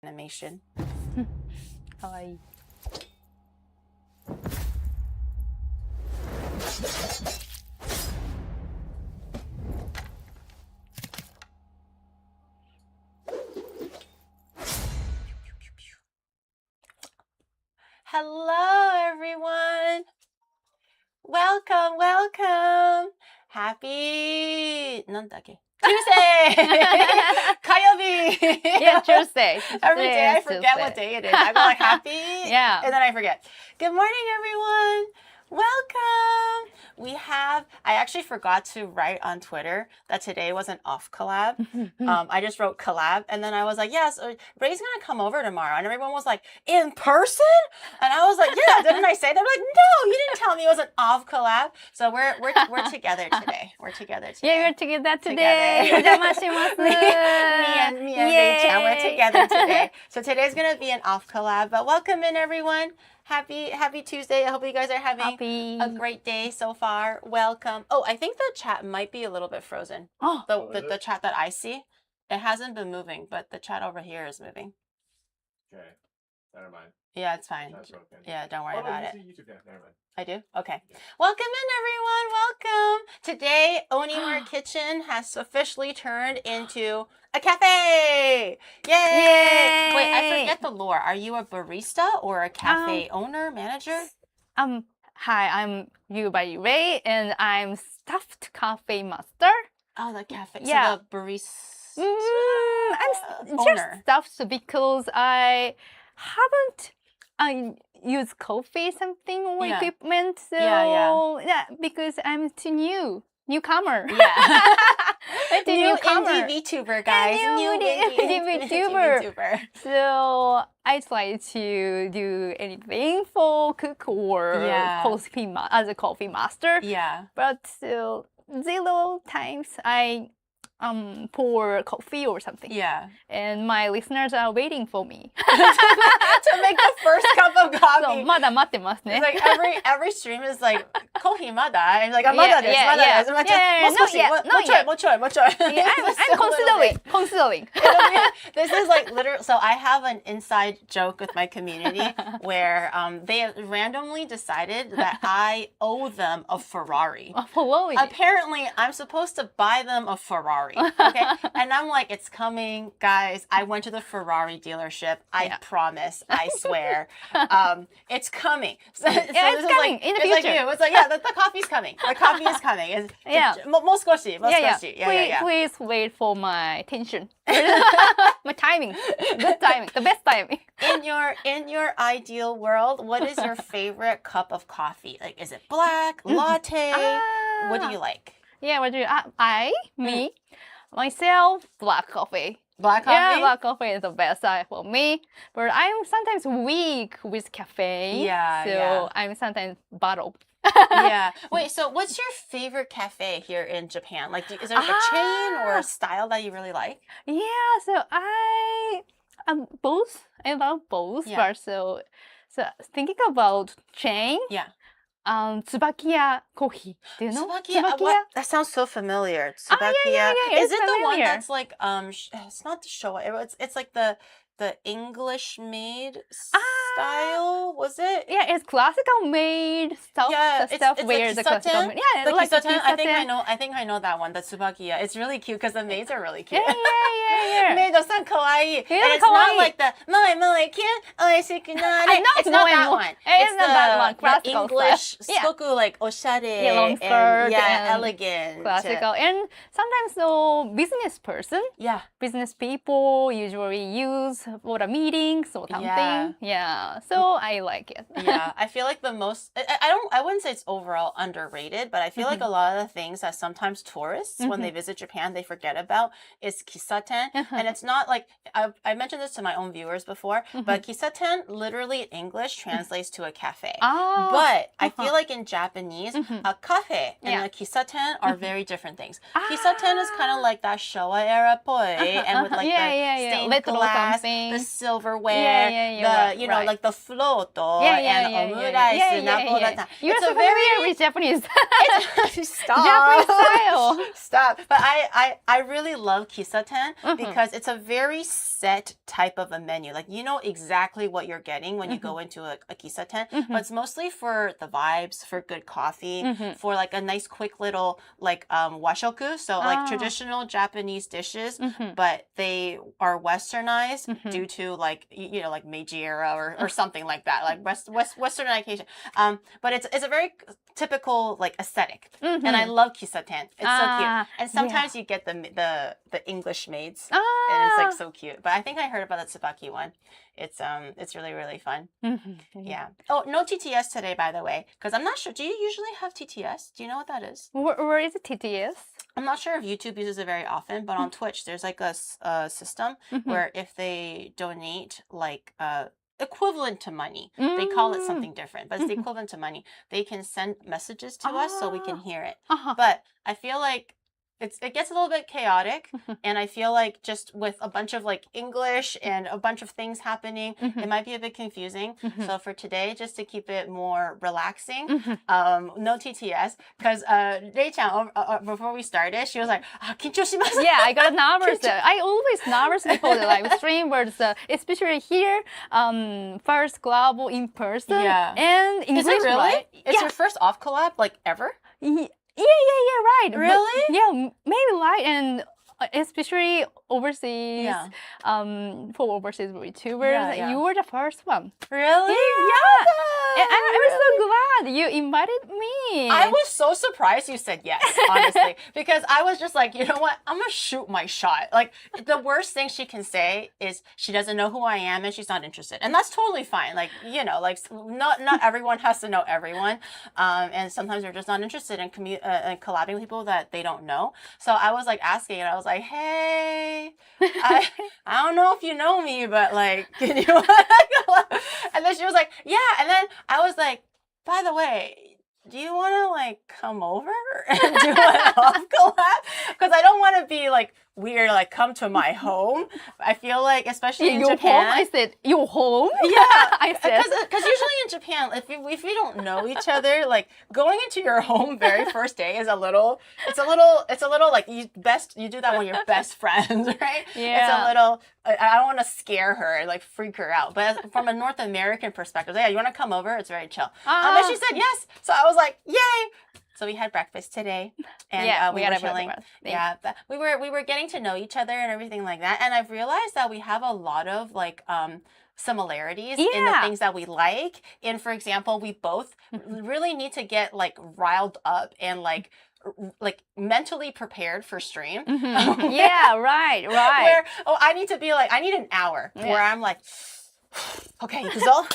animation. かわいい。Hello, everyone. Welcome, welcome. Happy, なんだっけ? Tuesday. 火曜日. Yeah, Tuesday. Every day I forget Tuesday. what day it is. I go like happy, Yeah. and then I forget. Good morning, everyone. Welcome. I actually forgot to write on Twitter that today was an off collab. I just wrote collab, and then I was like, yes, Ray's gonna come over tomorrow. And everyone was like, in person? And I was like, yeah, didn't I say that? They're like, no, you didn't tell me it was an off collab. So we're together today. We're together today. Yeah, we're together today. お邪魔します。me and Ray-chan, we're together today. So today's gonna be an off collab, but welcome in everyone. Happy Tuesday. I hope you guys are having a great day so far. Welcome. Oh, I think the chat might be a little bit frozen. Oh. The chat that I see, it hasn't been moving, but the chat over here is moving. Okay. Never mind. Yeah, it's fine. Yeah, don't worry about it. YouTube, yeah, never mind. I do? Okay. Yeah. Welcome in, everyone. Welcome. Today, Onimar Kitchen has officially turned into a cafe. Yay! Yay! Wait, I forget the lore. Are you a barista or a cafe owner, manager? Hi, I'm Yu by Ray, and I'm staffed cafe master. Oh, the cafe. Yeah. So the barista I'm just owner. staffed because I haven't used coffee something or Yeah. equipment. So Yeah. because I'm newcomer. Yeah. New newcomer. indie VTuber, guys. New indie VTuber. So I try to do anything for cook or as a coffee master. Yeah. But 0 times I pour coffee or something. Yeah. And my listeners are waiting for me. To make the first cup of coffee. そう、まだ待ってますね。It's like every stream is like, coffee mada? I'm like, mada desu, mada desu. Mo choi. I'm considering. This is like literally, so I have an inside joke with my community where they randomly decided that I owe them a Ferrari. Apparently, I'm supposed to buy them a Ferrari. Okay, and I'm like, it's coming, guys. I went to the Ferrari dealership. I promise. I swear. It's coming. So it's coming in the future. Like you. It's like, yeah, the coffee's coming. The coffee is coming. Moskoshi. Please wait for my attention. My timing. Good timing. The best timing. In your ideal world, what is your favorite cup of coffee? Like, is it black, latte? What do you like? Yeah, what do you? Myself, black coffee. Black coffee? Yeah, black coffee is the best for me. But I'm sometimes weak with caffeine. So I'm sometimes bottle. Yeah. Wait, so what's your favorite cafe here in Japan? Like, is there a chain or a style that you really like? Yeah, so I both. I love both. Yeah. But so thinking about chain. Yeah. Tsubakiya coffee. Do you know? Tsubakiya? What? That sounds so familiar. Tsubakiya. Yeah. Is it the one that's like it's not the Showa. It's like the English made style, was it? Yeah, it's classical made stuff. It's where like the classical made. Yeah, the like kisaten. I think I know that one. The Tsubakiya. It's really cute because the maids are really cute. Yeah. Maid-o-san kawaii. And it's not like the moe kin oishikunare. It's not that one. It's not that one. Classical English, sugoku like oshare long skirt and elegant. Classical. And sometimes business person. Yeah. Business people usually use for the meetings or something. Yeah. So I like it. Yeah. I feel like the most I wouldn't say it's overall underrated, but I feel like a lot of the things that sometimes tourists when they visit Japan they forget about is kisaten. And it's not like I mentioned this to my own viewers before, but kisaten literally in English translates to a cafe. But I feel like in Japanese, a cafe and a kisaten are very different things. Kisaten is kind of like that Showa era poi, and with like the stained glass, the silverware, like the floto and omurice. You're so familiar with Japanese. Stop. Japanese style. Stop. But I really love kisaten because it's a very set type of a menu. Like, you know exactly what you're getting when you go into a kisaten, but it's mostly for the vibes, for good coffee, for like a nice quick little like washoku, so like traditional Japanese dishes, but they are westernized due to like you know like Meiji era or something like that, like westernization. But it's a very typical like aesthetic, and I love kisaten. It's so cute, and sometimes you get the English maids, and it's like so cute. But I think I heard about the Tsubaki one. It's really really fun. Yeah. Oh, no TTS today, by the way, because I'm not sure. Do you usually have TTS? Do you know what that is? Where is it, TTS? I'm not sure if YouTube uses it very often, but on Twitch there's like a system where if they donate like equivalent to money, they call it something different, but it's the equivalent to money. They can send messages to us so we can hear it. But I feel like it gets a little bit chaotic, and I feel like just with a bunch of like English and a bunch of things happening, it might be a bit confusing. So for today, just to keep it more relaxing, no TTS, because Rei-chan, before we started, she was like, 긴張시마세. Yeah, I got nervous. I always nervous before the live stream, but especially here, first collab in person. Yeah. And English, Is it really? right? It's your first off collab like ever? Yeah, right. Really? But, yeah, maybe right. And especially overseas, for overseas VTubers, you were the first one. Really? Yeah. And I'm so glad you invited me. I was so surprised you said yes, honestly, because I was just like, you know what? I'm gonna shoot my shot. Like, the worst thing she can say is she doesn't know who I am and she's not interested, and that's totally fine. Like, you know, like not everyone has to know everyone, and sometimes they're just not interested in collabing with people that they don't know. So I was like asking, and I was like, hey, I don't know if you know me, but like, can you? And then she was like, yeah, and then I was like, by the way, do you want to like come over and do an off collab? Because I don't want to be like weird, like come to my home. I feel like, especially in Japan. Home? I said, your home? Yeah, I said. Because usually in Japan, if you don't know each other, like going into your home very first day is a little like you do that when you're best friends, right? Yeah. It's a little. I don't want to scare her, like freak her out. But from a North American perspective, yeah, you want to come over? It's very chill. And she said yes, so I was like, yay! So we had breakfast today, and we were chilling. Yeah, we were getting to know each other and everything like that. And I've realized that we have a lot of like similarities in the things that we like. And for example, we both really need to get like riled up and like mentally prepared for stream. Yeah, right. Where I need to be like, I need an hour where I'm like, okay, 이끄서.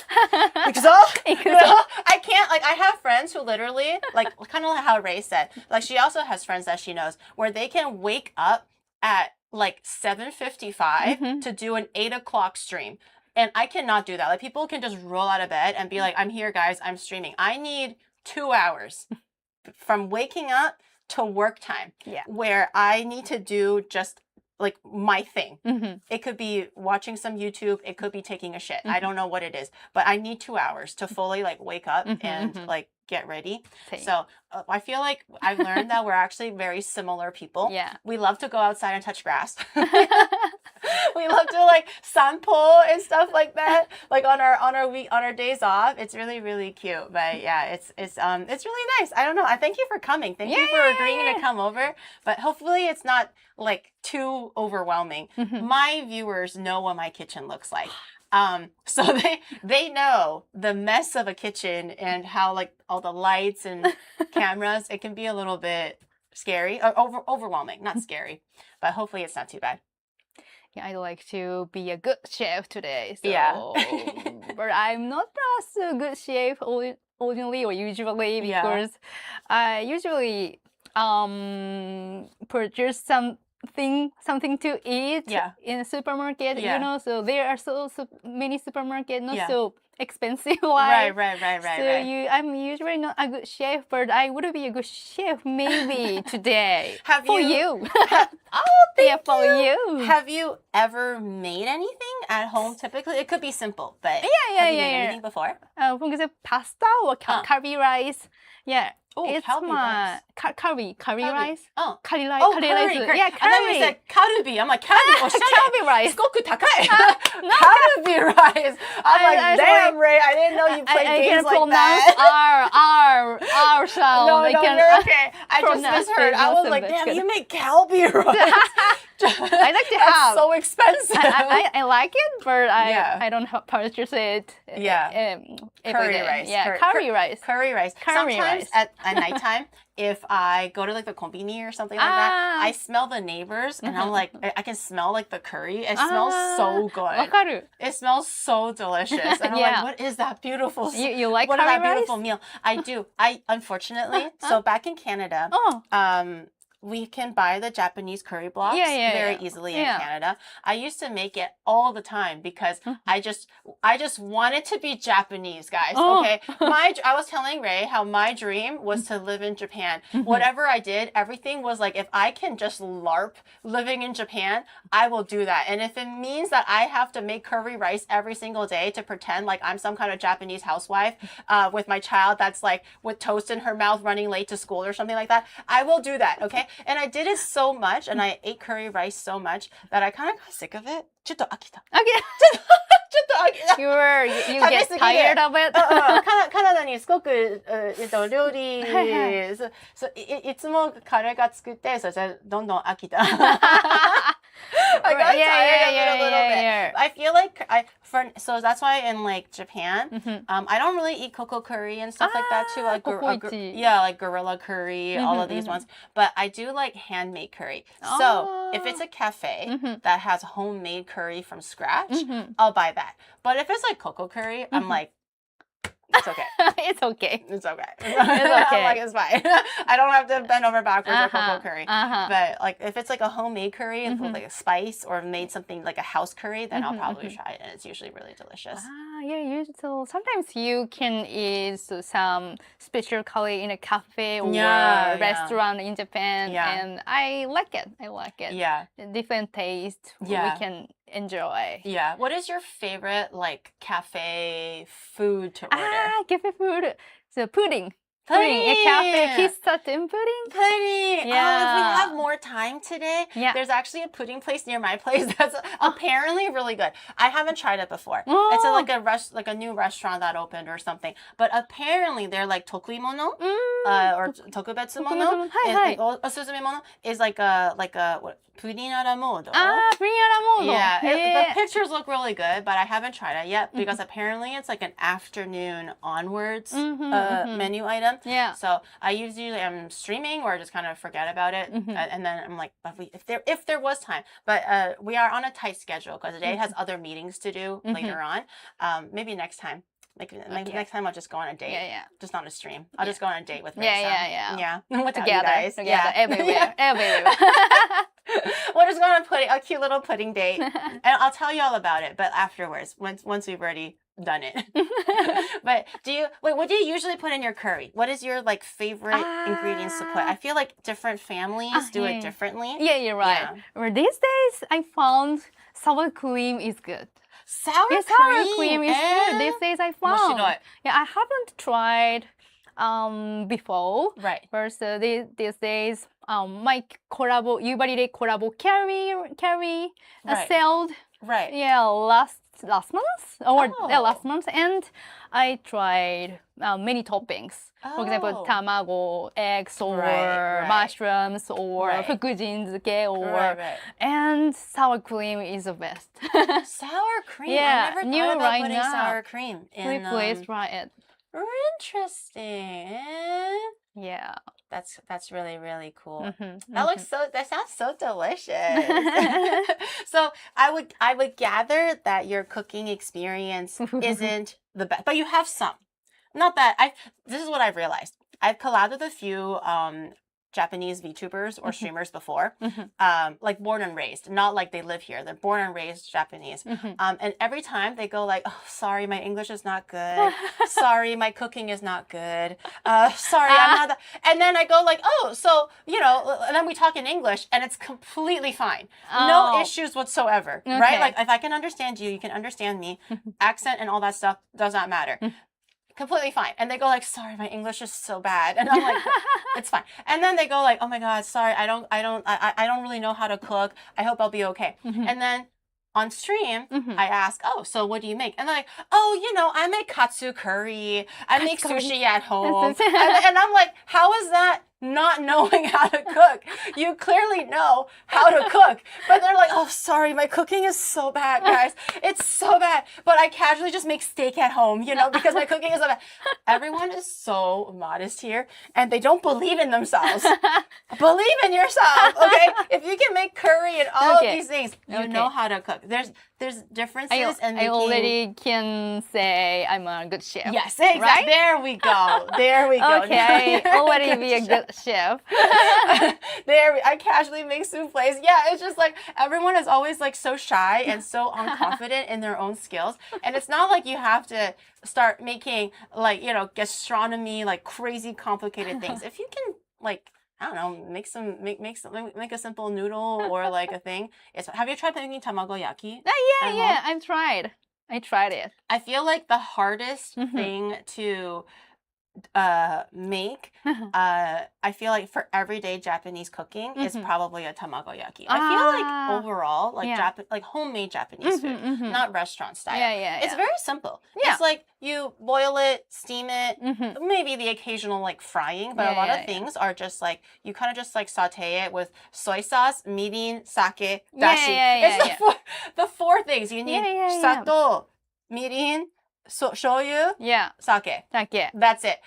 I can't, like, I have friends who literally, like, kind of like how Ray said, like, she also has friends that she knows where they can wake up at like 7:55 to do an 8 o'clock stream. And I cannot do that. Like, people can just roll out of bed and be like, I'm here, guys, I'm streaming. I need 2 hours from waking up to work time where I need to do just like my thing. It could be watching some YouTube. It could be taking a shit. I don't know what it is, but I need 2 hours to fully like wake up and like get ready. So I feel like I've learned that we're actually very similar people. Yeah. We love to go outside and touch grass. We love to like sample and stuff like that. Like on our days off. It's really, really cute. But yeah, it's really nice. I don't know. I thank you for coming. Thank you for agreeing to come over. But hopefully it's not like too overwhelming. My viewers know what my kitchen looks like. So they know the mess of a kitchen and how like all the lights and cameras, it can be a little bit scary or overwhelming, not scary, but hopefully it's not too bad. Yeah, I'd like to be a good chef today. So, but I'm not a good chef ordinarily or usually because I usually purchase something to eat in a supermarket, you know, so there are so many supermarkets, not so expensive. Right. So I'm usually not a good chef, but I would be a good chef maybe today. For you. For you. Have you ever made anything at home typically? It could be simple, but have you made anything before? For example, pasta or curry rice. Yeah. Oh, It's kalbi my rice. curry Kalbi. rice. Oh. Curry rice. Oh, curry curry, rice. curry. Yeah, I thought you curry. said karubi. I'm like, karubi. Oh, Kalbi rice. すごく高い. Karubi rice. I'm like, I- damn, Ray, I didn't know you played I games can like pronounce that. R sound. No, I no, can you're okay. I just pronounce misheard. it, I was most like, of it. damn, Good. you make kalbi rice. I like to That's have. so expensive. I like it, but Yeah. I don't purchase it. Yeah. Every Curry day. rice. Yeah, Curry- curry rice. Curry rice. Curry Sometimes rice. at nighttime, if I go to like the konbini or something like that, I smell the neighbors and I'm like, I can smell like the curry. It smells so good. わかる. It smells so delicious. And I'm Yeah. like, what is that beautiful? You like what is curry that beautiful rice? meal? I do. I unfortunately, so back in Canada, Oh. we can buy the Japanese curry blocks very easily in Canada. I used to make it all the time because I just wanted to be Japanese, guys. Okay, I was telling Ray how my dream was to live in Japan. Whatever I did, everything was like, if I can just LARP living in Japan, I will do that. And if it means that I have to make curry rice every single day to pretend like I'm some kind of Japanese housewife with my child that's like with toast in her mouth running late to school or something like that, I will do that. Okay. And I did it so much, and I ate curry rice so much that I kind of got sick of it. ちょっと飽きた. Okay. ちょっと飽きた. You get tired of it? カナダにすごく、料理、いつも彼が作って、そしてどんどん飽きた。I got tired of it a little bit. I feel like so that's why in like Japan, I don't really eat cocoa curry and stuff like that too. Like like gorilla curry, all of these ones. But I do like handmade curry. So if it's a cafe that has homemade curry from scratch, I'll buy that. But if it's like cocoa curry, I'm like, it's okay. It's okay. It's okay. It's okay. I'm like, it's fine. I don't have to bend over backwards for cocoa curry. But like if it's like a homemade curry with like a spice or made something like a house curry, then I'll probably try it. And it's usually really delicious. Yeah, so sometimes you can eat some special curry in a cafe or restaurant in Japan. And I like it. Yeah. Different taste we can enjoy. Yeah. What is your favorite like cafe food to order? Cafe food. So pudding. A cafe Cutest pudding. Pudding. Yeah. If we have more time today, there's actually a pudding place near my place that's apparently really good. I haven't tried it before. It's like a new restaurant that opened or something. But apparently they're like tokuimono or tokubetsumono. Osusumemono is like a what? Pudding at a modo. Pudding at a modo. Yeah, the pictures look really good, but I haven't tried it yet because apparently it's like an afternoon onwards menu item. Yeah. So I usually am streaming or just kind of forget about it, and then I'm like, if there was time, but we are on a tight schedule because today has other meetings to do later on. Maybe next time. Next time I'll just go on a date. Yeah. Just on a stream. I'll just go on a date with Yeah. Without Together. you guys. Everywhere. We'll just go on a cute little pudding date, and I'll tell you all about it. But afterwards, once we've already done it. But what do you usually put in your curry? What is your like favorite ingredients to put? I feel like different families do it differently. Yeah, you're right. These days I found sour cream is good. Sour cream is good. These days I found. Yeah, I haven't tried before. Right. But these days my Uber Eats collab carry sold. Right. Yeah, last month, and I tried many toppings. For example, tamago, eggs, or mushrooms, or fukujinzuke, and sour cream is the best. Sour cream. Yeah, I never thought about putting sour cream in. Please try it. Interesting. Yeah. That's really, really cool. That sounds so delicious. So I would gather that your cooking experience isn't the best, but you have some. Not that this is what I've realized. I've collabed with a few Japanese VTubers or streamers before, like born and raised, not like they live here. They're born and raised Japanese. And every time they go like, oh, sorry, my English is not good. Sorry, my cooking is not good. Sorry, I'm not that. And then I go like, oh, so, and then we talk in English and it's completely fine. No issues whatsoever, right? Like if I can understand you, you can understand me. Accent and all that stuff does not matter. completely fine. And they go like, sorry, my English is so bad. And I'm like, it's fine. And then they go like, oh my God, sorry, I don't really know how to cook. I hope I'll be okay. And then on stream, I ask, oh, so what do you make? And they're like, oh, you know, I make katsu curry. I make sushi at home. And I'm like, how is that not knowing how to cook? You clearly know how to cook. But they're like, oh, sorry, my cooking is so bad, guys. It's so bad. But I casually just make steak at home, you know, because my cooking is so bad. Everyone is so modest here, and they don't believe in themselves. Believe in yourself, okay? If you can make curry and all of these things, you know how to cook. There's differences, and I already can say I'm a good chef. Yes, exactly. Right? There we go. There we go. Okay, I already be a good chef. I casually make souffles. Yeah, it's just like everyone is always like so shy and so unconfident in their own skills. And it's not like you have to start making like, you know, gastronomy, like crazy complicated things. If you can like, I don't know, make a simple noodle or like a thing. Have you tried making tamagoyaki? Yeah, I tried it. I feel like the hardest thing to make, I feel like for everyday Japanese cooking is probably a tamagoyaki. I feel like overall, like like homemade Japanese food, not restaurant style. It's very simple. It's like you boil it, steam it, maybe the occasional like frying, but a lot of things are just like you kind of just like saute it with soy sauce, mirin, sake, dashi. It's the four things you need: sato, mirin, shoyu, sake. That's it.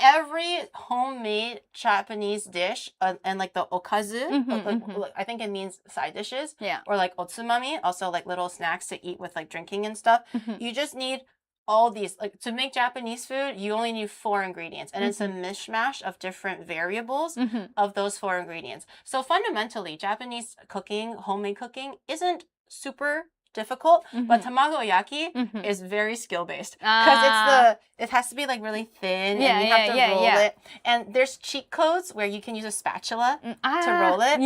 Every homemade Japanese dish and like the okazu, I think it means side dishes, or like otsumami, also like little snacks to eat with like drinking and stuff. You just need all these. Like to make Japanese food, you only need 4 ingredients, and it's a mishmash of different variables of those 4 ingredients. So fundamentally, Japanese cooking, homemade cooking, isn't super difficult, but tamagoyaki is very skill based because it has to be like really thin and you have to roll it. And there's cheat codes where you can use a spatula to roll it.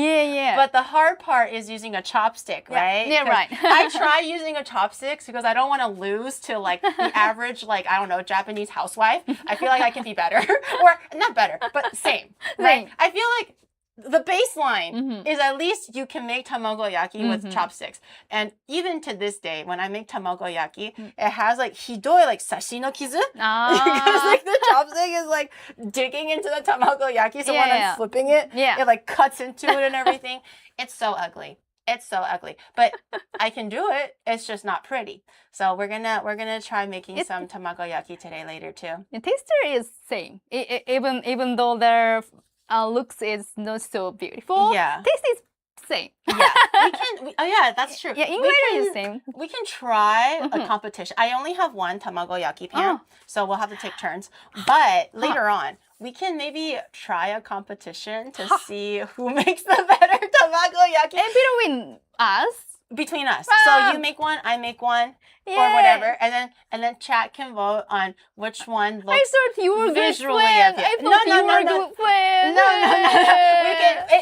But the hard part is using a chopstick, right? Right. I try using a chopstick because I don't want to lose to like the average, like, I don't know, Japanese housewife. I feel like I can be better, or not better, but same, right? I feel like the baseline is at least you can make tamagoyaki with chopsticks. And even to this day, when I make tamagoyaki, it has like hidoi, like sashi no kizu. Because like the chopstick is like digging into the tamagoyaki. So when I'm flipping it, it like cuts into it and everything. It's so ugly. It's so ugly. But I can do it. It's just not pretty. So we're gonna try making some tamagoyaki today later too. The texture is same. Even though their looks is not so beautiful. Taste is same. That's true. Ingredient is same. We can try a competition. I only have one tamagoyaki pan, so we'll have to take turns. But later on, we can maybe try a competition to see who makes the better tamagoyaki. And between us. Between us. So you make one, I make one, or whatever, and then chat can vote on which one looks I thought you were visually good friend. I thought you were good friend. No.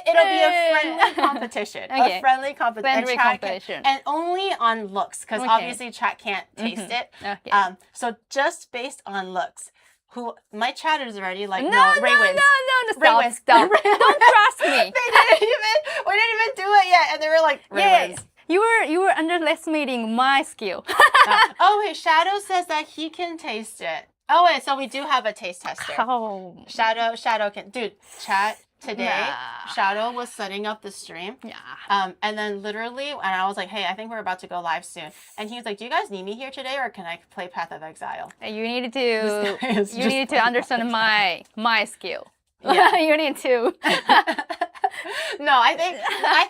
It'll be a friendly competition. A friendly competition. And only on looks, because obviously chat can't taste it. So just based on looks. My chat is already like, Ray wins. No, stop. Don't trust me. We didn't even do it yet, and they were like, Ray wins. You were underestimating my skill. Oh wait, Shadow says that he can taste it. Oh wait, so we do have a taste tester. Oh. Shadow can. Dude, chat today. Shadow was setting up the stream. And then literally, and I was like, hey, I think we're about to go live soon. And he was like, do you guys need me here today, or can I play Path of Exile? You needed to understand my skill. You need to. No, I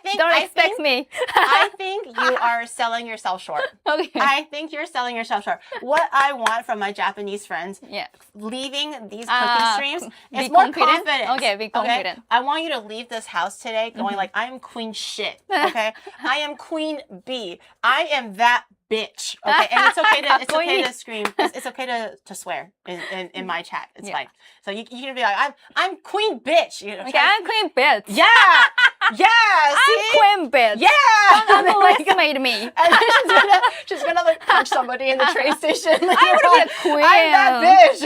think don't expect me. I think you are selling yourself short. I think you're selling yourself short. What I want from my Japanese friends, leaving these cooking streams, is more confidence. Okay, be confident. I want you to leave this house today going like, I am queen shit. Okay, I am queen B. I am that bitch. Okay, and it's okay to scream. It's okay to swear in my chat. It's fine. So you can be like, I'm queen bitch. Okay, I'm queen bitch. Yeah. Yeah, see? I'm queen bitch. Yeah. Don't underestimate me. And then she's gonna like punch somebody in the train station. Later I would on. be a queen. I'm that bitch.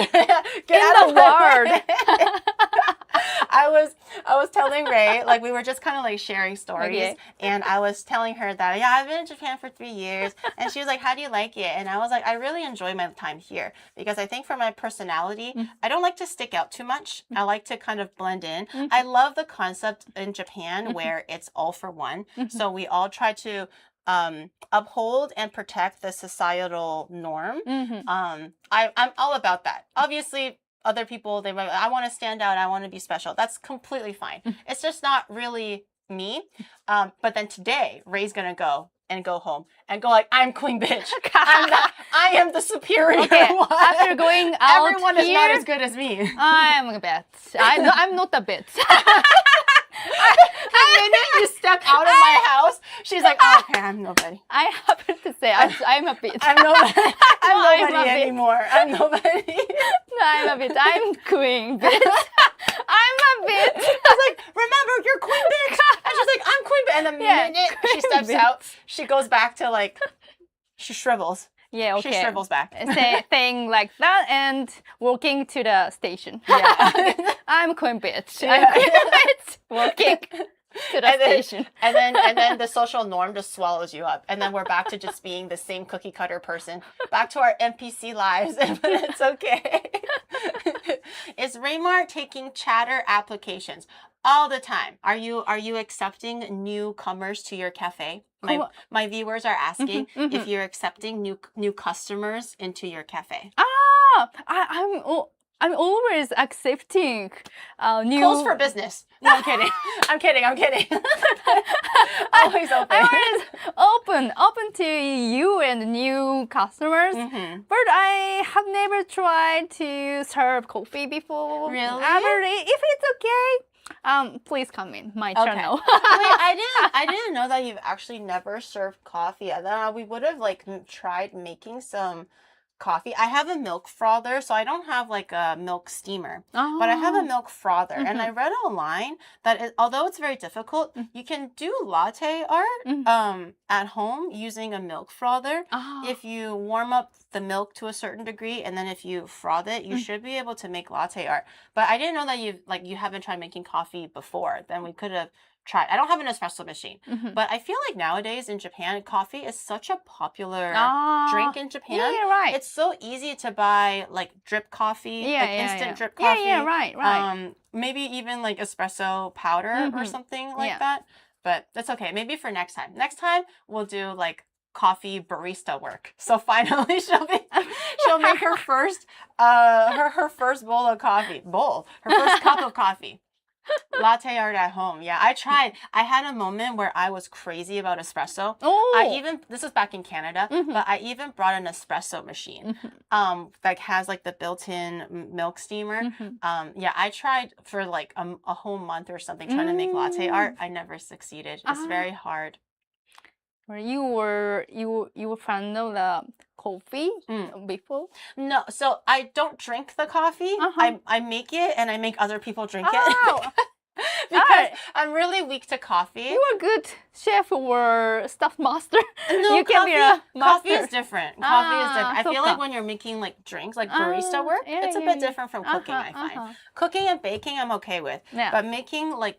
Get In out the of my world. way. I was telling Ray, like we were just kind of like sharing stories, Okay. and I was telling her that yeah, I've been in Japan for 3 years, and she was like, how do you like it? And I was like, I really enjoy my time here because I think for my personality, I don't like to stick out too much. I like to kind of blend in. I love the concept in Japan where it's all for one. So we all try to uphold and protect the societal norm. I'm all about that. Obviously, other people, they might, I want to stand out, I want to be special. That's completely fine. It's just not really me. But then today, Ray's gonna go home and go like, I'm queen bitch. I am the superior one. After going out Everyone is not as good as me. I'm a bitch. I'm not a bitch. The minute you step out of my house, she's like, oh, okay, I'm nobody. I happen to say I'm a bitch. I'm nobody. I'm I'm nobody a bitch. anymore. I'm nobody. No, I'm a bitch. I'm queen bitch. I'm a bitch. I was like, remember, you're queen bitch. And she's like, I'm queen bitch. And the minute she steps queen out, she goes back to like, she shrivels. Yeah, okay. She shrivels back. Saying like that and walking to the station. Yeah. I'm queen bitch. Yeah. I'm queen bitch. Walking to the station. And then the social norm just swallows you up. And then we're back to just being the same cookie cutter person. Back to our NPC lives. But it's okay. Is Raymart taking chatter applications? All the time. Are you accepting newcomers to your cafe? My viewers are asking if you're accepting new customers into your cafe. I'm always accepting new. Closed for business. No, I'm kidding. I'm kidding. Always open. I'm always open to you and new customers. But I have never tried to serve coffee before. Really? If it's okay, please come in my channel. Wait, I didn't know that you've actually never served coffee. I thought we would have like tried making some coffee. I have a milk frother, so I don't have like a milk steamer, but I have a milk frother. And I read online that although it's very difficult, you can do latte art at home using a milk frother. If you warm up the milk to a certain degree, and then if you froth it, you should be able to make latte art. But I didn't know that you haven't tried making coffee before. Then we could have tried. I don't have an espresso machine, but I feel like nowadays in Japan, coffee is such a popular drink in Japan. Yeah, right. It's so easy to buy like drip coffee, instant drip coffee. Yeah, right. Maybe even like espresso powder or something like that. But that's okay. Maybe for next time. Next time we'll do like coffee barista work. So finally she'll make her first her first bowl of coffee. Her first cup of coffee. Latte art at home. Yeah, I tried. I had a moment where I was crazy about espresso. This was back in Canada, but I even brought an espresso machine that has like the built-in milk steamer. Yeah, I tried for like a whole month or something trying to make latte art. I never succeeded. It's very hard. You were fan of the coffee before? No, so I don't drink the coffee. I make it and I make other people drink it. Because I'm really weak to coffee. You are a good chef or staff master. No, you can be a master. Coffee is different. I feel like when you're making like drinks, like barista work, it's a bit different from cooking, I find. Cooking and baking I'm okay with. But making like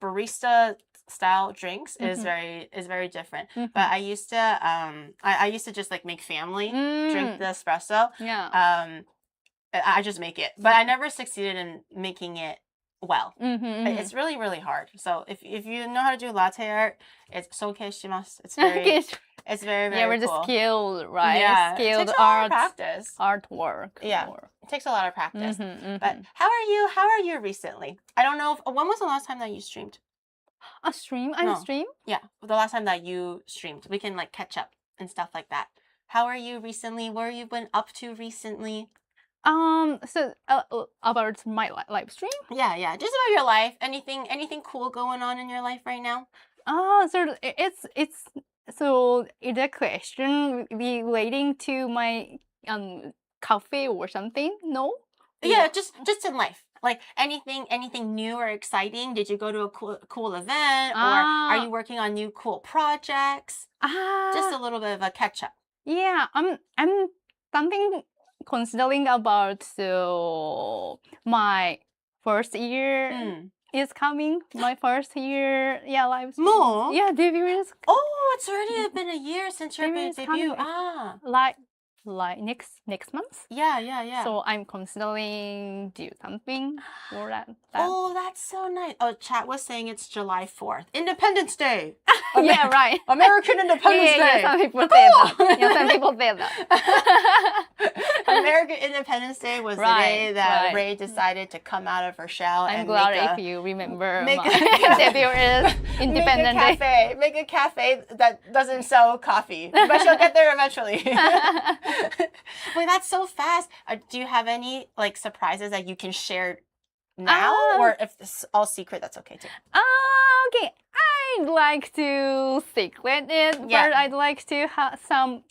barista style drinks is very different. But I used to just like make family drink the espresso. I just make it, but I never succeeded in making it well. It's really, really hard. So if you know how to do latte art, it's soukei shimasu. It's very, very we're cool. just skilled, right? Yeah, skilled it takes a lot of practice. Artwork. Yeah, it takes a lot of practice. But how are you recently? I don't know. When was the last time that you streamed? A stream? Stream? Yeah, the last time that you streamed. We can like catch up and stuff like that. How are you recently? What have you been up to recently? So about my live stream? Yeah, just about your life. Anything cool going on in your life right now? So is a question relating to my cafe or something? No? Yeah, just in life. Like anything new or exciting? Did you go to a cool event, or are you working on new cool projects? Just a little bit of a catch up. Yeah, I'm something considering about my first year is coming. My first year, live stream. More? Yeah, debut is. Oh, it's already been a year since your debut. Like next month. Yeah. So I'm considering do something for that. Oh, that's so nice. Oh, chat was saying it's July 4th. Independence Day. Yeah, right. American Independence Day. Some people say that. Yeah, some people say that. American Independence Day was the day that Ray decided to come out of her shell. I'm and glad make if you remember make my debut is Independence Day. Make a cafe that doesn't sell coffee, but she'll get there eventually. Wait, that's so fast. Do you have any like surprises that you can share now, or if it's all secret, that's okay too? Okay. I'd like to secret it, but I'd like to have some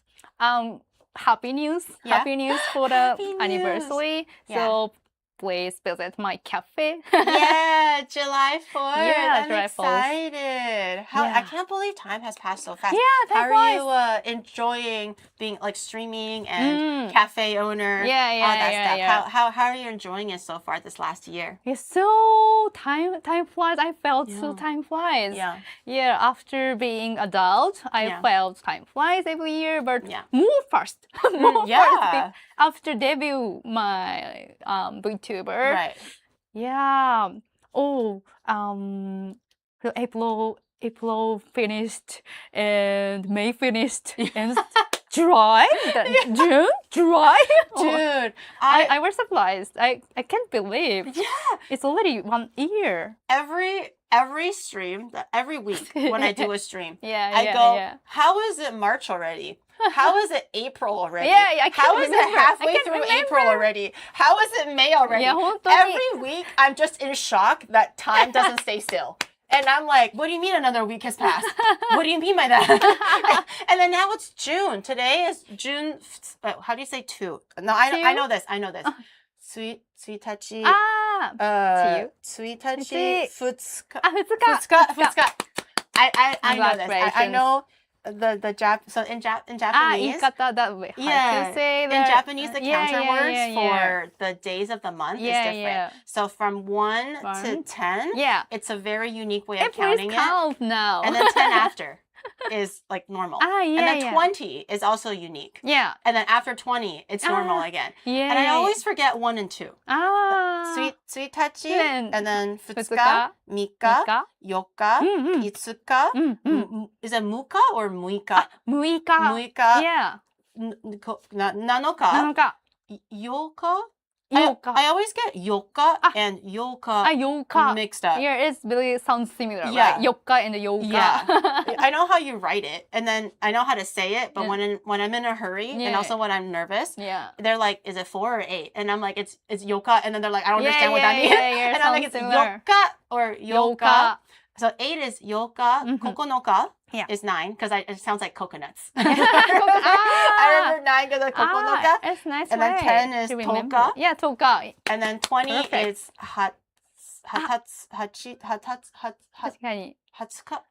happy news. Yeah? Happy news for the Happy news. anniversary. So please visit my cafe. Yeah, July 4th. Yeah, I'm July 4th. excited. I can't believe time has passed so fast. Yeah, How are you enjoying being like streaming and cafe owner? All that stuff. How are you enjoying it so far this last year? Yeah, so time flies. I felt so time flies. Yeah. After being adult, I felt time flies every year, but more fast. First after debut my VTuber. Right. Yeah. Oh, so April finished and May finished and July, June, July. Dude, I was surprised. I can't believe. Yeah. It's already 1 year. Every stream, every week when I do a stream, I go, how is it March already? How is it April already? How is it halfway through April already? How is it May already? Every week, I'm just in shock that time doesn't stay still. And I'm like, what do you mean another week has passed? What do you mean by that? And then now it's June. Today is June, how do you say 2? No, I know this. Suitachi. 1日 2日 I know this. I know the so in Japanese. 言い方 that way. Yeah. To say In that, Japanese, the counter words for the days of the month is different. So from 1 to 10, it's a very unique way of counting it. Count now. And then 10 after is like normal. And then 20 is also unique. Yeah. And then after 20, it's normal again. And I always forget 1 and 2. Suitachi, and then 2日 3日 4日 5日 Is it muka or muika? 6日 Muika. Yeah. 7日 8日 I always get yoka and yoka 8日 mixed up. Yeah, it's really sounds similar, Yeah. right? 4日 and 8日. Yeah. I know how you write it, and then I know how to say it, but when I'm in a hurry and also when I'm nervous, they're like, is it 4 or 8? And I'm like, it's yoka, and then they're like, I don't understand what that means. And I'm like, it's similar. yoka or yoka. So 8 is yoka, kokonoka is 9, because it sounds like coconuts. I remember 9 because of kokonoka. It's nice. And then 10 is toka. Yeah, toka. And then 20 is 確かに 20日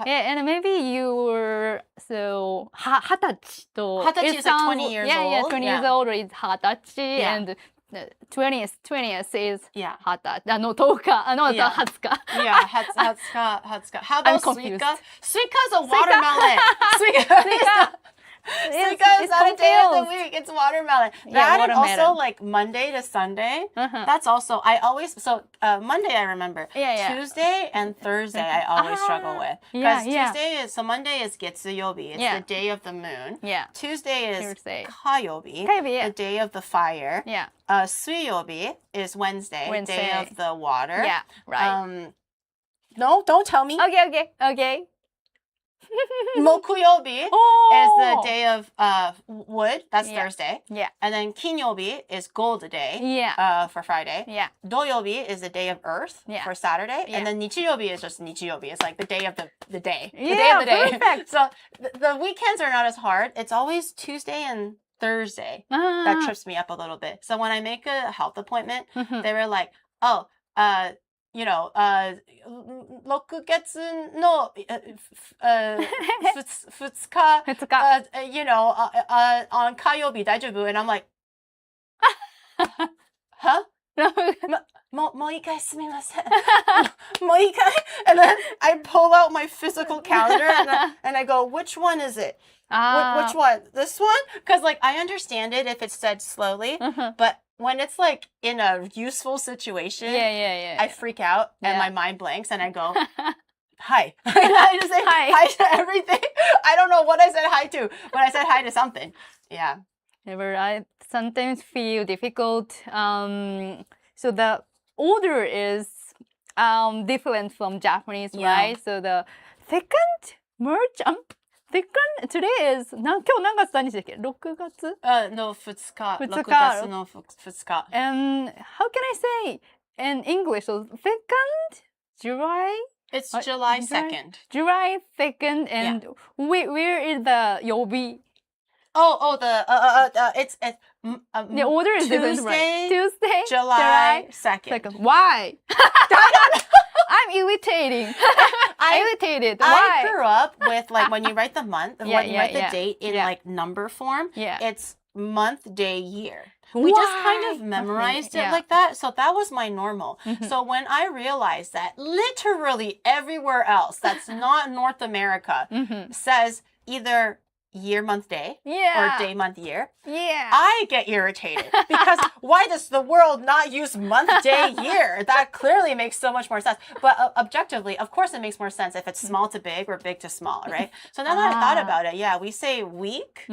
Yeah, and maybe you're so 20歳と 20 is like 20 years yeah, old. 20 years old is 20歳 and 20th is 20. 20歳10日の Yeah. 20日 Yeah, 20日 How I'm about confused. suika? Suika is a watermelon. Suika is not a day of the week. It's watermelon. That and also like Monday to Sunday. That's also Monday I remember. Tuesday and Thursday I always struggle with because Tuesday is Monday is getsuyobi. It's the day of the moon. Tuesday is kayobi, the day of the fire. Suiyobi is Wednesday, day of the water. Yeah, right. No, don't tell me. Okay. Mokuyobi is the day of wood. That's Thursday. Yeah. And then Kinyobi is gold day. For Friday. Yeah. Doyobi is the day of earth for Saturday. Yeah. And then Nichiyobi is just Nichiyobi. It's like the day of the day. The Yeah, day of the day. perfect. So the weekends are not as hard. It's always Tuesday and Thursday. That trips me up a little bit. So when I make a health appointment, they were like, oh, 6月の2日、on 火曜日大丈夫? And I'm like, huh? もう一回すみません。もう一回? And then I pull out my physical calendar and I go, which one is it? Which one? This one? Because like I understand it if it's said slowly, but when it's like in a useful situation, I freak out and my mind blanks and I go, hi. I just say hi to everything. I don't know what I said hi to, but I said hi to something. Yeah. I sometimes feel difficult. So the order is different from Japanese, right? So the second merge, today is 今日何月何日だっけ ?6 月の2日。6月の2日。And how can I say in English? So second, July? It's July 2nd. July 2nd, and where is the yobi? It's the order is different, right? Tuesday, July 2nd. Why? I'm irritated. Why? I grew up with like when you write the month, when you write the date in like number form, it's month, day, year. We just kind of memorized it like that. So that was my normal. So when I realized that literally everywhere else that's not North America says either year, month, day, or day, month, year, I get irritated because why does the world not use month, day, year? That clearly makes so much more sense. But objectively, of course, it makes more sense if it's small to big or big to small, right? So now that I thought about it, we say week,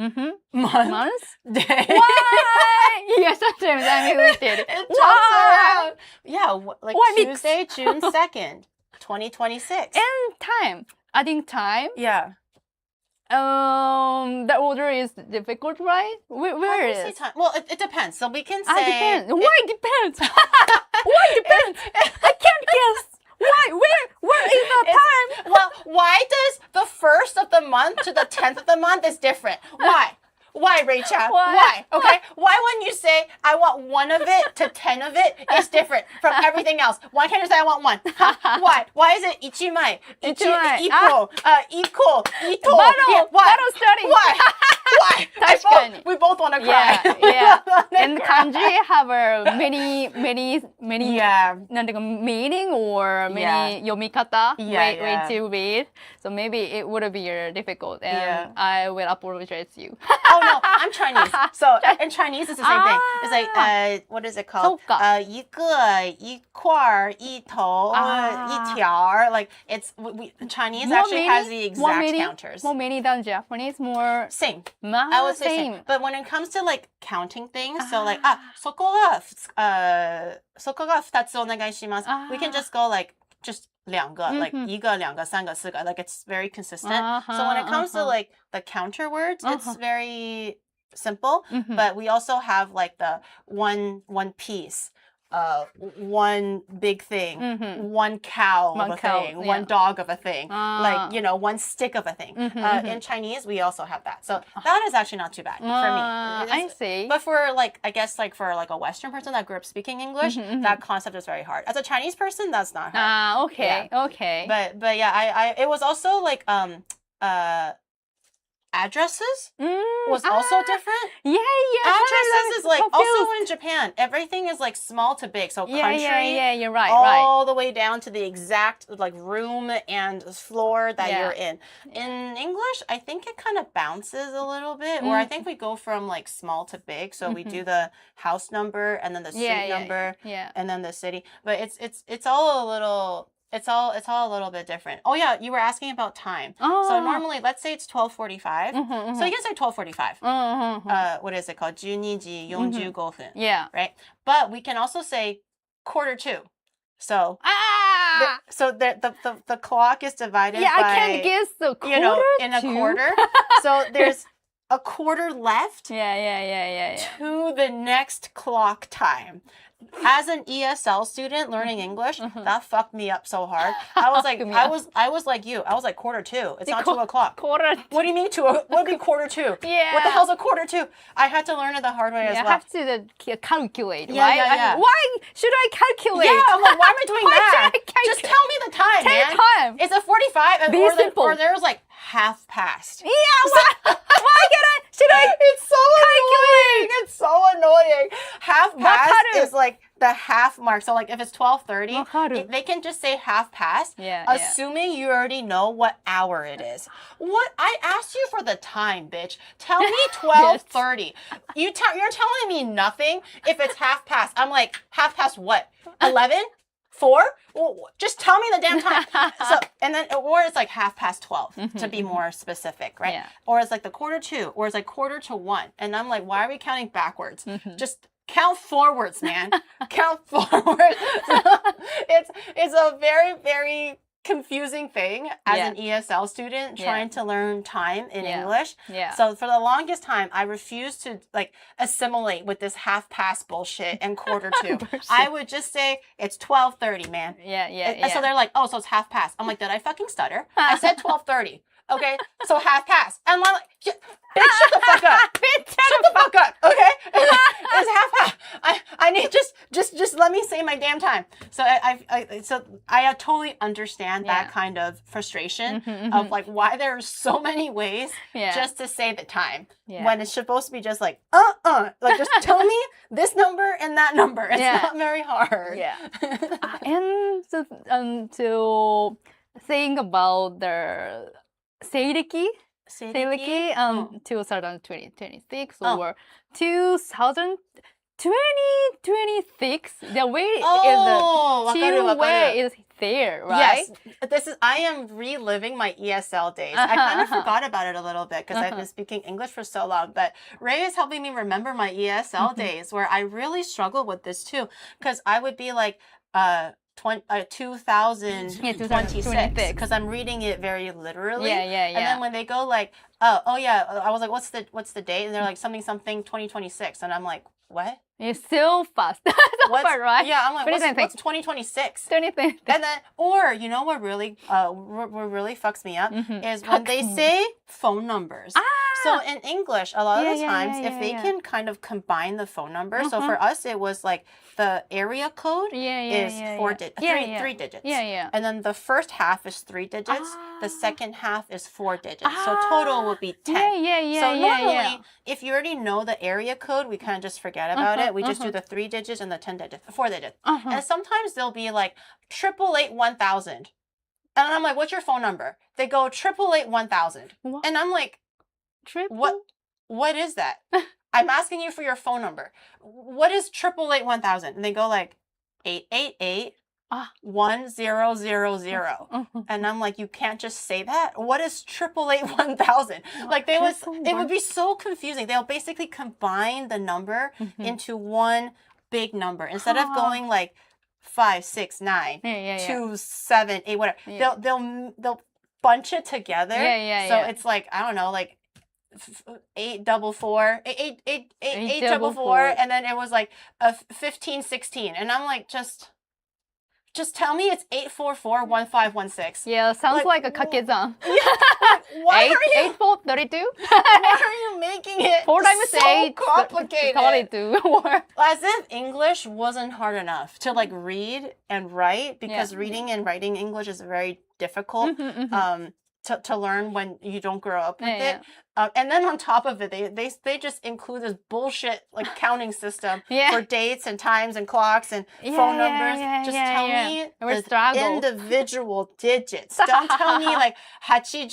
month, day. Why? Yeah, sometimes I'm irritated. It jumps around. Yeah, like Tuesday, June 2nd, 2026. And time. Adding time. Yeah. The order is difficult, right? Where is it? Well, it depends. So we can say... depends. Why depends? Why depends? I can't guess. Why? Where is the time? Well, why does the 1st of the month to the 10th of the month is different? Why? Why, Rachel? Why? Okay? Why when you say I want 1 of it to 10 of it is different from everything else? Why can't you say I want 1? Why? Why is it 1枚? Equal. Why? Battle study. Why? Why? We both want to cry. Yeah. And kanji have many meaning or many yomikata way to read. So maybe it would be difficult, and I will apologize to you. Oh no, I'm Chinese. So in Chinese it's the same thing. It's like what is it called? 一个一块一头一条. Like it's Chinese actually has the exact counters. More many than Japanese. More same. I would say same. But when it comes to like counting things, so like そこが2つお願いします. We can just go like just 2个, like 1个2个3个4个, like it's very consistent. So when it comes to like the counter words, it's very simple. But we also have like the one piece, one big thing, one cow of a thing, one dog of a thing, like, you know, one stick of a thing. In Chinese, we also have that. So that is actually not too bad for me. I see. But for like, I guess like for like a Western person that grew up speaking English, that concept is very hard. As a Chinese person, that's not hard. Okay. But yeah, it was also like, addresses was also different. Addresses is like also in Japan. Everything is like small to big. So country, you're right. All the way down to the exact like room and floor that you're in. In English, I think it kind of bounces a little bit, or I think we go from like small to big. So we do the house number and then the street number and then the city. But it's all a little. It's all a little bit different. Oh yeah, you were asking about time. So normally, let's say it's 12:45. So you can say 12:45. What is it called? 12時45分. Yeah. Right. But we can also say 1:45. So so the clock is divided by, I can't guess the quarter. in a quarter. So there's a quarter left Yeah. to the next clock time. As an ESL student learning English, that fucked me up so hard. I was like, I was like you. I was like quarter two. It's not 2 o'clock. Quarter. What do you mean what would be quarter two? Yeah. What the hell's a quarter two? I had to learn it the hard way as well. You have to calculate, Yeah, right? yeah. Why should I calculate? Yeah, I'm like, why am I doing Why that? should I calculate? Just tell me the time, Tell man. time. It's a 45, Be simple. or there's like half past. Yeah, should I It's so calculate? annoying. It's so annoying. Half past Wakaru. is like the half mark. So like if it's 12:30, Wakaru. they can just say half past, Yeah. assuming you already know what hour it is. What? I asked you for the time, bitch. Tell me 12:30. You're telling me nothing if it's half past. I'm like, half past what? 11? 4? Well, just tell me the damn time. So, and then, or it's like half past 12 to be more specific, right? Yeah. Or it's like the quarter to, or it's like quarter to 1. And I'm like, why are we counting backwards? Just count forwards, man. Count forwards. It's a very, very confusing thing as an ESL student trying to learn time in English. Yeah. So for the longest time, I refused to like assimilate with this half past bullshit and quarter to. I would just say it's 12:30, man. Yeah. And so they're like, oh, so it's half past. I'm like, did I fucking stutter? I said 12:30. Okay, so half past. And I'm like, bitch, shut the fuck up. Bitch, Shut the fuck up, okay? It's half past. I need just let me say my damn time. So I totally understand that kind of frustration of like why there are so many ways just to say the time when it's supposed to be just like like just tell me this number and that number. It's not very hard. Yeah. And to think about the seireki 2026 or 2026, the way is the way is there, right? Yes, I am reliving my ESL days. I kind of forgot about it a little bit because I've been speaking English for so long, but Ray is helping me remember my ESL days where I really struggled with this too, because I would be like 2026 because I'm reading it very literally. Yeah. And then when they go like, oh yeah, I was like, what's the date? And they're like something 2026, and I'm like, what? It's so fast. Right? Yeah, I'm like, what's 2026? 2026. And then, or you know what really fucks me up is when they say phone numbers. So in English, a lot of the times, if they can kind of combine the phone number, so for us, it was like the area code is 3 digits. Yeah. And then the first half is 3 digits. The second half is 4 digits. So total would be 10. So normally, if you already know the area code, we kind of just forget about it. We just do the 3 digits and the 4 digits. And sometimes they'll be like 888-1000. And I'm like, what's your phone number? They go 888-1000. And I'm like, what is that? I'm asking you for your phone number. What is 888-1000? And they go like 888-1000. And I'm like, you can't just say that. What is 888-1000? Like it would be so confusing. They'll basically combine the number into one big number instead of going like 5, 6, 9, 2, 7, 8, whatever. They'll bunch it together. So it's like, I don't know, like 844, 844, and then it was like a 1516, and I'm like, just tell me it's 844-1516. Yeah, sounds like a kakezan. Why are you 8432? Why are you making it 4 times so 8 complicated? 32. As if English wasn't hard enough to like read and write, because reading and writing English is very difficult. To learn when you don't grow up with it. And then on top of it, they just include this bullshit like counting system for dates and times and clocks and phone numbers. Just tell me the individual digits. Don't tell me like 80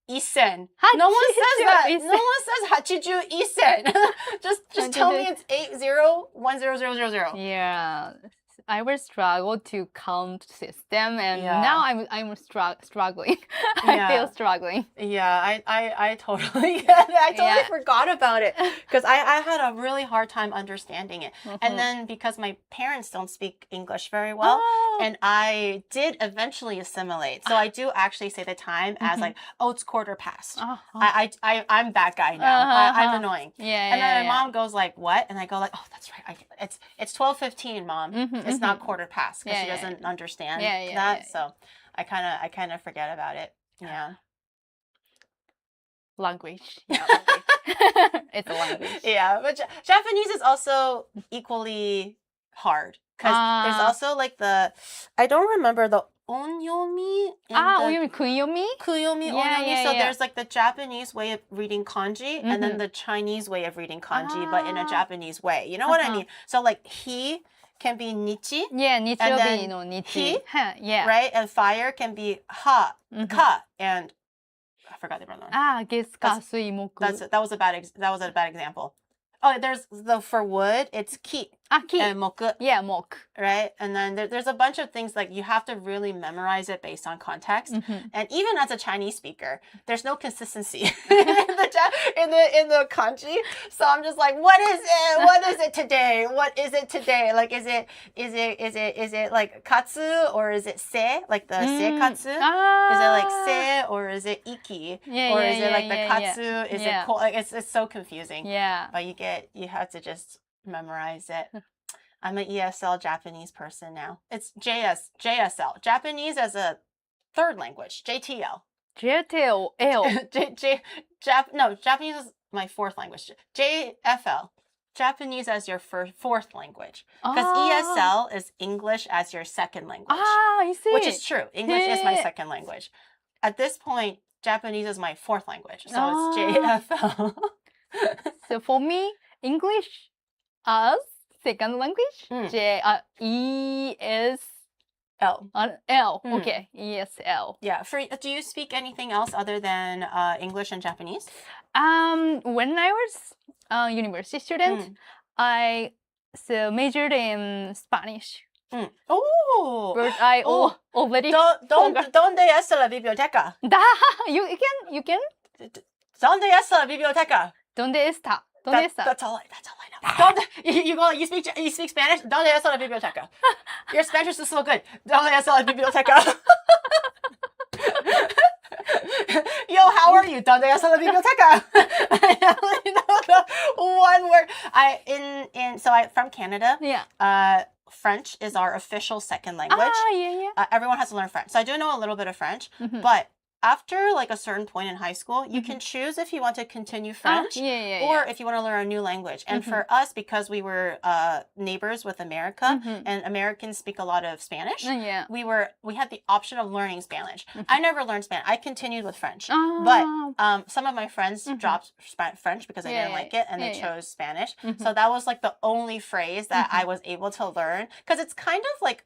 isen. No one says that. No one says 80 isen. Just tell me it's 80100000. Yeah. I will struggle to count system, and now I'm struggling. I feel struggling. Yeah, I totally get it. I totally forgot about it because I had a really hard time understanding it. And then because my parents don't speak English very well, and I did eventually assimilate. So I do actually say the time as like, oh, it's 15:15. I'm that guy now. I'm annoying. And then my mom goes like, what? And I go like, oh, that's right. It's 12:15, Mom. It's not 15:15 because she doesn't understand that. So I kind of forget about it. Yeah. Language. Yeah, it's a language. Yeah, but Japanese is also equally hard because there's also like I don't remember the onyomi. Onyomi, kuyomi? Kuyomi, onyomi. So there's like the Japanese way of reading kanji and then the Chinese way of reading kanji, but in a Japanese way. You know what I mean? So like he can be nichi. Yeah, nichi and will then be, nichi. He, yeah. Right? And fire can be ha, ka, and I forgot the other one. Getsu, sui, moku. That was a bad example. Oh, there's for wood, it's ki. Ki. And moku. Yeah, moku. Right? And then there's a bunch of things like you have to really memorize it based on context. And even as a Chinese speaker, there's no consistency in the kanji. So I'm just like, what is it? What is it today? What is it today? Like is it like katsu or is it se? Like the se katsu? Is it like se or is it iki? Or is it like the katsu? Is it like it's so confusing. Yeah. But you have to just memorize it. I'm an ESL Japanese person now. It's JSL. Japanese as a third language. JTL. Japanese is my fourth language. JFL. Japanese as your fourth language. Because ESL is English as your second language. I see. Which is true. English is my second language. At this point, Japanese is my fourth language. So it's JFL. So for me, English as second language, ESL. L. Okay, ESL. Yeah. Do you speak anything else other than English and Japanese? When I was a university student, I majored in Spanish. Oh, but I already ¿Dónde está la biblioteca? You can. ¿Dónde está la biblioteca? ¿Dónde está? ¿Dónde está? That's all I know. You speak Spanish? ¿Dónde está la biblioteca? Your Spanish is so good. ¿Dónde está la biblioteca? Yo, how are you? ¿Dónde está la biblioteca? I only know the one word. So I'm from Canada. Yeah. French is our official second language. Yeah. Everyone has to learn French. So I do know a little bit of French, but after like a certain point in high school, you can choose if you want to continue French or if you want to learn a new language. And for us, because we were neighbors with America and Americans speak a lot of Spanish, we had the option of learning Spanish. I never learned Spanish. I continued with French. But some of my friends dropped French because they didn't like it and they chose Spanish. So that was like the only phrase that I was able to learn because it's kind of like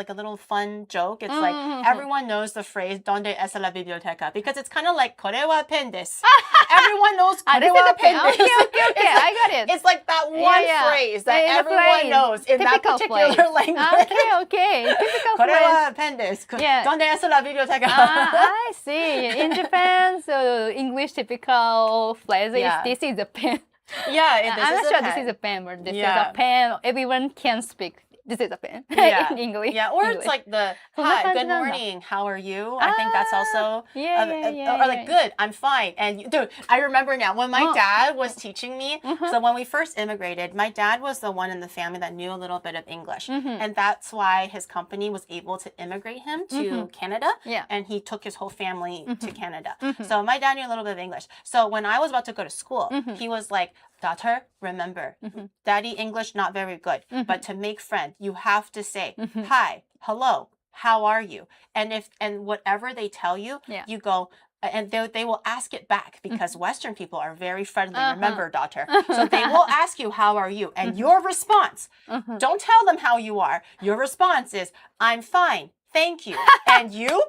a little fun joke. It's like everyone knows the phrase "Donde está la biblioteca" because it's kind of like "これはペンです." Everyone knows "これはペンです." Okay, I got it. It's like that one phrase that everyone knows in that particular language. Okay. Typical phrase. これはペンです. ¿Dónde está la biblioteca? I see. In Japan, so English typical phrase is "this is a pen." Yeah, I'm not sure this is a pen, but this is a pen. Everyone can speak. This is a pen in English. Yeah, or it's like the "Hi, good morning, how are you?" I think that's also or like "Good, I'm fine." And dude, I remember now when my dad was teaching me. So when we first immigrated, my dad was the one in the family that knew a little bit of English, and that's why his company was able to immigrate him to Canada. Yeah, and he took his whole family to Canada. So my dad knew a little bit of English. So when I was about to go to school, he was like, "Daughter, remember, Daddy English not very good, but to make friends, you have to say hi, hello, how are you?" And whatever they tell you, you go. And they will ask it back because Western people are very friendly. Remember, daughter. So they will ask you, "How are you?" And your response, don't tell them how you are. Your response is, "I'm fine. Thank you." And you?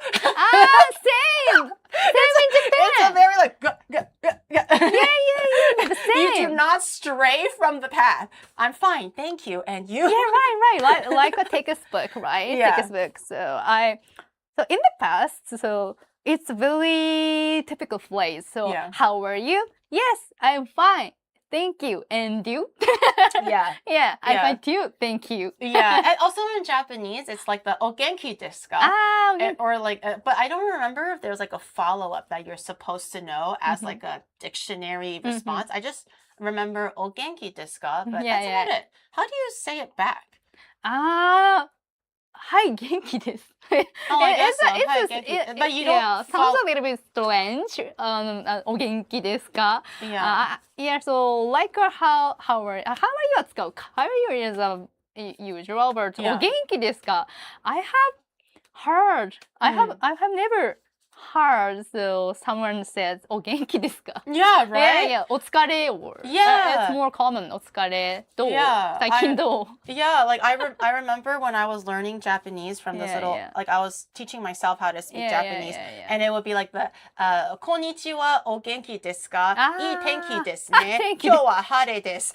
Same in Japan. It's a very like, Yeah. You do not stray from the path. I'm fine, thank you. And you? Yeah, right. Like a textbook, right? Yeah. Textbook. So in the past, so it's a very typical phrase. So Yeah. how are you? Yes, I'm fine. Thank you. And you? Yeah. Yeah, I'm Yeah. fine too. Thank you. Yeah. And also in Japanese, it's like the ogenki desu ka? Ah, okay. Or like, but I don't remember if there's like a follow-up that you're supposed to know as like a dictionary response. I just remember ogenki desu ka, but Yeah, that's yeah. about it. How do you say it back? Ah, はい、元気です。Oh, I guess so. It's Hi, just- genki. But you don't yeah, sounds a little bit strange. お元気ですか? Yeah. Yeah, so like how are you は使うか。How are you is a usual, but Yeah. お元気ですか? I have heard, I have never heard so someone says お元気ですか? Yeah, right? Yeah, お疲れ or Yeah. it's more common お疲れどう? Yeah, 最近どう? Yeah, like I remember when I was learning Japanese from this Yeah, little, yeah. like I was teaching myself how to speak Yeah, Japanese, yeah. and it would be like the, こんにちは、お元気ですか? あー。いい天気ですね。天気今日は晴れです。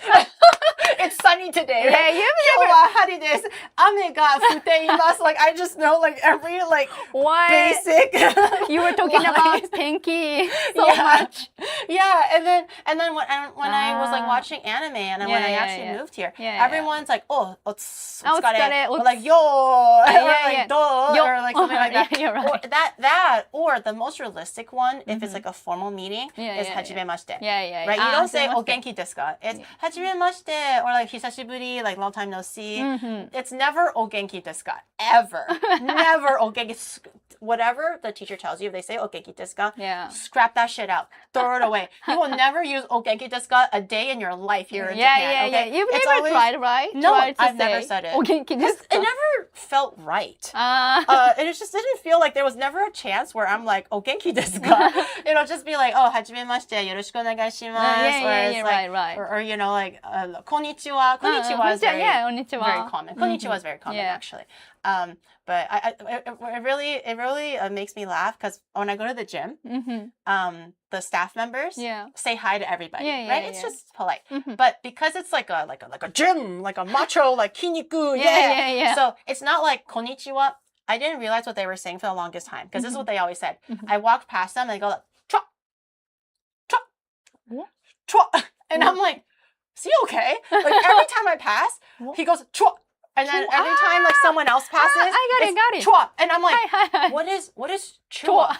It's sunny today. Yeah, you've 今日は晴れです。雨が降っています。Like I just know like every like Why? basic. You were talking about Tenki so Yeah. much. Yeah, and then when I was like watching anime and when I Yeah, actually yeah. moved here, Yeah, everyone's like, oh, お疲れ, otsukare, or like yo, or yeah. like do, or like something like that. Yeah, you're Or right. or the most realistic one, if it's like a formal meeting, Yeah, is yeah, hajimemashite. Yeah. Right? You don't say hajimemashite. お元気ですか? It's はじめまして or like 久しぶり, like long time no see. It's never お元気ですか? Ever. Never お元気. Whatever the teacher tells you, if they say お元気ですか, Yeah. scrap that shit out. Throw it away. You will never use お元気ですか a day in your life here in Japan. Okay? You've It's never always- tried, right? No, Tried to I've say, never said it. お元気ですか? It never felt right. Ah. It just didn't feel like there was never a chance where I'm like, お元気ですか? It'll just be like, oh, はじめましてよろしくお願いします Yeah, or it's like, right. or you know, like, こんにちは. こんにちは is very, yeah, こんにちは. very common. こんにちは is very common, Yeah. actually. But it really makes me laugh because when I go to the gym, the staff members say hi to everybody, Yeah, right? yeah, It's yeah. just polite. But because it's like a gym, like a macho, like 筋肉, Yeah. So it's not like こんにちは. I didn't realize what they were saying for the longest time because this is what they always said. I walked past them and they go like, chwa, chwa, What? chwa. And I'm like, is he okay? Like every time I pass, he goes, chwa. And then every time like someone else passes, I got it. chua. And I'm like, Hi. what is chua?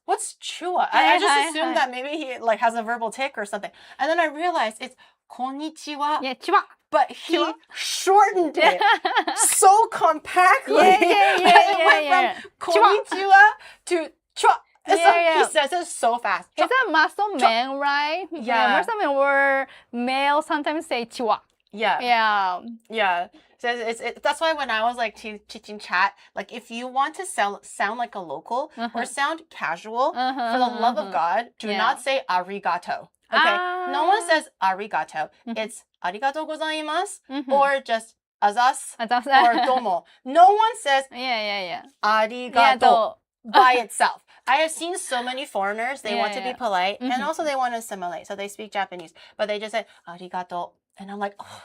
What's chua? I just Hi. assumed that maybe he like has a verbal tick or something. And then I realized it's konnichiwa. Yeah, ちわ. But he shortened it so compactly. Yeah. It went from konnichiwa to chua. And so he says it so fast. He's a muscle man, right? Yeah. Muscle men or male sometimes say ちわ. Yeah. Yeah. So that's why when I was like teaching chat, like if you want to sound like a local or sound casual, for the love of God, do not say arigato. Okay? No one says arigato. It's arigatou gozaimasu or just azas or domo. No one says Yeah. arigato by itself. I have seen so many foreigners, they want to be polite and also they want to assimilate. So they speak Japanese, but they just say arigato. And I'm like, oh.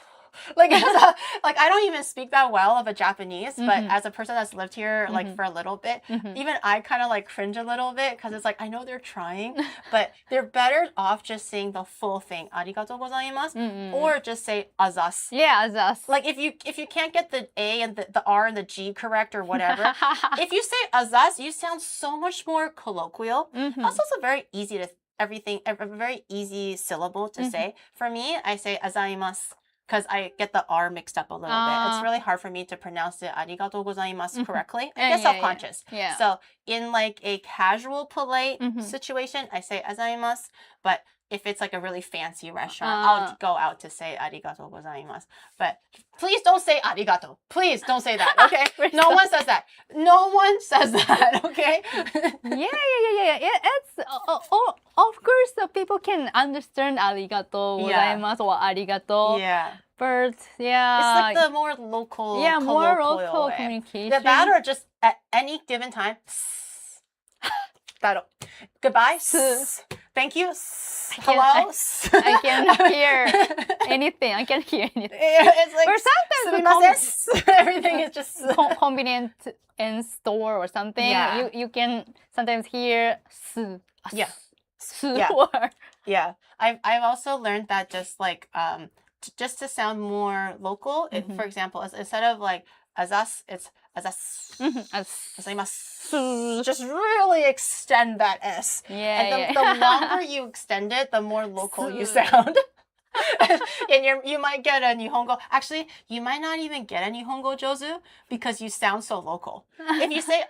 Like I don't even speak that well of a Japanese, but as a person that's lived here like for a little bit, even I kind of like cringe a little bit because it's like I know they're trying, but they're better off just saying the full thing, arigatou gozaimasu, or just say azas. Yeah, azas. Like if you can't get the A and the R and the G correct or whatever, if you say azas, you sound so much more colloquial. Also, it's a very easy syllable to say. For me, I say azaimasu. Because I get the R mixed up a little bit. It's really hard for me to pronounce it arigatou gozaimasu correctly. I get self-conscious. Yeah. So in like a casual, polite situation, I say azaimasu. But if it's like a really fancy restaurant, I'll go out to say arigatou gozaimasu. But please don't say arigato. Please don't say that, okay? No one says that. No one says that, okay? Yeah. It's of course the people can understand arigatou gozaimasu or arigato. Yeah. But It's like the more local, more colloquial local way. communication. The bad or just at any given time. That'll. Goodbye. Thank you. Hello. I can hear anything. I can hear anything. It's like, or sometimes everything is just convenient in store or something. Yeah. You can sometimes hear Yeah. yeah. Yeah. I've also learned that just like just to sound more local. For example, instead of like azas, it's azas. Azaimasu. Just really extend that S. And the longer you extend it, the more local you sound. And you might get a Nihongo. Actually, you might not even get a Nihongo Jozu because you sound so local. If you say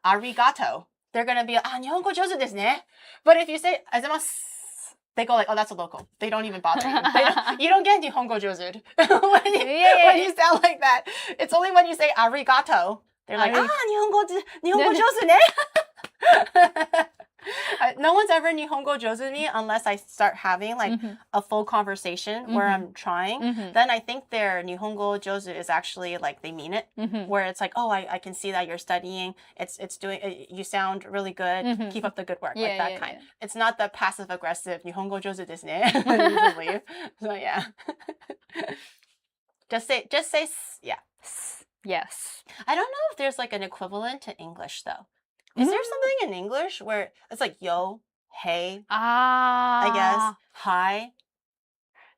arigato, they're going to be, Nihongo Jozu desu ne. But if you say azaimasu, they go like, oh, that's a local. They don't even bother you. You don't get Nihongo Jozu when you sound like that. It's only when you say arigato. They're like, Nihongo Jozu ne. No one's ever Nihongo Jozu me unless I start having like a full conversation where I'm trying. Then I think their Nihongo Jozu is actually like they mean it. Where it's like, oh, I can see that you're studying. It's doing. You sound really good. Keep up the good work. Like that kind. It's not the passive aggressive Nihongo Jozu desu ne. Usually. So yeah. Just say yeah. Yes. I don't know if there's like an equivalent to English though. Is there something in English where it's like yo, hey, I guess, hi?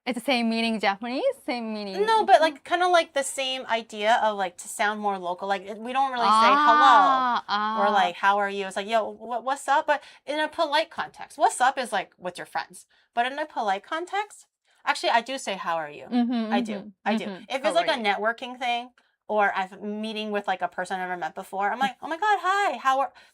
It's the same meaning Japanese? Same meaning? No, but like kind of like the same idea of like to sound more local. Like we don't really say hello or like how are you? It's like yo, what's up? But in a polite context, what's up is like with your friends. But in a polite context, actually I do say how are you? I do. If it's like a networking thing, or I'm meeting with like a person I've never met before, I'm like, oh my God, hi,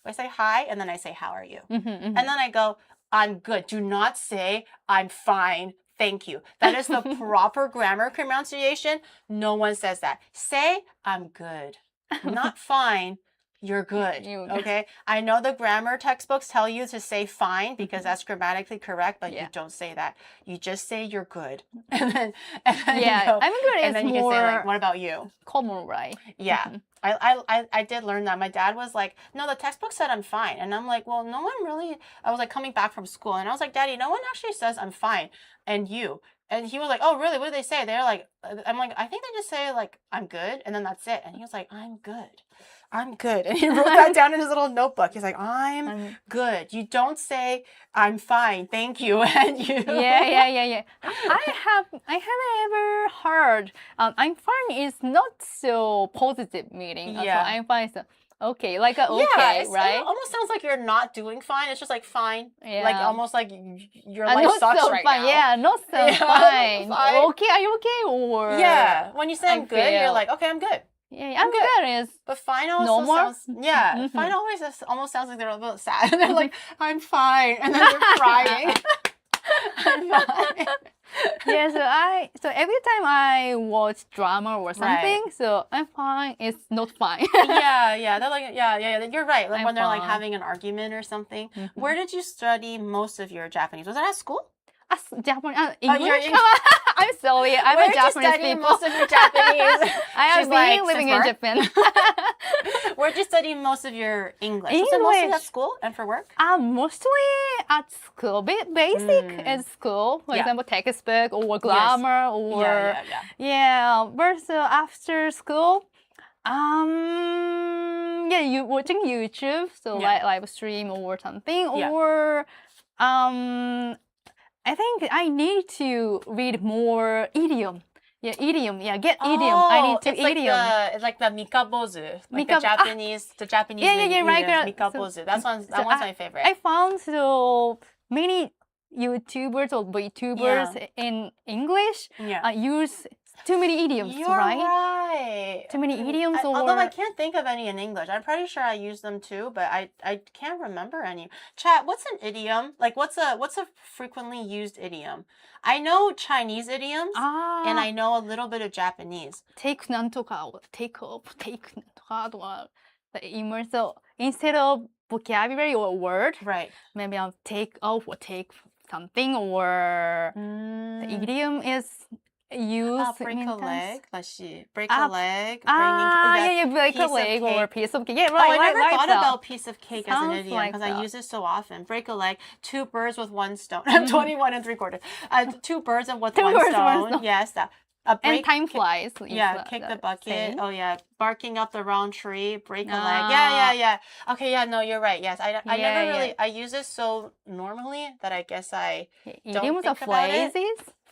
I say hi, and then I say, how are you? And then I go, I'm good. Do not say, I'm fine, thank you. That is the proper grammar pronunciation. No one says that. Say, I'm good. Not fine, you're good. Okay? I know the grammar textbooks tell you to say fine because that's grammatically correct, but you don't say that. You just say you're good. And then I'm good. And then you can say like, what about you? Common, right? Yeah. I did learn that. My dad was like, no, the textbook said I'm fine. And I'm like, well, no one really, I was like coming back from school and I was like, Daddy, no one actually says I'm fine. And you. And he was like, oh, really? What do they say? They're like, I'm like, I think they just say like, I'm good. And then that's it. And he was like, I'm good. I'm good. And he wrote that down in his little notebook. He's like, I'm good. You don't say, I'm fine. Thank you. And you. Yeah. I haven't ever heard, I'm fine is not so positive meaning. Yeah. So I'm fine is okay, like okay, right? It almost sounds like you're not doing fine. It's just like fine. Yeah. Like almost like your life sucks so right fine. now. Yeah, not so fine. Fine. Okay, are you okay? Or yeah, when you say I'm good, you're like, okay, I'm good. Yeah, I'm good. Is but fine also sounds fine always almost sounds like they're a little sad. They're like, I'm fine, and then they're crying. I'm fine. Yeah, so every time I watch drama or something, so I'm fine. It's not fine. yeah. They're like, yeah. You're right. Like when they're like fine. having an argument or something. Where did you study most of your Japanese? Was it at school? Japanese, English. I'm sorry, I'm Where a Japanese did you study people. most of your Japanese? I have been living in Japan. Where did you study most of your English? Was it mostly at school and for work? Mostly at school, basic at school. For example, textbook or grammar or But so after school, you watching YouTube, so like live stream or something, or I think I need to read more idiom. Yeah, idiom. Yeah, get idiom. I need to idiom. It's like the mikabozu. Like the Japanese right. Mikabozu. That one's my favorite. I found so many YouTubers or VTubers in English use too many idioms, You're right? Too many idioms. Although I can't think of any in English. I'm pretty sure I use them too, but I can't remember any. Chat, what's an idiom? Like what's a frequently used idiom? I know Chinese idioms and I know a little bit of Japanese. Take なんとか or take off, take なんとか or the immerse. So instead of vocabulary or word, right? Maybe I'll take off or take something or the idiom is use break in a tense? leg. Let's see. Break a leg. Break a piece of leg or a cake. piece of cake. Yeah, Oh, right, I never right, thought right. about piece of cake as an Sounds idiom like because I that. use it so often. Break a leg, 2 birds with 1 stone. 21 and 3/4. 2 birds with 1 stone. Yes, that. And time flies. Yeah, kick the bucket. saying. Oh yeah, barking up the wrong tree, break a leg. Yeah. Okay, yeah, no, you're right. Yes, I never really I use it so normally that I guess I don't Idioms think are about it.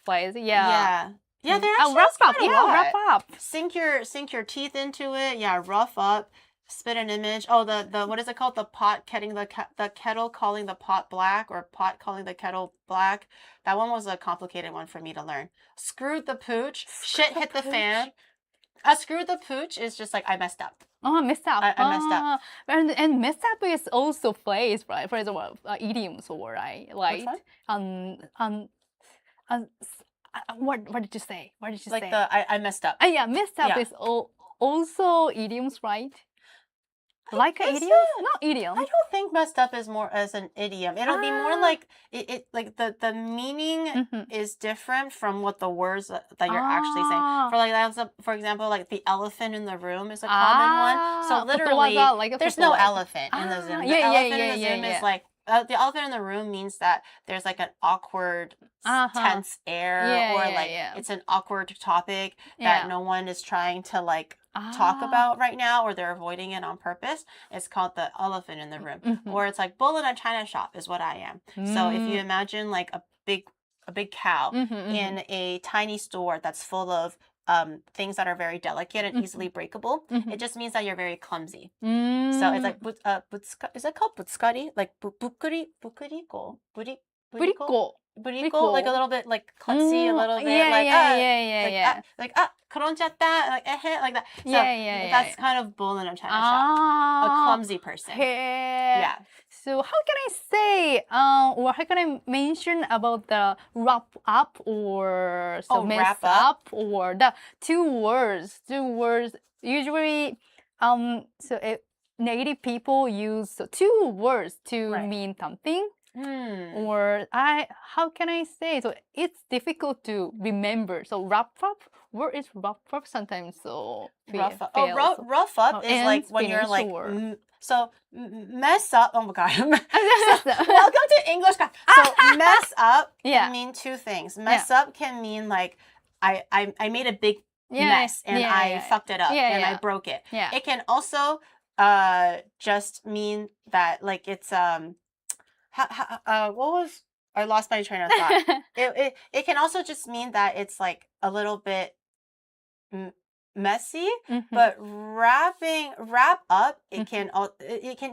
Phrases, Yeah, there actually wrap is quite up. a lot. Wrap up. Sink your teeth into it. Yeah, rough up. Spit an image. Oh, the what is it called? The pot getting the kettle calling the pot black, or pot calling the kettle black. That one was a complicated one for me to learn. Screwed the pooch. Shit hit the fan. Screwed the pooch is just like I messed up. Oh, messed up. I messed up. And messed up is also phrase, right? For example, idioms, or right? Like, Which one? what did you say? What did you like say? I messed up. Yeah, messed up is also idioms, right? Like an idiom? Not idiom. I don't think messed up is more as an idiom. It'll be more like it like the meaning is different from what the words that you're actually saying. For like for example, like the elephant in the room is a common one. So literally, there's no elephant in the Zoom. The elephant in the Zoom is like the elephant in the room means that there's like an awkward, tense air, or like it's an awkward topic that no one is trying to like talk about right now, or they're avoiding it on purpose. It's called the elephant in the room. Or it's like bull in a china shop is what I am. So if you imagine like a big cow in a tiny store that's full of things that are very delicate and easily breakable, it just means that you're very clumsy. So it's like is it called butsukari? Like bukuriko? Buriko, like a little bit like klutzy, a little bit like 転んじゃった, like that. So that's kind of bull in a china shop. A clumsy person. Yeah. So how can I say, or how can I mention about the wrap up or mess wrap up, or the two words usually, native people use 2 words to mean something. Or how can I say? So it's difficult to remember. So wrap up, where is wrap up sometimes? So rough up. Rough up is like when you're like mess up. Oh my god. Welcome to English class. So mess up can mean 2 things. Mess up can mean like I made a big mess and I fucked it up and I broke it. It can also just mean that like it's what was I lost my train of thought. It can also just mean that it's like a little bit messy, but wrap up it can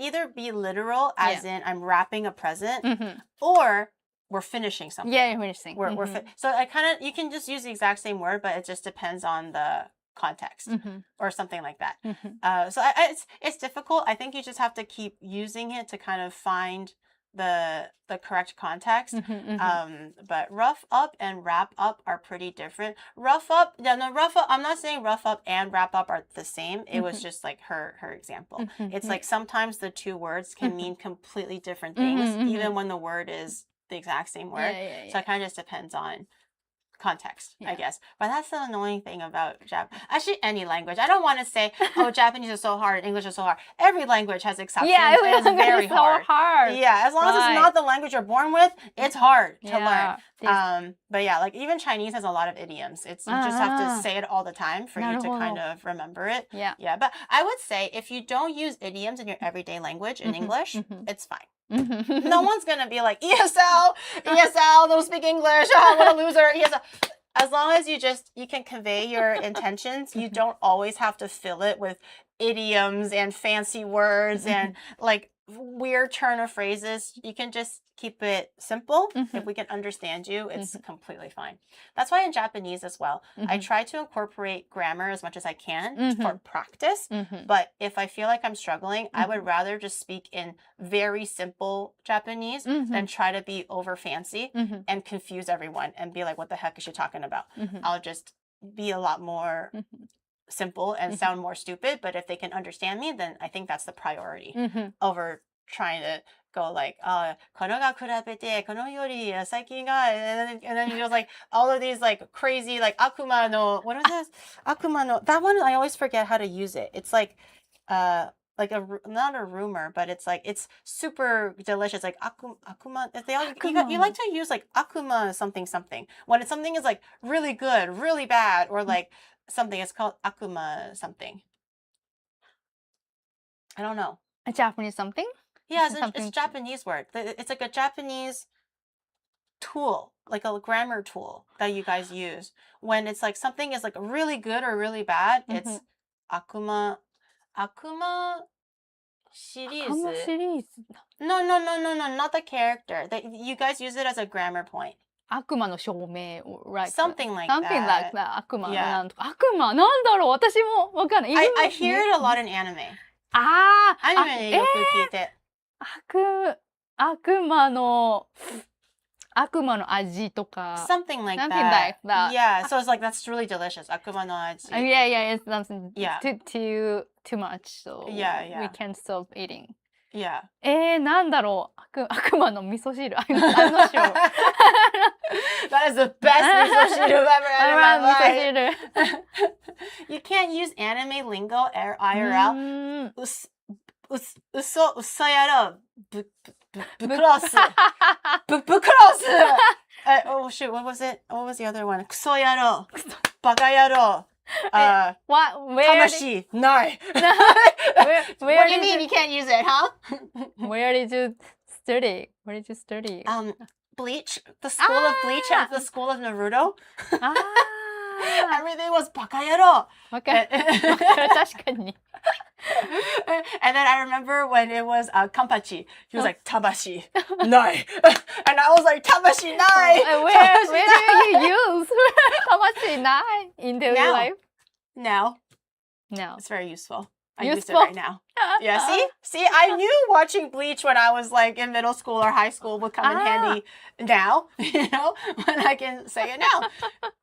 either be literal as in I'm wrapping a present, or we're finishing something. Yeah, finishing. So I you can just use the exact same word, but it just depends on the context or something like that. So it's difficult. I think you just have to keep using it to kind of find the correct context. But rough up and wrap up are pretty different. Rough up, I'm not saying rough up and wrap up are the same. It was just like her example. It's like sometimes the 2 words can mean completely different things, even when the word is the exact same word. So it kind of just depends on context, I guess. But that's the annoying thing about Japanese. Actually, any language. I don't want to say, oh, Japanese is so hard, English is so hard. Every language has exceptions. Yeah, it's very hard. Yeah, as long as it's not the language you're born with, it's hard to learn. But yeah, like even Chinese has a lot of idioms. You just have to say it all the time for you to kind of remember it. Yeah, but I would say if you don't use idioms in your everyday language in English, it's fine. No one's gonna be like ESL, don't speak English. Oh, what a loser. ESL. As long as you can convey your intentions, you don't always have to fill it with idioms and fancy words and like weird turn of phrases. You can just keep it simple. If we can understand you, it's completely fine. That's why in Japanese as well, I try to incorporate grammar as much as I can for practice. But if I feel like I'm struggling, I would rather just speak in very simple Japanese than try to be over fancy and confuse everyone and be like, what the heck is she talking about? I'll just be a lot more simple and sound more stupid. But if they can understand me, then I think that's the priority over trying to go like, このが比べてこのより最近が and then he goes like all of these like crazy like 悪魔の what is this 悪魔の that one I always forget how to use it. It's like like not a rumor, but it's like it's super delicious. Like akuma. You like to use like akuma something something when something is like really good, really bad, or like something. It's called akuma something. I don't know. A Japanese something? Yeah, it's a Japanese word. It's like a Japanese tool, like a grammar tool that you guys use when it's like something is like really good or really bad. It's akuma series. Akuma series. No, not the character. You guys use it as a grammar point. 悪魔の証明 right? Something like Something that. like that. 悪魔 Yeah. なんとか。悪魔なんだろう私もわかんない。I hear it a lot in anime. ああ。アニメでよく聞いて。悪魔の味とか。Something like Something that. like that. Yeah, so it's like that's really delicious. 悪魔の味. Yeah, it's something Yeah. too much, so Yeah. we can't stop eating. Yeah. なんだろう悪魔の味噌汁 I'm not sure. That is the best miso shiru I've ever had in my 味噌 life. 汁 You can't use anime lingo IRL. 嘘やろ。ぶクロス。ぶクロス。Oh shoot, what was it? What was the other one? クソやろ。バカやろ。Where魂ない。Where What do you did mean you can't use it, huh? Where did you study? Where did you study? Bleach, the school of Bleach and the school of Naruto. Everything was バカやろ。わかる確かに And then I remember when it was Kampachi, he was like, Tabashi, nai. And I was like, Tabashi, nai. Where do you use 魂ない in daily Now. life? Now, No. it's very useful. I use it Useful. right now. Yeah, see, I knew watching Bleach when I was like in middle school or high school would come in handy now, when I can say it now.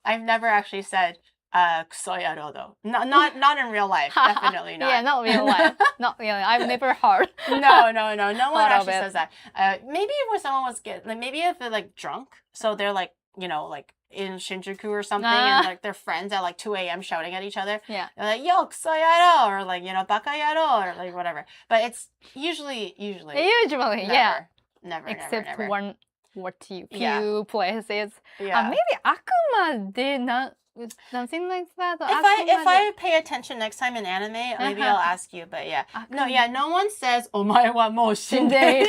I've never actually said, kuso yaro though. Not in real life. Definitely not. Yeah, not real life. Not real life. I've never heard. No one Thought of actually it. says that. Maybe when someone was maybe if they're like drunk, so they're like, like in Shinjuku or something, and like their friends at like 2 a.m. shouting at each other. Yeah. They're like, yo, kuso yaro, or like, baka yaro, or like whatever. But it's usually Usually, yeah. Never. Except one or two Yeah. few places. Yeah. Maybe 悪魔でsomething like that. If I pay attention next time in anime, maybe I'll ask you. But yeah, no one says お前はもう死んでいる.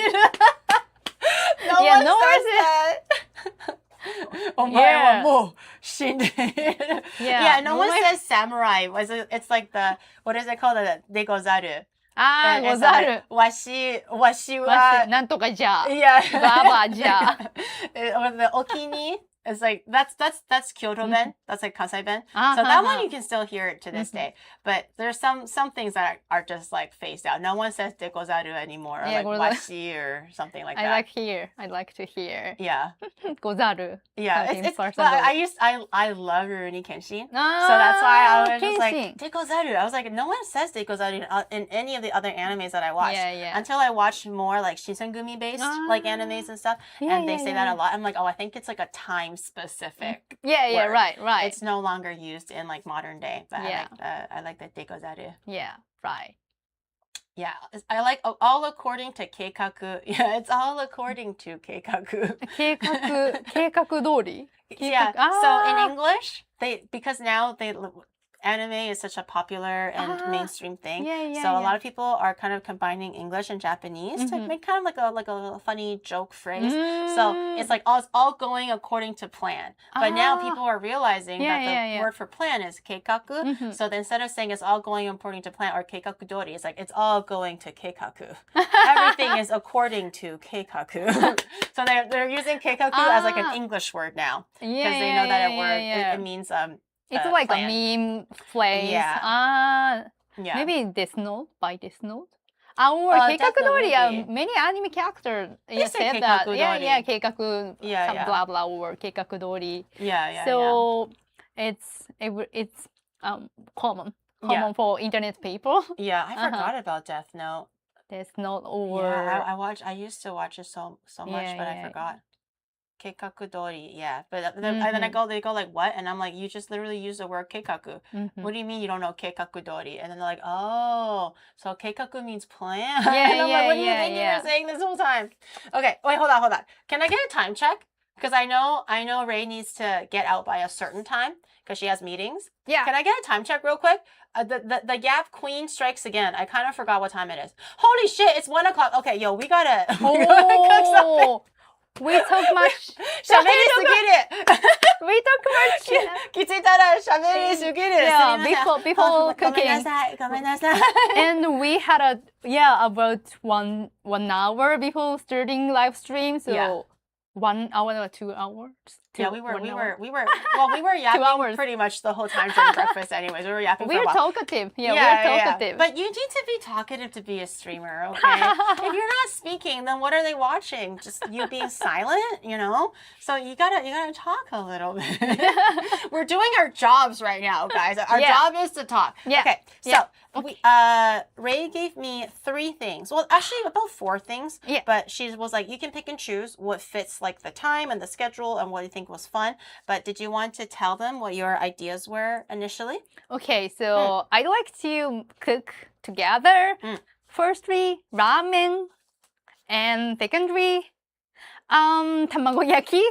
No one says that. お前はもう死んでいる. Yeah, no one says samurai. It's like the, what is it called? The でござる. ござる. わしはなんとかじゃ. Yeah. ばばじゃ. Or the okini. It's like that's Kyoto ben. That's like Kansai ben. So that one you can still hear it to this day. But there's some things that are just like phased out. No one says dekozaru anymore, or like washi or something like that. I like to hear. Yeah. ござる. Yeah. Something It's personal. I love Rurouni Kenshin. So that's why I was just like dekozaru. I was like, no one says dekozaru in any of the other animes that I watched. Yeah. Until I watched more like Shinsengumi based like animes and stuff. And they say that a lot. I'm like, oh, I think it's like a time specific. Yeah, word. right. It's no longer used in like modern day. But Yeah. I like the dekozaru. Yeah, right. Yeah, I like all according to keikaku. Yeah, it's all according to keikaku. 計画通り Yeah. So in English, because now anime is such a popular and mainstream thing. So a lot of people are kind of combining English and Japanese to make kind of like a funny joke phrase. So it's like it's all going according to plan. But now people are realizing that the word for plan is keikaku. So instead of saying it's all going according to plan or keikaku dori, it's like it's all going to keikaku. Everything is according to keikaku. So they're using keikaku as like an English word now because they know that it means It's like plan. a meme phrase. Yeah. Yeah. Maybe Death Note by Death Note. Or 計画通り many anime characters said that. Yeah, 計画 some blah blah or 計画通り. Yeah. So it's common for internet people. Yeah, I forgot about Death Note. Death Note or I used to watch it so much, Yeah, but I yeah. forgot. Keikaku yeah. But then they go like, what? And I'm like, you just literally use the word keikaku. What do you mean you don't know keikaku dori? And then they're like, oh, so keikaku means plan. Yeah, and I'm like, what do you think you yeah. were saying this whole time? Okay, wait, hold on. Can I get a time check? Because I know Ray needs to get out by a certain time because she has meetings. Yeah. Can I get a time check real quick? The Gap Queen strikes again. I kind of forgot what time it is. Holy shit, it's 1 o'clock. Okay, yo, we gotta cook something. We talk much. 喋りすぎる We talk much. 気づいたら喋りすぎる Yeah, before ごめん cooking. なさいごめんなさい And we had about one hour before starting live stream. So Yeah. 1 hour or 2 hours. Yeah, we were yapping hours. pretty much the whole time during breakfast anyways. We were yapping for a We're while. talkative. Yeah, we're talkative. But you need to be talkative to be a streamer, okay? If you're not speaking, then what are they watching? Just you being silent, you know? So you gotta talk a little bit. We're doing our jobs right now, guys. Our job is to talk. Yeah. Okay, so Yeah. Ray gave me 3 things. Well, actually about 4 things. Yeah. But she was like, you can pick and choose what fits like the time and the schedule and what you think was fun. But did you want to tell them what your ideas were initially? Okay, so I like to cook together. Firstly, ramen, and secondly, tamagoyaki,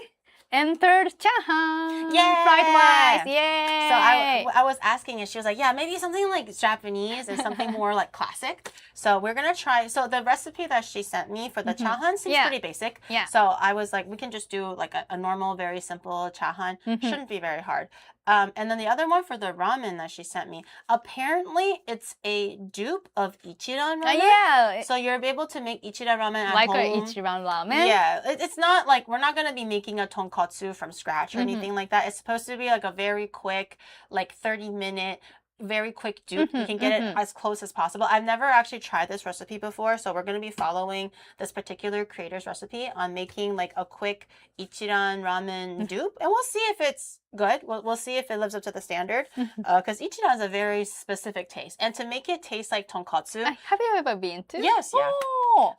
and third, chahan, Yeah. fried rice. Yay! So I was asking and she was like, yeah, maybe something like Japanese and something more like classic. So we're gonna try. So the recipe that she sent me for the chahan seems pretty basic. Yeah. So I was like, we can just do like a normal, very simple chahan. Shouldn't be very hard. And then the other one for the ramen that she sent me, apparently it's a dupe of Ichiran ramen. Yeah. So you're able to make Ichiran ramen at Like home. a Ichiran ramen. Yeah, it's not like we're not going to be making a tonkatsu from scratch or anything like that. It's supposed to be like a very quick, like 30-minute, very quick dupe. You can get it as close as possible. I've never actually tried this recipe before, so we're going to be following this particular creator's recipe on making like a quick Ichiran ramen dupe, and we'll see if it's good. We'll see if it lives up to the standard, because Ichiran has a very specific taste, and to make it taste like tonkatsu. Have you ever been to? Yes, yeah. Oh.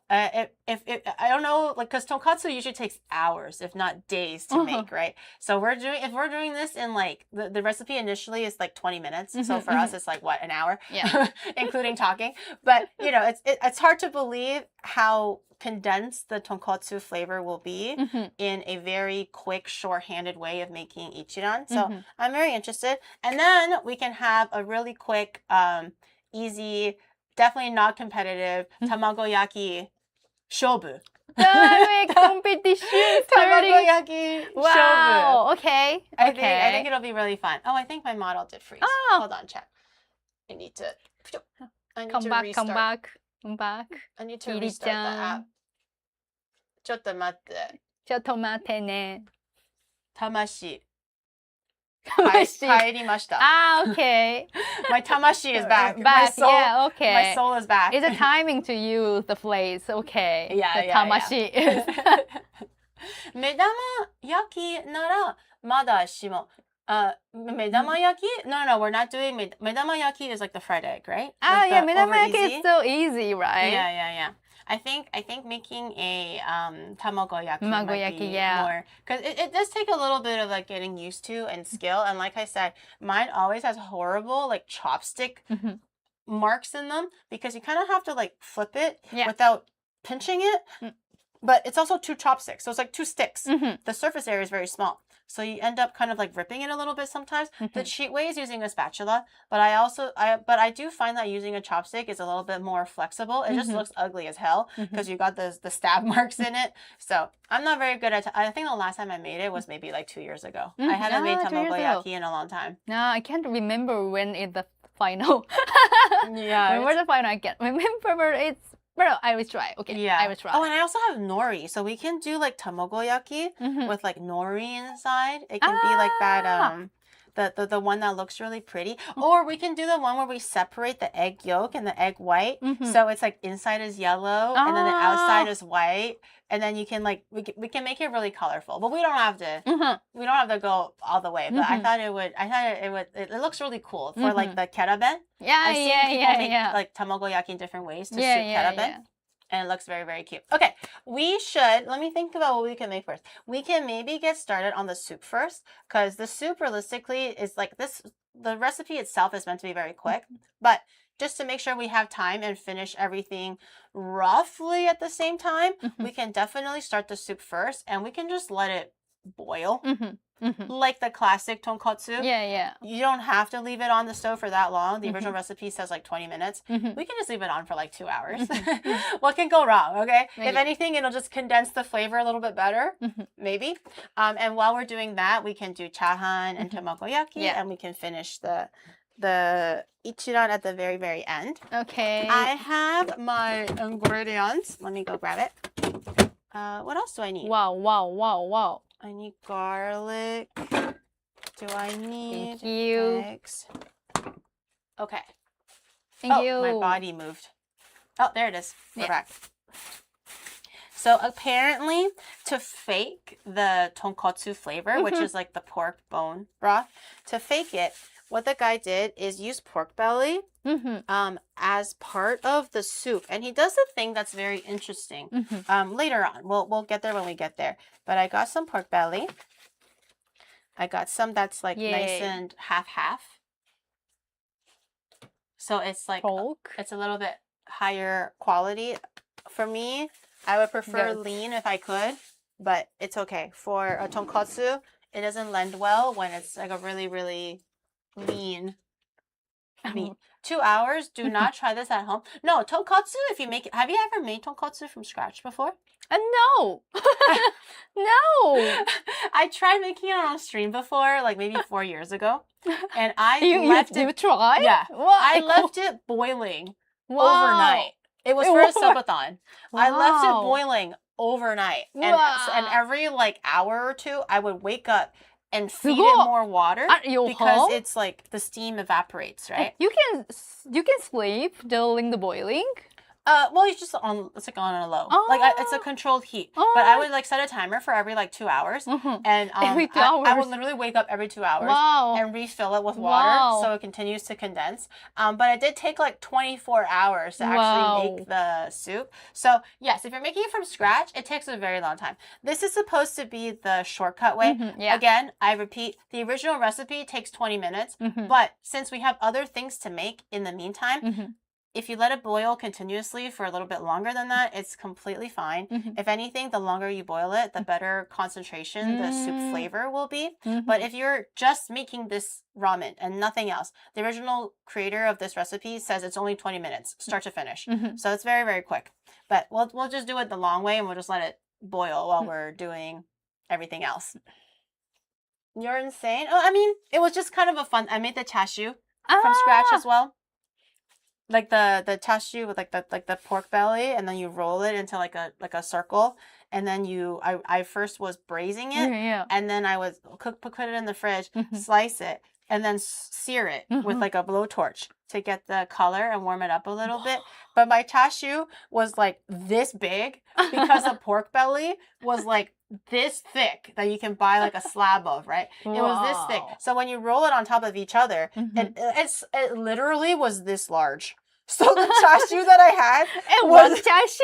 If I don't know, like, because tonkatsu usually takes hours, if not days, to make, right? So if we're doing this in like the recipe initially is like 20 minutes. So for us, it's like what, an hour, including talking. But you know, it's hard to believe how condensed the tonkatsu flavor will be in a very quick, short-handed way of making Ichiran. So I'm very interested. And then we can have a really quick, easy, definitely not competitive tamagoyaki shobu. Competition starting. Tamagoyaki shobu. Wow. Okay. I think it'll be really fun. Oh, I think my model did freeze. Oh. Hold on, chat. I need to Come back. restart. Come back. I need to restart the app. ちょっと待って。ちょっと待ってね。魂。魂。帰りました。Ah, okay. My tamashi is back. My Back. soul, Yeah, okay. my soul is back. It's a timing to use the phrase. Okay. Yeah, the yeah, tamashi is. 目玉焼きならまだしも。目玉焼き? No, we're not doing 目玉焼き is like the fried egg, right? Ah, Like yeah, the medamaki over is easy. so easy, right? Yeah. I think making a tamagoyaki might Tamagoyaki, be yeah. more, because it does take a little bit of like getting used to and skill. And like I said, mine always has horrible like chopstick marks in them because you kind of have to like flip it without pinching it. But it's also 2 chopsticks, so it's like 2 sticks. The surface area is very small. So you end up kind of like ripping it a little bit sometimes. The cheat way is using a spatula, but I do find that using a chopstick is a little bit more flexible. It just looks ugly as hell because you got the stab marks in it. So I'm not very good at I think the last time I made it was maybe like 2 years ago. I haven't made 2 years ago. tamagoyaki in a long time. No, I can't remember when it's the final. Yeah. When was the final? I can't remember where it's. But I will try. Okay. Yeah. I will try. Oh, and I also have nori, so we can do like tamagoyaki with like nori inside. It can be like that the one that looks really pretty. Or we can do the one where we separate the egg yolk and the egg white. So it's like inside is yellow and then the outside is white. And then you can like we can make it really colorful, but we don't have to go all the way. But I thought it would it looks really cool for like the keraben. I've seen people make like tamagoyaki in different ways to suit keraben. And it looks very, very cute. Okay, let me think about what we can make first. We can maybe get started on the soup first, because the soup realistically is like this, the recipe itself is meant to be very quick, but just to make sure we have time and finish everything roughly at the same time, we can definitely start the soup first and we can just let it boil. Like the classic tonkotsu. You don't have to leave it on the stove for that long. The original recipe says like 20 minutes. We can just leave it on for like 2 hours. What can go wrong, okay? Maybe. If anything, it'll just condense the flavor a little bit better. Maybe. And while we're doing that, we can do chahan and tamagoyaki, and we can finish the ichiran at the very, very end. Okay. I have my ingredients. Let me go grab it. What else do I need? Wow. I need garlic. Do I need eggs? Okay. Thank you. My body moved. Oh, there it is. We're back. So apparently, to fake the tonkotsu flavor, which is like the pork bone broth, to fake it, what the guy did is use pork belly as part of the soup. And he does a thing that's very interesting. Later on, we'll get there when we get there. But I got some pork belly. I got some that's like nice and half-half. So it's like, it's a little bit higher quality. For me, I would prefer lean if I could, but it's okay. For a tonkotsu, it doesn't lend well when it's like a really, really lean meat. 2 hours. Do not try this at home. No, tonkotsu, if you make it, have you ever made tonkotsu from scratch before? No. No. I tried making it on stream before, like maybe 4 years ago. And I you tried? Yeah. I left it boiling overnight. It was for a subathon. I left it boiling overnight. And every like hour or two, I would wake up and feed it more water because it's like the steam evaporates, right? You can sleep during the boiling. Well, it's just it's like on a low. Like it's a controlled heat. But I would like set a timer for every like 2 hours. And every 2 hours. I would literally wake up every 2 hours and refill it with water so it continues to condense. But it did take like 24 hours to actually make the soup. So yes, if you're making it from scratch, it takes a very long time. This is supposed to be the shortcut way. Again, I repeat, the original recipe takes 20 minutes. But since we have other things to make in the meantime, if you let it boil continuously for a little bit longer than that, it's completely fine. If anything, the longer you boil it, the better concentration the soup flavor will be. But if you're just making this ramen and nothing else, the original creator of this recipe says it's only 20 minutes, start to finish. So it's very, very quick. But we'll just do it the long way and we'll just let it boil while we're doing everything else. You're insane. Oh, I mean, it was just kind of a fun. I made the chashu from scratch as well. Like the chashu with like the pork belly, and then you roll it into like a circle, and then I first was braising it, and then I would put it in the fridge, slice it, and then sear it with like a blowtorch to get the color and warm it up a little bit. But my chashu was like this big because the pork belly was like this thick that you can buy like a slab of, right? It was this thick. So when you roll it on top of each other, it literally was this large. So the chashu that I had was chashu?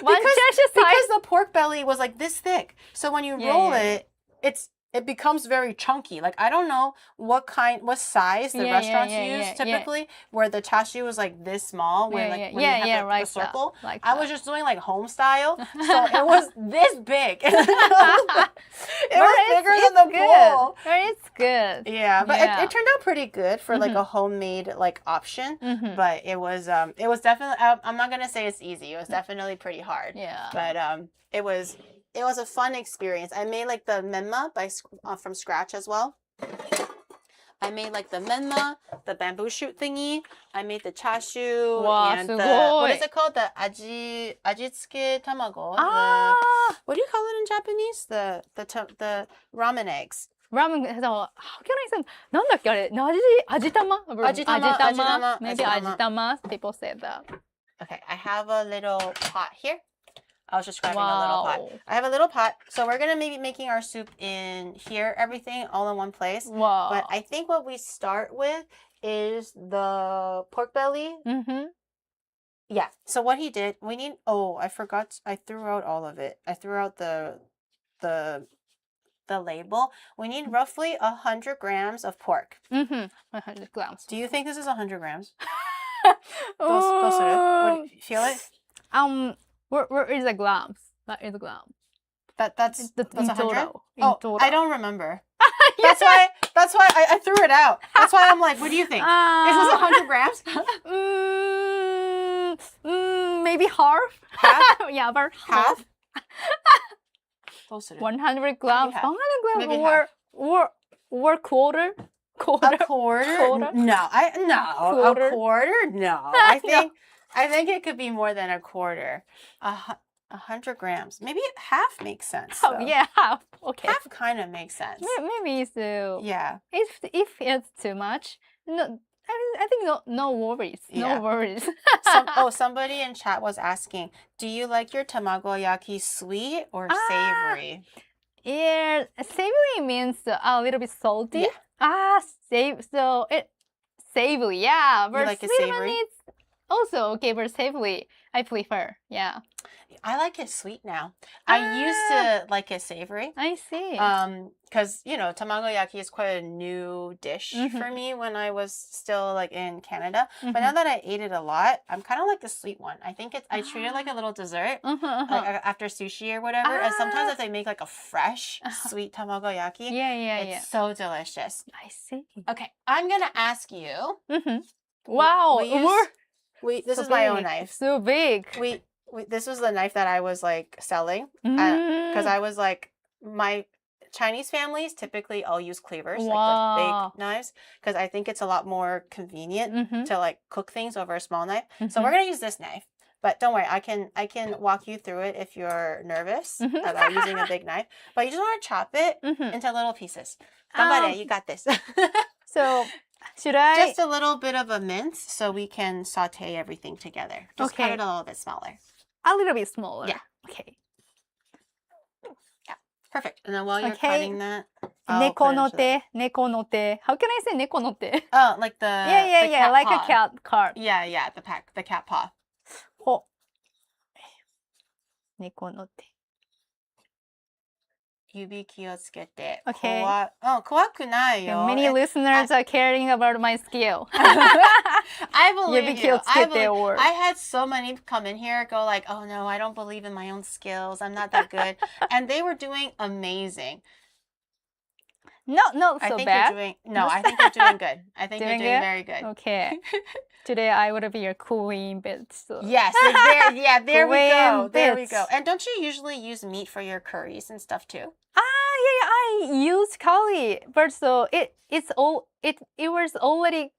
Because the pork belly was like this thick. So when you roll it, it becomes very chunky. Like I don't know what size the restaurants use typically, where the chashu was like this small, where when you have the circle. I was just doing like home style, so it was this big. It was bigger than the bowl. It's good. Yeah, but it turned out pretty good for like a homemade like option. But it was definitely. I'm not gonna say it's easy. It was definitely pretty hard. Yeah. But it was a fun experience. I made like the menma from scratch as well. I made like the menma, the bamboo shoot thingy. I made the chashu and the what is it called? The ajitsuke tamago. What do you call it in Japanese? The ramen eggs. ramen. So how can I say? なんだっけあれ？味玉? Maybe ajitama. People say that. Okay, I have a little pot here. I was just grabbing a little pot. I have a little pot. So we're going to maybe making our soup in here, everything all in one place. Wow. But I think what we start with is the pork belly. Mm-hmm. Yeah. So what he did, we need, I forgot. I threw out all of it. I threw out the label. We need roughly 100 grams of pork. 100 grams. Do you think this is 100 grams? どうする? What, feel it? Where is the grams? That is grams. That's 100? Total. I don't remember. That's why I threw it out. That's why I'm like, what do you think? Is this 100 grams? Maybe half. Half? Yeah, about Half? 100 grams. 100 grams Maybe or quarter. A quarter? No. Quarter? A quarter? No. I think it could be more than a quarter. 100 grams. Maybe half makes sense. Oh, yeah, half. Okay. Half kind of makes sense. Maybe so. Yeah. If it's too much, no. I think no worries. Yeah. No worries. Somebody in chat was asking, do you like your tamagoyaki sweet or savory? Yeah, savory means a little bit salty. Yeah. Savory, yeah. But You like it sweet savory? one is also okay, but savory I prefer. Yeah. I like it sweet now. I used to like it savory. I see. Because tamagoyaki is quite a new dish for me when I was still like in Canada. But now that I ate it a lot, I'm kind of like the sweet one. I think I treat it like a little dessert, like after sushi or whatever. And sometimes if they make like a fresh sweet tamagoyaki, it's so delicious. I see. Okay, I'm gonna ask you. Wow, This is my own knife. So big. This was the knife that I was like selling because I was like, my Chinese families typically all use cleavers, like the big knives, because I think it's a lot more convenient to like cook things over a small knife. So we're gonna use this knife, but don't worry, I can walk you through it if you're nervous about using a big knife. But you just want to chop it into little pieces. Gambare, you got this. So should I just a little bit of a mince so we can saute everything together. Just cut it a little bit smaller. A little bit smaller. Yeah. Okay. Yeah. Perfect. And then while you're cutting that, Neko no te. How can I say neko no te? Oh, like the yeah, like paw. a cat card. Yeah, the cat paw. Ho. Neko no te. Yubi kiyotsukete. Okay. 怖くないよ. Many listeners are caring about my skill. I believe Yubi you. kiyotsukete I had so many come in here go like, oh no, I don't believe in my own skills. I'm not that good. And they were doing amazing. Not I so think bad. I think you're doing good. I think you're doing good? very good. Okay. Today I would be your queen bit. So. Yes, there we go. There we bits. go. And don't you usually use meat for your curries and stuff too? Yeah, I use curry, but so it was already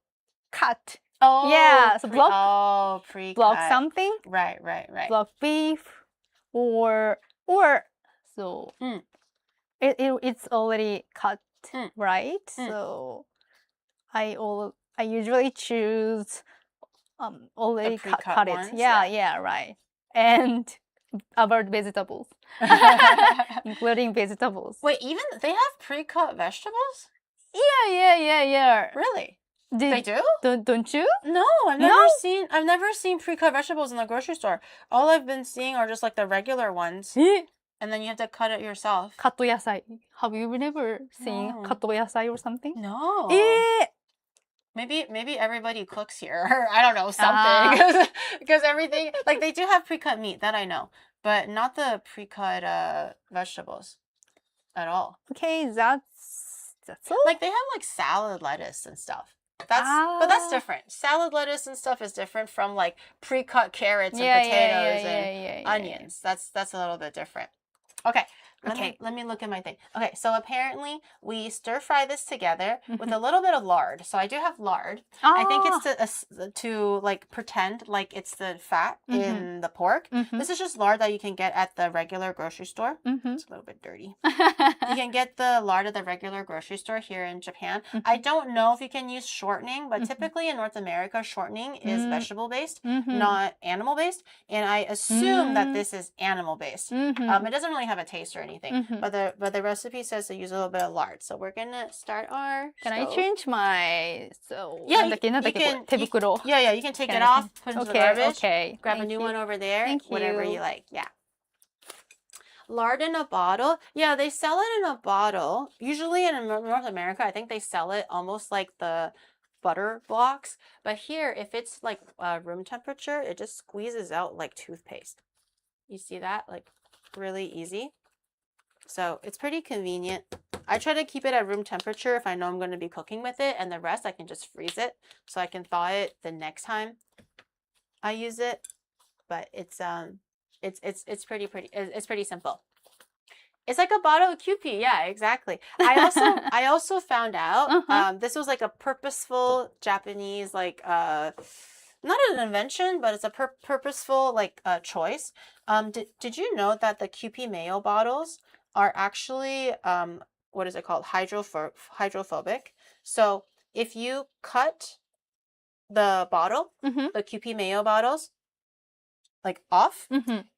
cut. Oh, yeah, so pre-cut. block something. Right. Block beef, or so it's already cut, right? So I usually choose already cut it. Ones, Yeah, right. And about vegetables, including vegetables. Wait, even they have pre-cut vegetables? Yeah. Really? They do? Don't you? No, I've never seen pre-cut vegetables in the grocery store. All I've been seeing are just like the regular ones. And then you have to cut it yourself. カット野菜. Have you never seen No. カット野菜 or something? No. Maybe everybody cooks here. Or I don't know, something. Because everything, like they do have pre-cut meat, that I know. But not the pre-cut vegetables at all. Okay, that's all. Like they have like salad lettuce and stuff. But that's different. Salad lettuce and stuff is different from like pre-cut carrots and potatoes and onions. That's a little bit different. Okay, Let me look at my thing. Okay, so apparently we stir fry this together with a little bit of lard. So I do have lard. I think it's to like pretend like it's the fat in the pork. This is just lard that you can get at the regular grocery store. It's a little bit dirty. You can get the lard at the regular grocery store here in Japan. I don't know if you can use shortening, but typically in North America, shortening is vegetable based, not animal based. And I assume that this is animal based. It doesn't really have a taste or anything. But the recipe says to use a little bit of lard. So we're gonna start our Can I change my Yeah, you can take it off, put it into the garbage. Okay. Grab a new one over there. Thank Whatever you. you like. Yeah. Lard in a bottle. Yeah, they sell it in a bottle. Usually in North America, I think they sell it almost like the butter blocks. But here, if it's like room temperature, it just squeezes out like toothpaste. You see that? Like really easy. So it's pretty convenient. I try to keep it at room temperature if I know I'm going to be cooking with it, and the rest I can just freeze it so I can thaw it the next time I use it. But it's pretty simple. It's like a bottle of QP. Yeah, exactly. I also found out this was like a purposeful Japanese like not an invention, but it's a purposeful like choice. Did you know that the QP mayo bottles are actually what is it called? Hydrophobic. So if you cut the bottle, the QP mayo bottles, like off,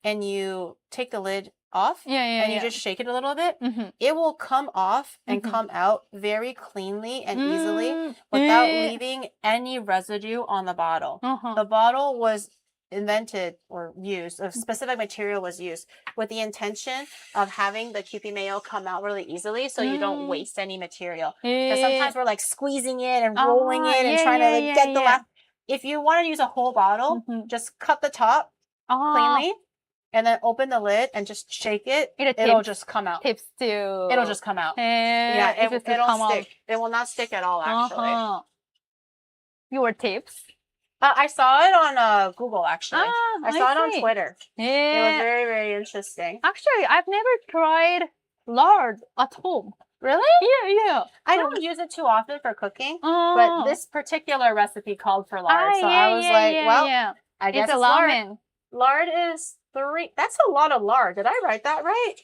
and you take the lid off, and you just shake it a little bit, it will come off and come out very cleanly and easily without leaving any residue on the bottle. The bottle was invented or used, a specific material was used with the intention of having the QP mayo come out really easily so you don't waste any material. Because sometimes we're like squeezing it and rolling it and trying to like get the last. If you want to use a whole bottle, just cut the top cleanly and then open the lid and just shake it. It'll just come out. It'll just come out. Yeah, it'll stick. It will not stick at all, actually. Your tips? I saw it on Google, actually. I saw it on Twitter. It was very, very interesting. Actually, I've never tried lard at home. Really? Yeah. I don't use it too often for cooking, but this particular recipe called for lard. So I was like, I guess it's ramen. Lard is 3. That's a lot of lard. Did I write that right?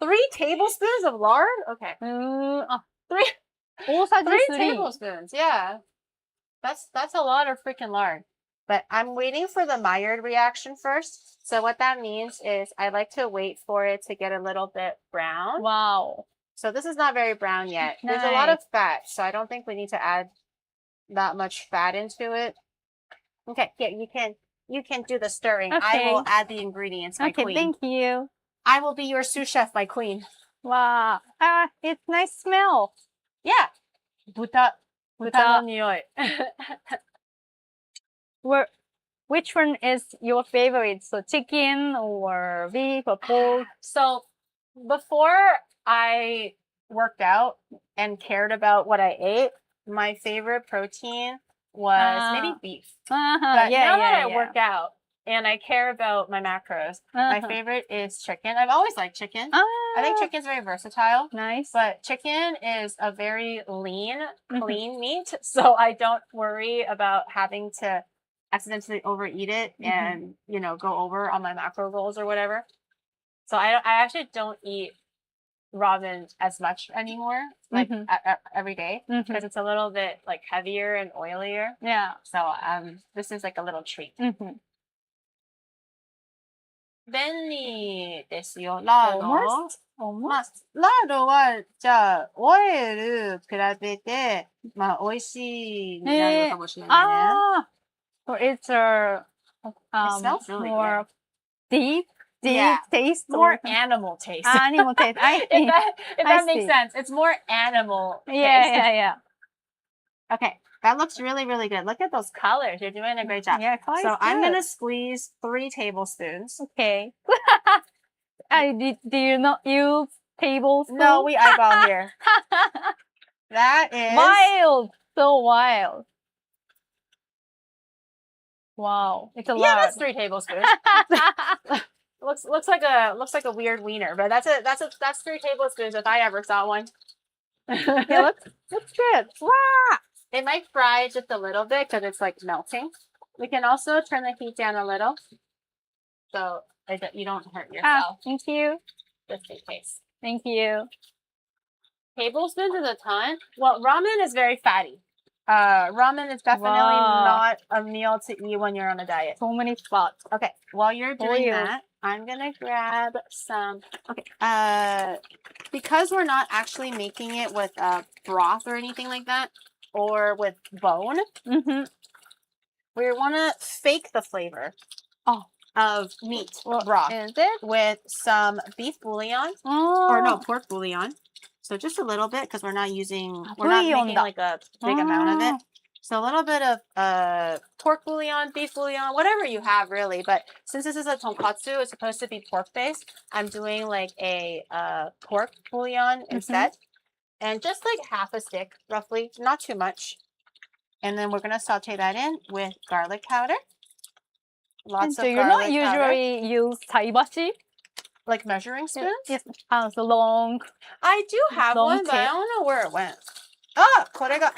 3 tablespoons of lard? Okay. 3 tablespoons. Yeah. That's a lot of freaking lard. But I'm waiting for the Maillard reaction first. So what that means is I like to wait for it to get a little bit brown. Wow. So this is not very brown yet. Nice. There's a lot of fat, so I don't think we need to add that much fat into it. Okay, yeah, you can do the stirring. Okay. I will add the ingredients, my queen. Okay, thank you. I will be your sous chef, my queen. Wow. It's nice smell. Yeah. 豚の匂い. Which one is your favorite? So chicken or beef or pork? So before I worked out and cared about what I ate, my favorite protein was maybe beef. But now that I work out and I care about my macros, my favorite is chicken. I've always liked chicken. I think chicken's very versatile. Nice. But chicken is a very lean, clean meat, so I don't worry about having to accidentally overeat it and, you know, go over on my macro goals or whatever. So I actually don't eat ramen as much anymore, like every day, because it's a little bit like heavier and oilier. Yeah. So this is like a little treat. 便利ですよ、ラード。まあ、ラードは、じゃあ、オイル比べて、まあ、美味しいになるかもしれないね。So it's It smells really more deep taste. More animal taste. Animal taste. I think. if that makes sense. It's more animal taste. Yeah. Okay. That looks really, really good. Look at those colors. You're doing a great job. Yeah, colors. So I'm going to squeeze 3 tablespoons. Okay. Do you not use tablespoons? No, we eyeball here. That is... Wild. So wild. Wow. It's a lot. Yeah, that's 3 tablespoons. looks like a weird wiener, but that's 3 tablespoons if I ever saw one. Yeah, looks good. Wow. It might fry just a little bit because it's like melting. We can also turn the heat down a little, so you don't hurt yourself. Thank you. Just in case. Thank you. Tablespoons is a ton. Well, ramen is very fatty. Ramen is definitely not a meal to eat when you're on a diet. So many spots. Okay, while you're doing Oil. that, I'm gonna grab some. Okay, because we're not actually making it with broth or anything like that, or with bone, Mm-hmm. we want to fake the flavor of meat broth Is it? with some beef bouillon or no pork bouillon. So just a little bit because we're not making like a big amount of it. So a little bit of pork bouillon, beef bouillon, whatever you have really. But since this is a tonkatsu, it's supposed to be pork based. I'm doing like a pork bouillon instead. And just like half a stick, roughly, not too much. And then we're going to saute that in with garlic powder. Lots of you're garlic not usually use saibashi? Like measuring spoons? Yes. So long. I do have long one, but I tip. don't know where it went. Ah, これが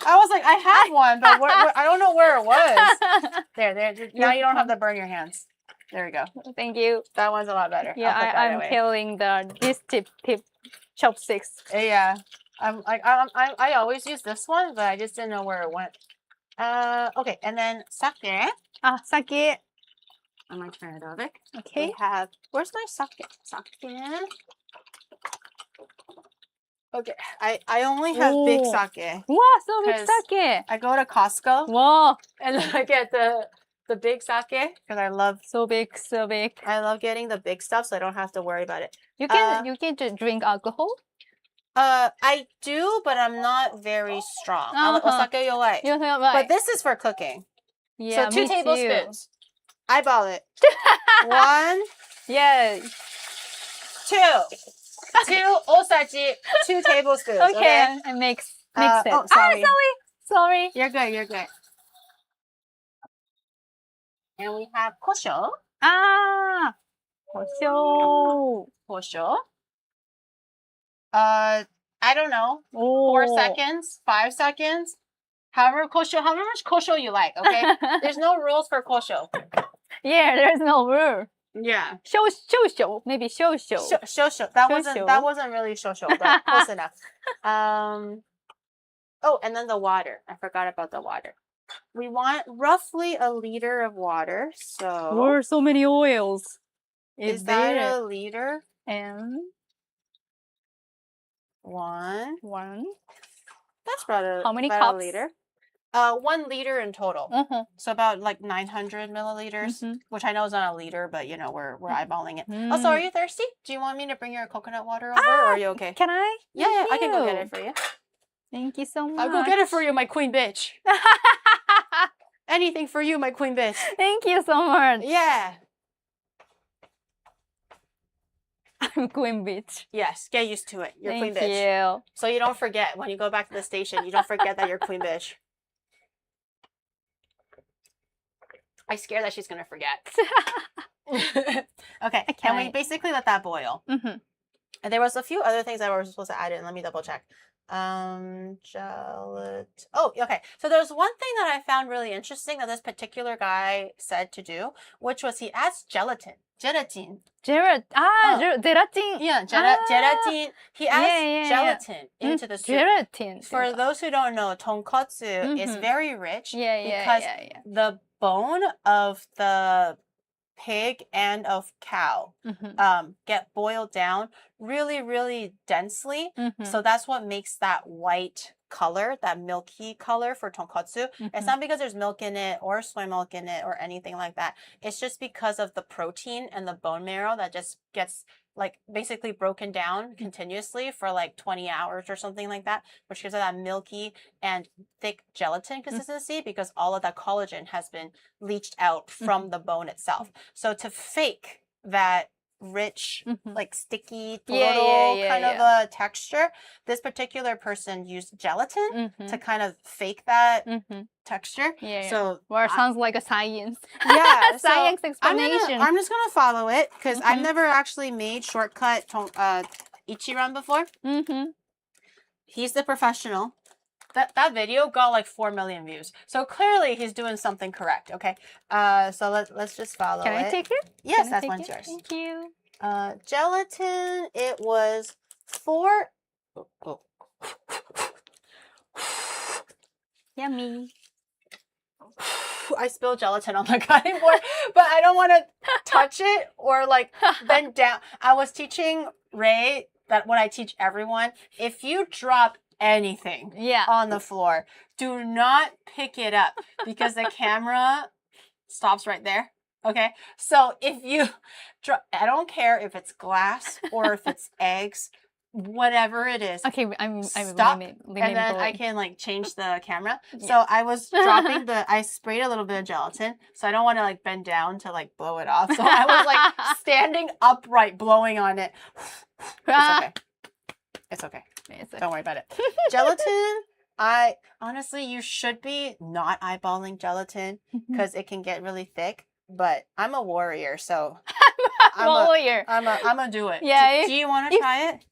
I was like, I have one, but I don't know where it was. There. Now you don't have to burn your hands. There we go. Thank you. That one's a lot better. Yeah, I'm killing this tip chopsticks. Yeah. I always use this one, but I just didn't know where it went. Okay, and then sake. Sake. I'm gonna turn it over. Okay. We have, where's my sake? Sake. Okay, I only have big sake. Wow, so big sake. I go to Costco. Wow. And I get the big sake because I love so big. I love getting the big stuff, so I don't have to worry about it. You can just drink alcohol. I do, but I'm not very strong. Osake yowai. But this is for cooking. Yeah, so 2 tablespoons. Eyeball it. 1. Yeah. 2. 2 osaji. 2 tablespoons. Okay. And mix it. Oh, sorry. You're good. And we have kosho. Kosho. I don't know. 4 seconds, 5 seconds. However much kosho you like, okay? There's no rules for kosho. Yeah, there's no rule. Yeah. Shosho. Maybe shosho. Shosho. That wasn't really shosho, but close enough. Oh, and then the water. I forgot about the water. We want roughly a liter of water. So There are so many oils. Is that a liter? And 1. One. That's about How many about cups? a liter. 1 liter in total. So about like 900 milliliters, which I know is not a liter, but you know, we're eyeballing it. Also, are you thirsty? Do you want me to bring your coconut water over, or are you okay? Can I? Yeah, I can go get it for you. Thank you so much. I'll go get it for you, my queen bitch. Anything for you, my queen bitch. Thank you so much. Yeah. I'm queen bitch. Yes, get used to it. You're queen bitch. Thank you. So you don't forget when you go back to the station, you don't forget that you're queen bitch. I scare that she's gonna forget. Okay, and we basically let that boil. And there was a few other things that we were supposed to add in. Let me double check. Gelatin. Oh, okay. So there's one thing that I found really interesting that this particular guy said to do, which was he adds gelatin. Gelatin. Gelatin. Yeah, gelatin. He adds gelatin into the soup. Gelatin. For those who don't know, tonkatsu is very rich because the bone of the pig and of cow get boiled down really densely. So that's what makes that white color, that milky color for tonkatsu. It's not because there's milk in it or soy milk in it or anything like that. It's just because of the protein and the bone marrow that just gets like basically broken down continuously for like 20 hours or something like that, which gives it that milky and thick gelatin consistency because all of that collagen has been leached out from the bone itself. So to fake that rich, like sticky, Yeah, tororo kind of a texture. This particular person used gelatin to kind of fake that texture. Yeah. So Well, it sounds like a science. yeah, Science so explanation. I'm just gonna follow it because I've never actually made shortcut ichiran before. He's the professional. That video got like 4 million views. So clearly he's doing something correct. Okay. So let's just follow it. Can I take it? Yes, that one's yours. Thank you. Gelatin. It was 4. Oh. Yummy. I spilled gelatin on the cutting board, but I don't want to touch it or like bend down. I was teaching Ray that what I teach everyone. If you drop anything on the floor, do not pick it up because the camera stops right there. Okay, so if you drop, I don't care if it's glass or if it's eggs, whatever it is. Okay, I'm stop, and then I can like change the camera. So I was dropping I sprayed a little bit of gelatin, so I don't want to like bend down to like blow it off. So I was like standing upright, blowing on it. It's okay. Don't worry about it. Gelatin, honestly, you should be not eyeballing gelatin because it can get really thick. But I'm a warrior, so I'm gonna do it. Yeah. Do you want to try it?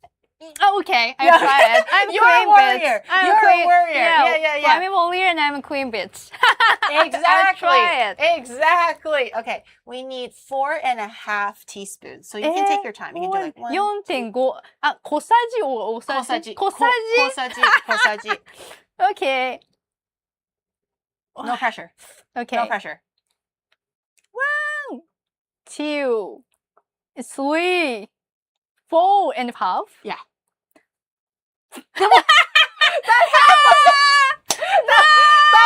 Oh, okay, I try it. I'm You're a warrior. You're a warrior. Yeah. Well, I'm a warrior and I'm a queen bitch. Exactly. Try it. Exactly. Okay, we need 4.5 teaspoons. So you can take your time. You can do like 1. 4.5. あ、小さじ大さじ。小さじ。Okay. No pressure. Okay. No pressure. 1, 2, 3, 4.5. Yeah. That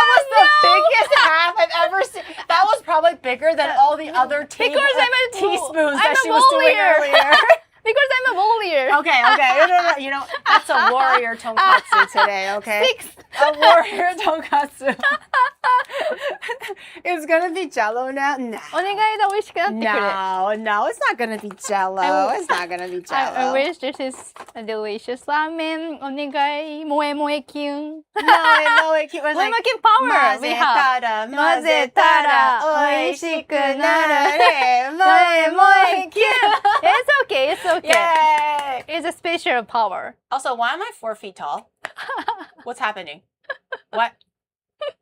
was the biggest half I've ever seen. That was probably bigger than all the other teaspoons that she was doing earlier. Because I'm a warrior. Okay. No. You know, that's a warrior tonkatsu today, okay? 6. A warrior tonkatsu. It's gonna be jello now? No. お願いだ、美味しくなってくれ。No, it's not gonna be jello. It's not gonna be jello. I wish this is a delicious ramen. お願い、萌え萌えキュン。No, it was like, 萌え萌えキュン power. 混ぜたら美味しくなるね。萌え萌えキュン。It's okay, it's okay. Yay! It's a special power. Also, why am I 4 feet tall? What's happening? Why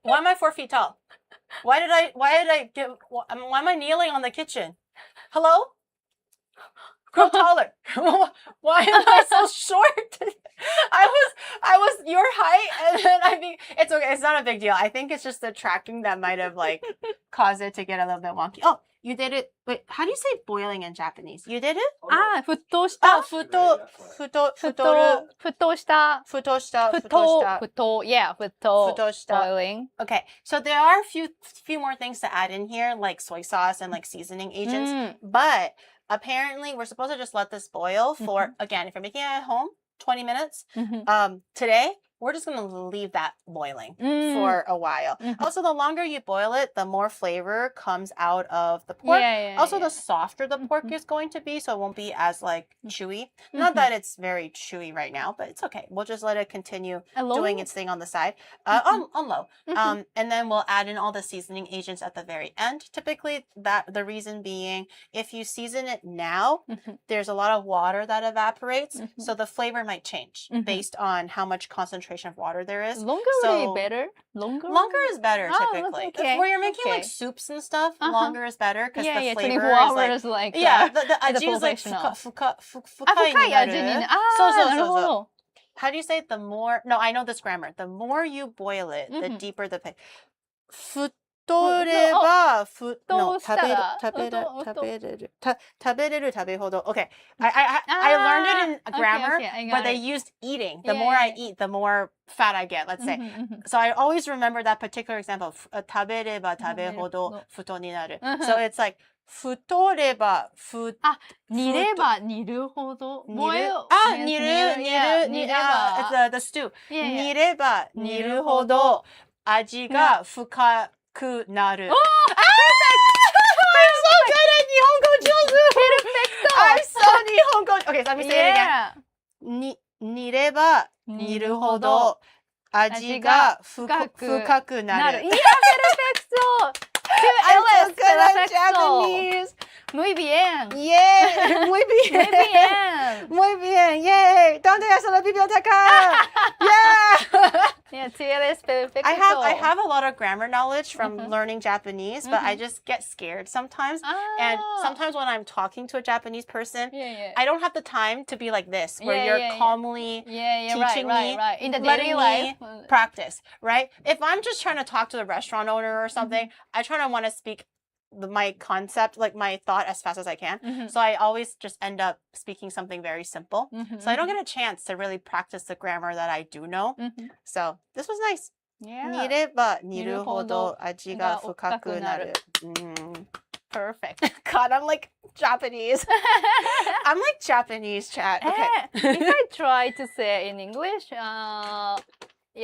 am I 4 feet tall? Why am I kneeling on the kitchen? Hello? Grow taller. Why am I so short? I was your height, and then it's okay. It's not a big deal. I think it's just the tracking that might have like caused it to get a little bit wonky. Oh, you did it. Wait, how do you say boiling in Japanese? You did it? あ、沸騰した。沸騰した。 Boiling. Okay, so there are a few more things to add in here, like soy sauce and like seasoning agents. But apparently, we're supposed to just let this boil for, again, if you're making it at home, 20 minutes. Today, we're just going to leave that boiling for a while. Also, the longer you boil it, the more flavor comes out of the pork. Also, the softer the pork is going to be, so it won't be as like chewy. Not that it's very chewy right now, but it's okay. We'll just let it continue doing its thing on the side, on low. And then we'll add in all the seasoning agents at the very end. Typically, the reason being, if you season it now, there's a lot of water that evaporates, so the flavor might change based on how much concentration of water there is. Longer would be better. Longer is better typically. Okay. Where you're making like soups and stuff, longer is better because the flavor 24 hours is like the aji is like fukai 深い味にね。なるほど。How do you say the more? No, I know this grammar. The more you boil it, the deeper the pain. 太れば食べれる食べほど Okay, I learned it in grammar, but they used eating. The more I eat, the more fat I get, let's say. So I always remember that particular example. 食べれば食べほど太になる. So it's like 太れば煮れば煮るほど。煮る It's the stew. 煮れば煮るほど味が深くなる。I'm so good at 日本語上手。I'm so Nihongo. Okay, so let me say it again. Yeah. 煮れば煮るほど味が深くなる。Yeah, perfecto. Two I'm so L's, good at perfecto. Japanese. Muy bien. Yeah, muy bien. Muy bien. Muy bien, yay. ¿Dónde está la biblioteca? Yeah. Yeah, two L's, perfecto. I have a lot of grammar knowledge from Mhm. learning Japanese, but I just get scared sometimes. And sometimes when I'm talking to a Japanese person, yeah. I don't have the time to be like this, where Yeah, you're yeah, yeah. calmly right, teaching me, right. In the letting daily life. me practice, right? If I'm just trying to talk to the restaurant owner or something, I try to want to speak my concept, like my thought, as fast as I can. So I always just end up speaking something very simple. So I don't get a chance to really practice the grammar that I do know. So this was nice. Yeah. 煮れば煮るほど味が深くなる。Perfect. God, I'm like Japanese. I'm like Japanese chat. Okay. If I try to say in English, yeah,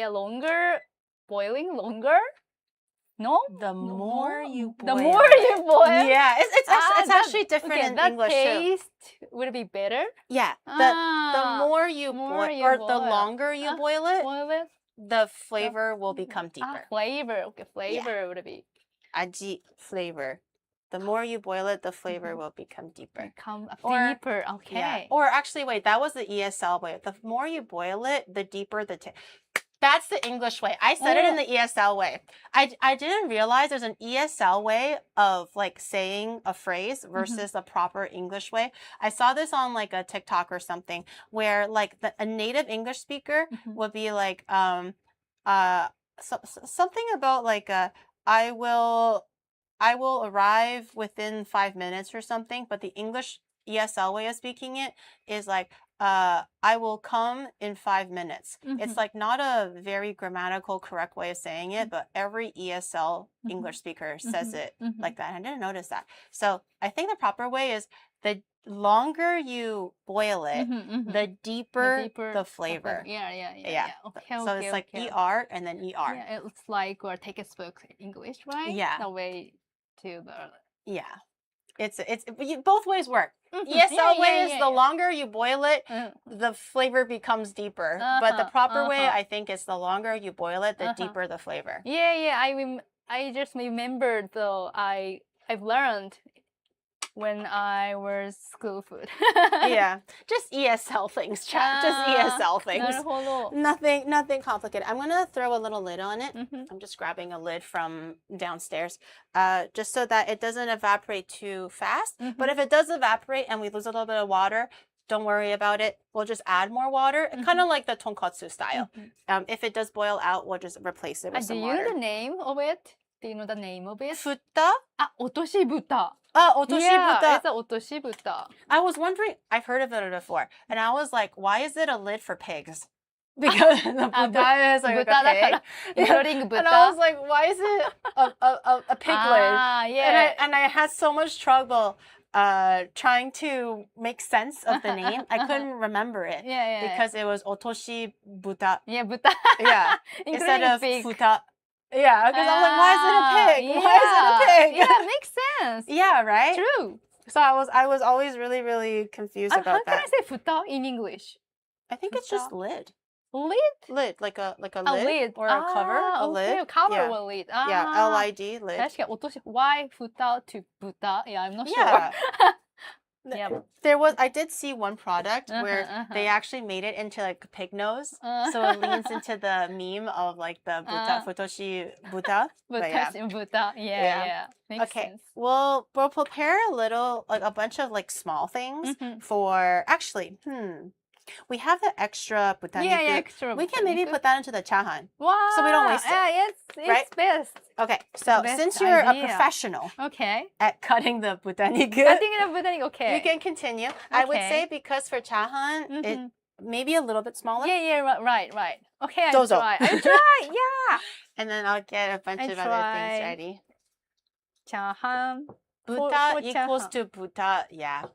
longer, boiling longer? No? The more you boil. The more you boil? Yeah, it's actually different in that English taste would be better? Yeah, the more you boil, or the longer you boil it, the flavor will become deeper. Flavor. Okay, flavor would be. Aji, flavor. The more you boil it, the flavor will become deeper. Deeper, okay. Yeah. Or actually, wait, that was the ESL way. The more you boil it, the deeper the taste. That's the English way. I said it in the ESL way. I didn't realize there's an ESL way of like saying a phrase versus the proper English way. I saw this on like a TikTok or something where like a native English speaker would be like something about like I will arrive within 5 minutes or something, but the English ESL way of speaking it is like I will come in 5 minutes. It's like not a very grammatical correct way of saying it, but every ESL English speaker says it like that. I didn't notice that. So I think the proper way is the longer you boil it, the deeper the flavor. Yeah. Okay, so it's like ER and then ER. Yeah, it's like our textbook English, right? Yeah. The way to the... Yeah. It's both ways work. ESL way is the longer you boil it, the flavor becomes deeper. But the proper way, I think, is the longer you boil it, the deeper the flavor. Yeah. I just remembered though. I've learned when I was school food. Yeah, just ESL things, chat. Just ESL things. Nothing complicated. I'm gonna throw a little lid on it. I'm just grabbing a lid from downstairs, just so that it doesn't evaporate too fast. But if it does evaporate and we lose a little bit of water, don't worry about it. We'll just add more water, kind of like the tonkatsu style. If it does boil out, we'll just replace it with some water. Do you know the name of it? Do you know the name of it? Futa? Otoshibuta. Otoshibuta. Yeah, it's a otoshibuta. I was wondering, I've heard of it before, and I was like, why is it a lid for pigs? Because the buta is like a pig. Including buta. And I was like, why is it a pig lid? Yeah. And I had so much trouble trying to make sense of the name. I couldn't remember it. Because it was otoshibuta. Yeah, buta. Yeah. Instead of pig. futa. Yeah, because I was like, why is it a pig? Why is it a pig? Yeah, it makes sense. Yeah, right? True. So I was always really, really confused about how that. How can I say futa in English? I think it's just lid. Lid? Lid, like a lid or a cover, a lid. Cover or lid. Yeah, LID, lid. 確かにwhy futa to buta? Yeah, I'm not sure. Yeah. I did see one product where they actually made it into like a pig nose. So it leans into the meme of like the buta, futoshi buta. Buta. Yeah. Makes sense. We'll prepare a bunch of like small things for, actually, we have the extra buta Yeah, extra. We can maybe put that into the chahan. Wow. So we don't waste it. Yeah, it's best. Okay, so since you're a professional at cutting the butaniku, okay. you can continue. I would say because for chahan, it maybe a little bit smaller. Yeah, right. Okay, I Dozo. try. Yeah. And then I'll get a bunch of other things ready. Chahan. Buta equals to buta, yeah.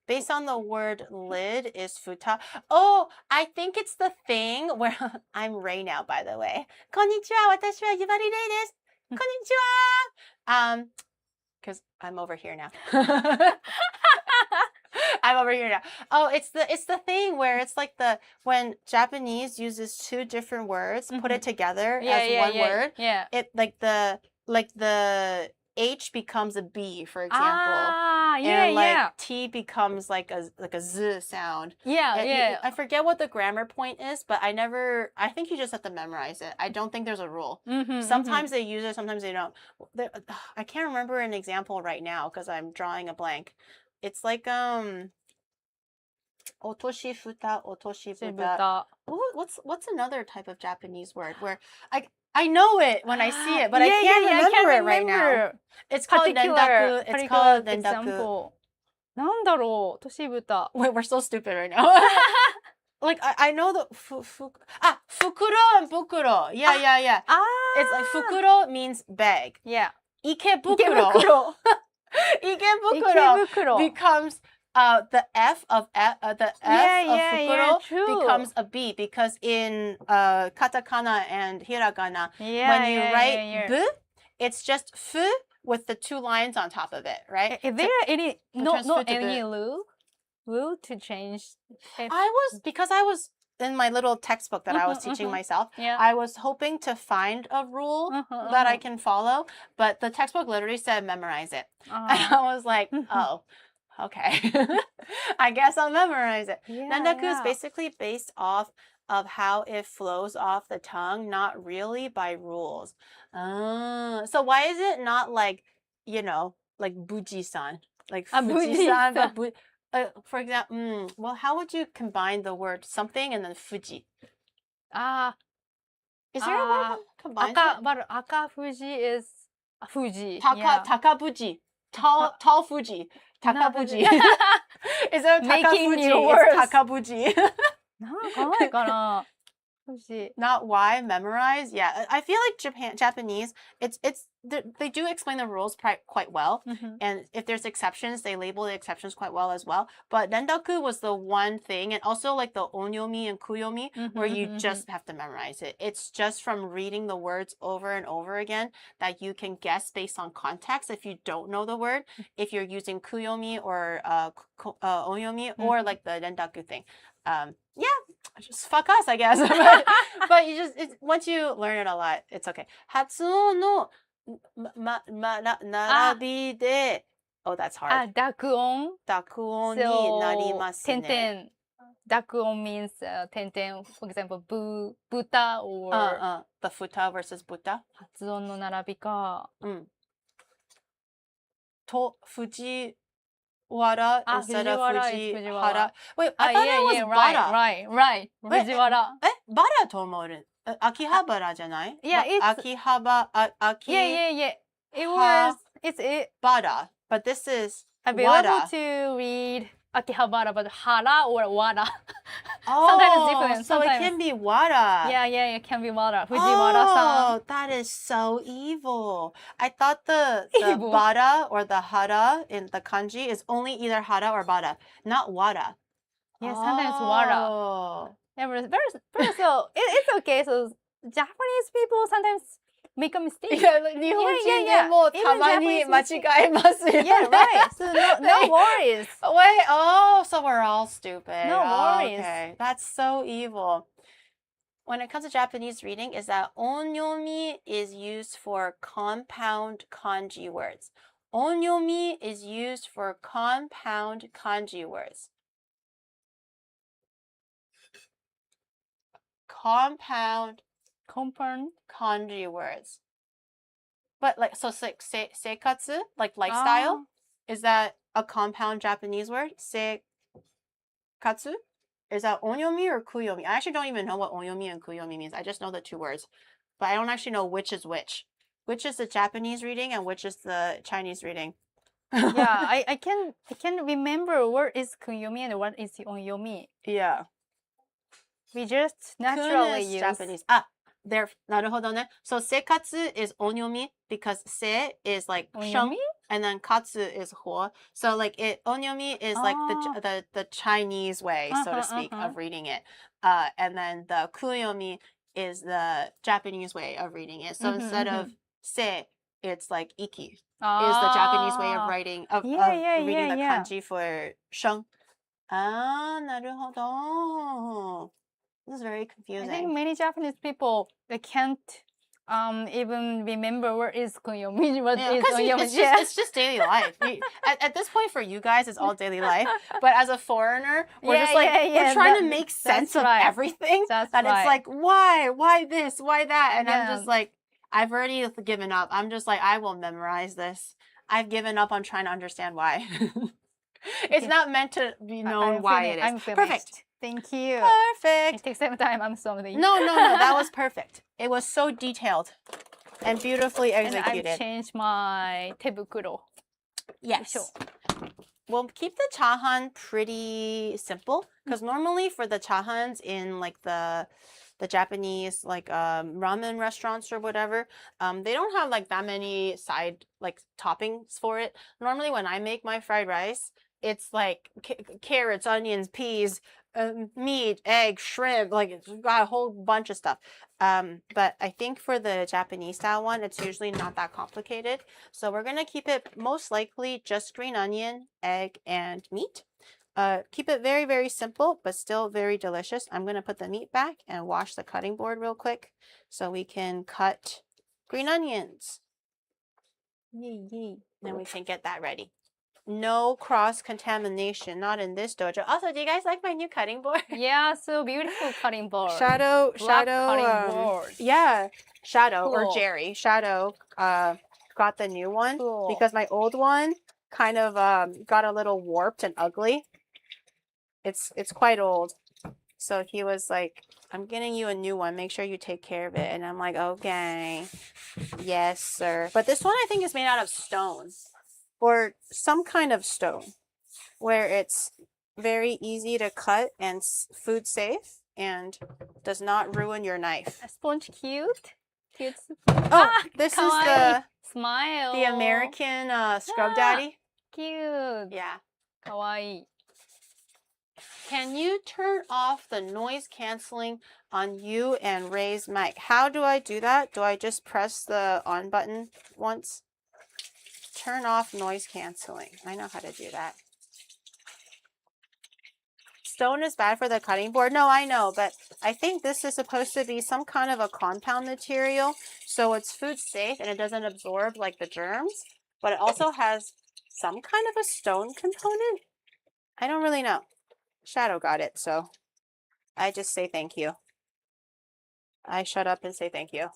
Based on the word lid is futa. Oh, I think it's the thing where I'm Ray now, by the way. Konnichiwa, watashi wa Yubari Rei desu. Konnichiwa. Because I'm over here now. I'm over here now. Oh, it's the thing where it's like when Japanese uses two different words, put it together as one word. Yeah. It like the H becomes a B, for example. Ah, and like T becomes like a Z sound. Yeah. I forget what the grammar point is, but I think you just have to memorize it. I don't think there's a rule. Sometimes they use it, sometimes they don't. I can't remember an example right now because I'm drawing a blank. It's like otoshi futa, otoshi buta. What's another type of Japanese word where I know it when I see it, but I can't remember it right now. It's called rendaku. It's called rendaku. なんだろう、都市豚。 Wait, we're so stupid right now. Like I know the fukuro and bukuro. Yeah. It's like fukuro means bag. Yeah. Ikebukuro. Ikebukuro becomes the F of fukuro becomes a B because in katakana and hiragana when you write bu, it's just fu with the two lines on top of it, right? Is there any not any rule to change? Because I was in my little textbook that I was teaching myself. I was hoping to find a rule that I can follow, but the textbook literally said memorize it, and I was like, oh. Okay, I guess I'll memorize it. Rendaku is basically based off of how it flows off the tongue, not really by rules. So why is it not like, like Buji-san? Like Fuji-san, but for example, well, how would you combine the word something and then Fuji? Is there a word that combines but Aka Fuji is Fuji. Takabuji. Tall Fuji. Takabuji. Is there a Making Takafuji? new words. It's Takabuji. なんかないかな。Not why, memorize. Yeah, I feel like Japanese, they do explain the rules quite well. And if there's exceptions, they label the exceptions quite well as well. But rendaku was the one thing, and also like the onyomi and kuyomi, where you just have to memorize it. It's just from reading the words over and over again that you can guess based on context if you don't know the word, if you're using kuyomi or onyomi or like the rendaku thing. Just fuck us, I guess. but once you learn it a lot, it's okay. Hatsuon no narabi de. Oh, that's hard. 濁音。濁音になりますね。濁音 means 点々 for example, buta or the futa versus buta. 発音の並びか。と、藤Wara instead of Fujihara. Wait, I thought it was Bara. Right. Fujiwara. Bara と思う。Akihabara じゃない? Yeah, it's... Akihabara. Yeah. It's Bara. But this is available Wara. to read Akihabara, but Hara or Wara. Oh, sometimes it's different. So it can be Wara. Yeah, it can be Wara. Fujiwara-san. Oh, that is so evil. I thought the Bara or the Hara in the kanji is only either Hara or Bara, not Wara. Yeah, sometimes Wara. Yeah, but so it's okay. So Japanese people sometimes make a mistake. Yeah, 日本人でもたまに間違えますよね。Yeah, right. So no worries. Wait, so we're all stupid. No worries. Okay, that's so evil. When it comes to Japanese reading, is that onyomi is used for compound kanji words. Onyomi is used for compound kanji words. Compound kanji words. But like, so seikatsu, like lifestyle, is that a compound Japanese word? Seikatsu? Is that onyomi or kuyomi? I actually don't even know what onyomi and kuyomi means. I just know the two words. But I don't actually know which is which. Which is the Japanese reading and which is the Chinese reading. Yeah, I can remember what is kuyomi and what is onyomi. Yeah. We just naturally use Japanese. There, なるほどね. So seikatsu is onyomi because se is like sheng, and then katsu is ho. So like onyomi is like the Chinese way, so to speak, of reading it. And then the kuyomi is the Japanese way of reading it. So instead of se, it's like iki is the Japanese way of writing reading the kanji for sheng. Ah, なるほど. This is very confusing. I think many Japanese people they can't even remember what is kunyomi. It's just daily life. At this point for you guys, it's all daily life. But as a foreigner, we're just like we're trying to make sense of everything. It's like why this, why that, and I'm just like I've already given up. I'm just like I will memorize this. I've given up on trying to understand why. It's not meant to be known why it is. I'm Perfect. Thank you. Perfect. It takes some time. I'm sorry. No. That was perfect. It was so detailed and beautifully executed. And I've changed my tebukuro. Yes. We'll keep the chahan pretty simple because normally for the chahans in like the Japanese like ramen restaurants or whatever, they don't have like that many side like toppings for it. Normally when I make my fried rice, it's like carrots, onions, peas, meat, egg, shrimp, like it's got a whole bunch of stuff. But I think for the Japanese style one, it's usually not that complicated. So we're going to keep it most likely just green onion, egg, and meat. Keep it very, very simple, but still very delicious. I'm going to put the meat back and wash the cutting board real quick so we can cut green onions. Then we can get that ready. No cross-contamination, not in this dojo. Also, do you guys like my new cutting board? Yeah, so beautiful cutting board. Shadow, cutting board. Yeah, Shadow Cool. or Jerry. Shadow got the new one because my old one kind of got a little warped and ugly. It's quite old. So he was like, I'm getting you a new one. Make sure you take care of it. And I'm like, okay. Yes, sir. But this one I think is made out of stone. Or some kind of stone where it's very easy to cut and food safe and does not ruin your knife. A sponge cute. Oh, this is the smile. The American Scrub Daddy. Cute. Yeah. Kawaii. Can you turn off the noise canceling on you and Ray's mic? How do I do that? Do I just press the on button once? Turn off noise canceling. I know how to do that. Stone is bad for the cutting board. No, I know, but I think this is supposed to be some kind of a compound material, so it's food safe and it doesn't absorb like the germs, but it also has some kind of a stone component. I don't really know. Shadow got it, so I just say thank you. I shut up and say thank you.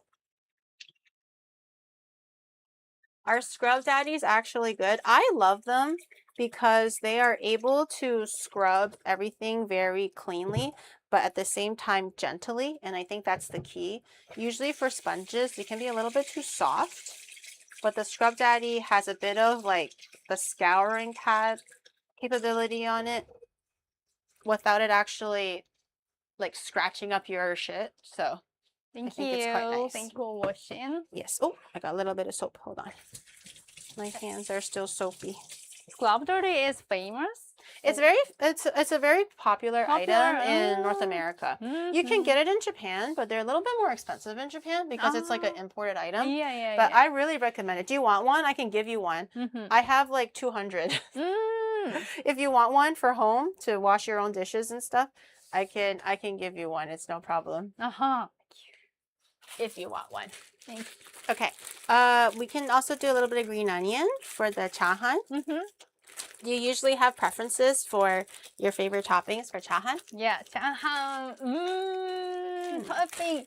Our Scrub Daddy's actually good. I love them because they are able to scrub everything very cleanly, but at the same time gently, and I think that's the key. Usually for sponges, they can be a little bit too soft, but the Scrub Daddy has a bit of like the scouring pad capability on it without it actually like scratching up your shit. So Thank I think you. it's quite nice. Thank you for washing. Yes. Oh, I got a little bit of soap. Hold on. My hands are still soapy. Scrub Daddy is famous. It's a very popular item in North America. You can get it in Japan, but they're a little bit more expensive in Japan because it's like an imported item. Yeah. But I really recommend it. Do you want one? I can give you one. I have like 200. If you want one for home to wash your own dishes and stuff, I can give you one. It's no problem. If you want one. Thanks. Okay. We can also do a little bit of green onion for the chahan. Do you usually have preferences for your favorite toppings for chahan? Yeah, chahan. Topping.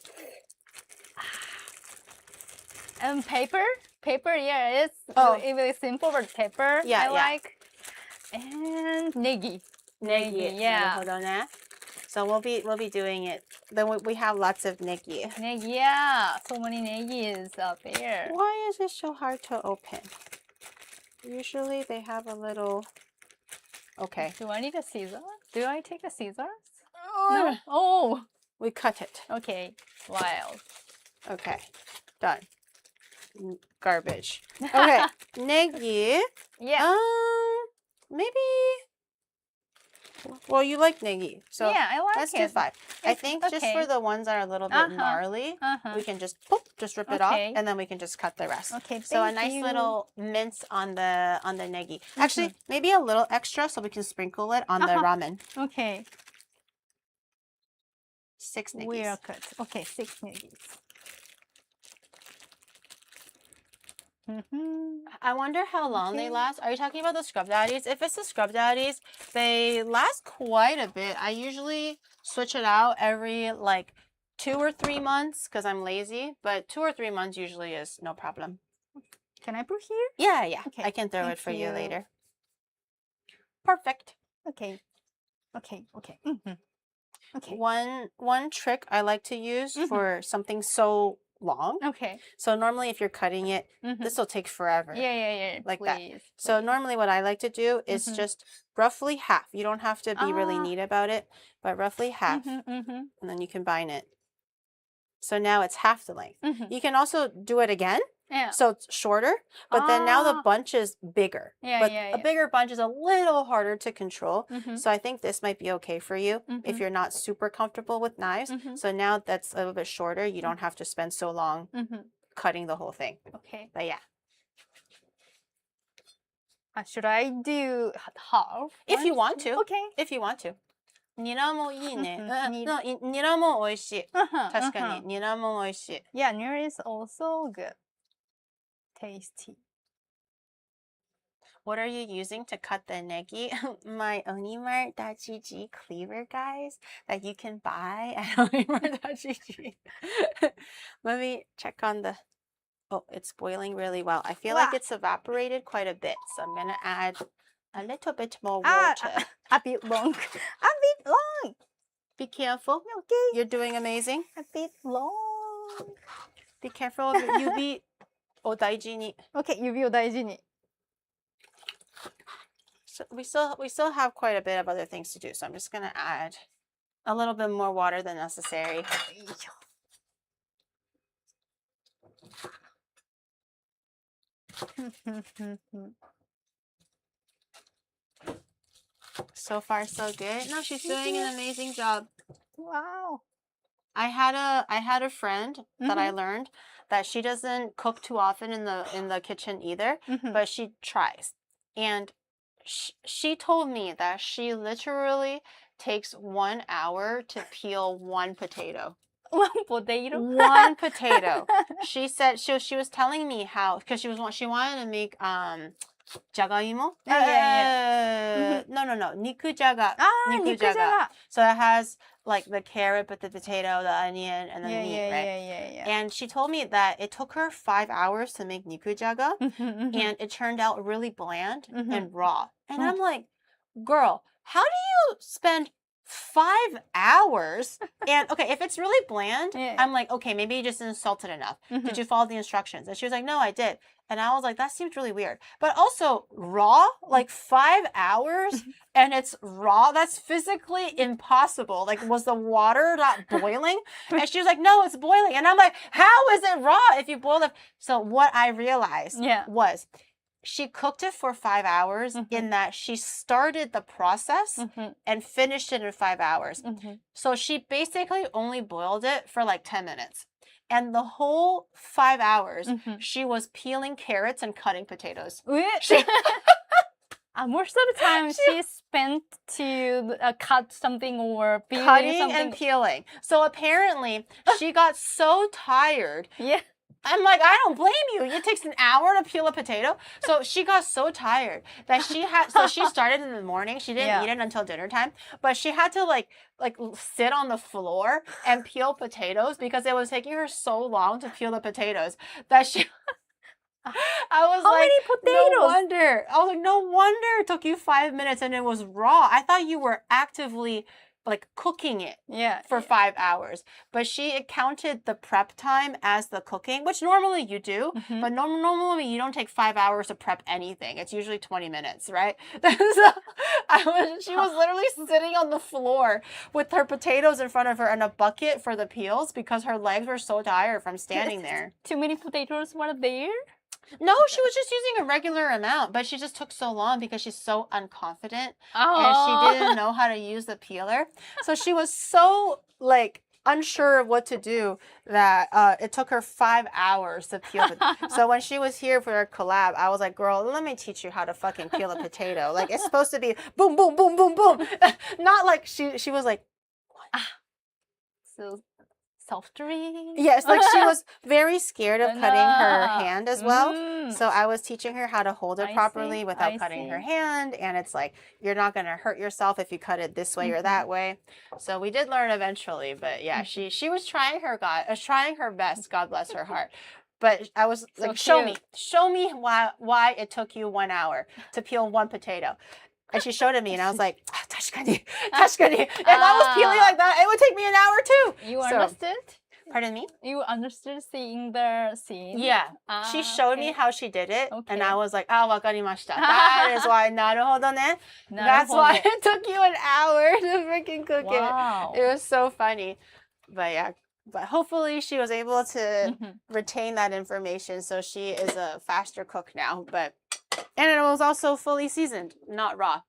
Paper. Yeah, it's really simple, but pepper. I like. And negi. Yeah. なるほどね. So we'll be doing it. Then we have lots of negi. Negi, yeah. So many negis out there. Why is it so hard to open? Usually they have a little. Okay. Do I need a scissor? Do I take a scissors? No. Oh. We cut it. Okay. Wild. Okay. Done. Garbage. Okay. Negi. Yeah. Maybe Well, you like negi, so yeah, I like let's it. do 5. I think just okay. for the ones that are a little bit gnarly, we can just just rip it off, Okay. and then we can just cut the rest. Okay, So a thank nice you. little mince on the negi. Actually, maybe a little extra so we can sprinkle it on the ramen. Okay. 6 We negis. are cut. Okay, 6 negis. I wonder how long they Okay. last. Are you talking about the scrub daddies? If it's the scrub daddies, they last quite a bit. I usually switch it out every like 2 or 3 months because I'm lazy, but 2 or 3 months usually is no problem. Can I put here? Yeah, yeah. Okay, I can throw thank it for you you. later. Perfect. Okay. Okay, okay. Okay. One trick I like to use for something so long. Okay. So normally if you're cutting it, this will take forever. Yeah. Like please, that. So normally what I like to do is just roughly half. You don't have to be really neat about it, but roughly half. And then you combine it. So now it's half the length. You can also do it again. Yeah. So it's shorter, but then now the bunch is bigger. Yeah, but yeah. a bigger bunch is a little harder to control. So I think this might be okay for you if you're not super comfortable with knives. So now that's a little bit shorter. You don't have to spend so long cutting the whole thing. Okay. But yeah. Should I do half? If you want to. Okay. If you want to. ニラもいいね。ニラも美味しい。確かに、ニラも美味しい。Yeah, nira is also good. Tasty. What are you using to cut the negi? My Onimart Dachiji cleaver, guys, that you can buy at Onimart Dachiji. Let me check on the... Oh, it's boiling really well. I feel like it's evaporated quite a bit, so I'm going to add a little bit more water. A bit long. A bit long. Be careful. Okay. You're doing amazing. A bit long. Be careful of your yubi. O daiji ni. Okay, 指を大事に. So we still have quite a bit of other things to do, so I'm just gonna add a little bit more water than necessary. So far, so good. No, she's doing an amazing job. Wow. I had a friend that I learned that she doesn't cook too often in the kitchen either, but she tries. And she told me that she literally takes 1 hour to peel 1 potato. 1 potato? 1 potato. She said she was telling me how, because she wanted to make jagaimo. No. Nikujaga. Nikujaga. So it has like the carrot, but the potato, the onion, and the meat, right? Yeah. And she told me that it took her 5 hours to make nikujaga, and it turned out really bland and raw. And I'm like, girl, how do you spend 5 hours? And okay, if it's really bland, I'm like, okay, maybe you just didn't salt it enough. Did you follow the instructions? And she was like, no, I did. And I was like, that seems really weird. But also raw, like 5 hours and it's raw. That's physically impossible. Like, was the water not boiling? And she was like, no, it's boiling. And I'm like, how is it raw if you boil it? So what I realized was she cooked it for 5 hours in that she started the process and finished it in 5 hours. So she basically only boiled it for like 10 minutes. And the whole 5 hours, she was peeling carrots and cutting potatoes. Most of the time, she spent to cut something or peeling cutting something. and peeling. So apparently, she got so tired. Yeah. I'm like, I don't blame you. It takes an hour to peel a potato. So she got so tired that she started in the morning. She didn't eat it until dinner time, but she had to like sit on the floor and peel potatoes because it was taking her so long to peel the potatoes that she... I was How many potatoes? No wonder. I was like, no wonder it took you 5 minutes and it was raw. I thought you were actively like cooking it for 5 hours. But she counted the prep time as the cooking, which normally you do. But normally you don't take 5 hours to prep anything. It's usually 20 minutes, right? So she was literally sitting on the floor with her potatoes in front of her and a bucket for the peels because her legs were so tired from standing there. Too many potatoes were there? No, she was just using a regular amount, but she just took so long because she's so unconfident and she didn't know how to use the peeler. So she was so like unsure of what to do that it took her 5 hours to peel it. So when she was here for a collab, I was like, girl, let me teach you how to fucking peel a potato. Like it's supposed to be boom, boom, boom, boom, boom. Not like she was like, So softly. yes, like she was very scared of cutting her hand as well. So I was teaching her how to hold it properly without cutting her hand. And it's like, you're not going to hurt yourself if you cut it this way or that way. So we did learn eventually. But yeah, she was trying her best. God bless her heart. But I was like, show me why it took you 1 hour to peel one potato. And she showed it me, and I was like, ah, 確かに. If I was peeling like that, it would take me an hour too. You understood? Pardon me? You understood seeing the scene? Yeah. She showed me how she did it, and I was like, ah, わかりました. That is why, なるほどね. That's why it took you an hour to freaking cook it. It was so funny. But yeah. But hopefully she was able to retain that information, so she is a faster cook now. And it was also fully seasoned, not raw.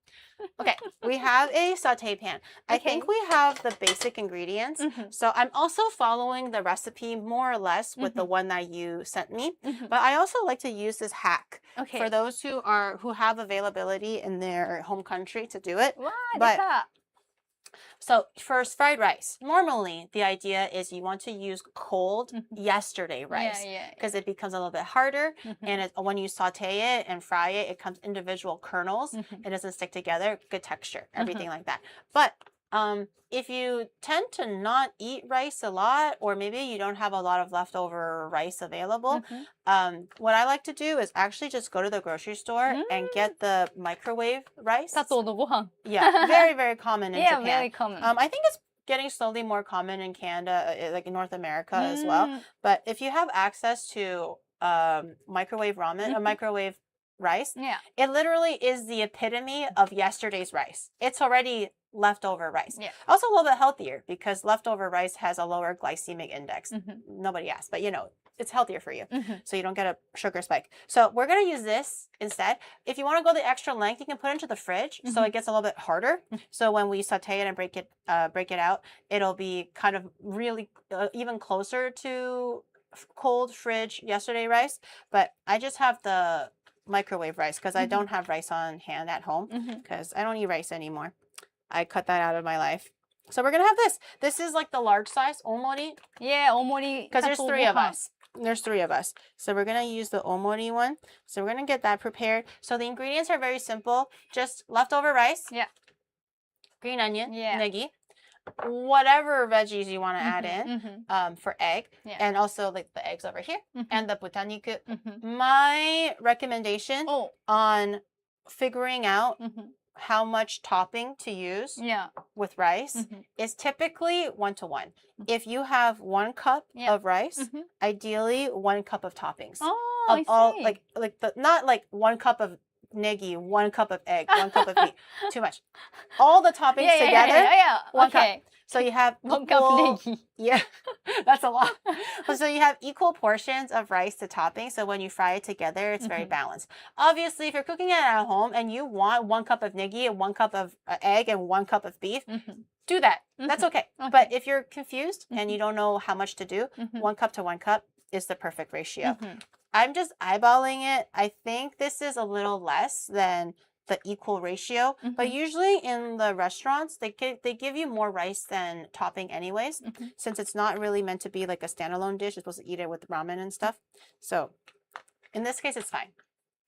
Okay, we have a saute pan. I think we have the basic ingredients. So I'm also following the recipe more or less with the one that you sent me. But I also like to use this hack for those who have availability in their home country to do it. So first, fried rice. Normally, the idea is you want to use cold yesterday rice because it becomes a little bit harder. And when you saute it and fry it, it comes individual kernels. It doesn't stick together. Good texture, everything like that. But if you tend to not eat rice a lot, or maybe you don't have a lot of leftover rice available, what I like to do is actually just go to the grocery store and get the microwave rice. Yeah, very, very common in Japan. Very common. I think it's getting slowly more common in Canada, like in North America as well. But if you have access to microwave ramen or microwave rice, it literally is the epitome of yesterday's rice. It's already leftover rice. Also a little bit healthier because leftover rice has a lower glycemic index. Nobody asked, but you know, it's healthier for you. So you don't get a sugar spike. So we're going to use this instead. If you want to go the extra length, you can put it into the fridge so it gets a little bit harder. So when we saute it and break it out, it'll be kind of really even closer to cold fridge yesterday rice. But I just have the microwave rice because I don't have rice on hand at home because I don't eat rice anymore. I cut that out of my life. So we're going to have this. This is like the large size, omori. Yeah, omori. Because there's 3 of us. There's 3 of us. So we're going to use the omori one. So we're going to get that prepared. So the ingredients are very simple. Just leftover rice. Green onion. Negi. Whatever veggies you want to add in for egg. And also like the eggs over here. And the butaniku. My recommendation on figuring out how much topping to use with rice is typically 1-to-1. If you have 1 cup of rice, ideally 1 cup of toppings. I see. Like not like 1 cup of negi, 1 cup of egg, 1 cup of meat. Too much. All the toppings together, 1 cup. So you have 1 cup negi. Yeah, that's a lot. So you have equal portions of rice to topping. So when you fry it together, it's very balanced. Obviously, if you're cooking it at home and you want 1 cup of negi and 1 cup of egg and 1 cup of beef, do that. That's okay. But if you're confused and you don't know how much to do, 1 cup to 1 cup is the perfect ratio. I'm just eyeballing it. I think this is a little less than the equal ratio, but usually in the restaurants they give you more rice than topping anyways, since it's not really meant to be like a standalone dish. You're supposed to eat it with ramen and stuff. So in this case it's fine.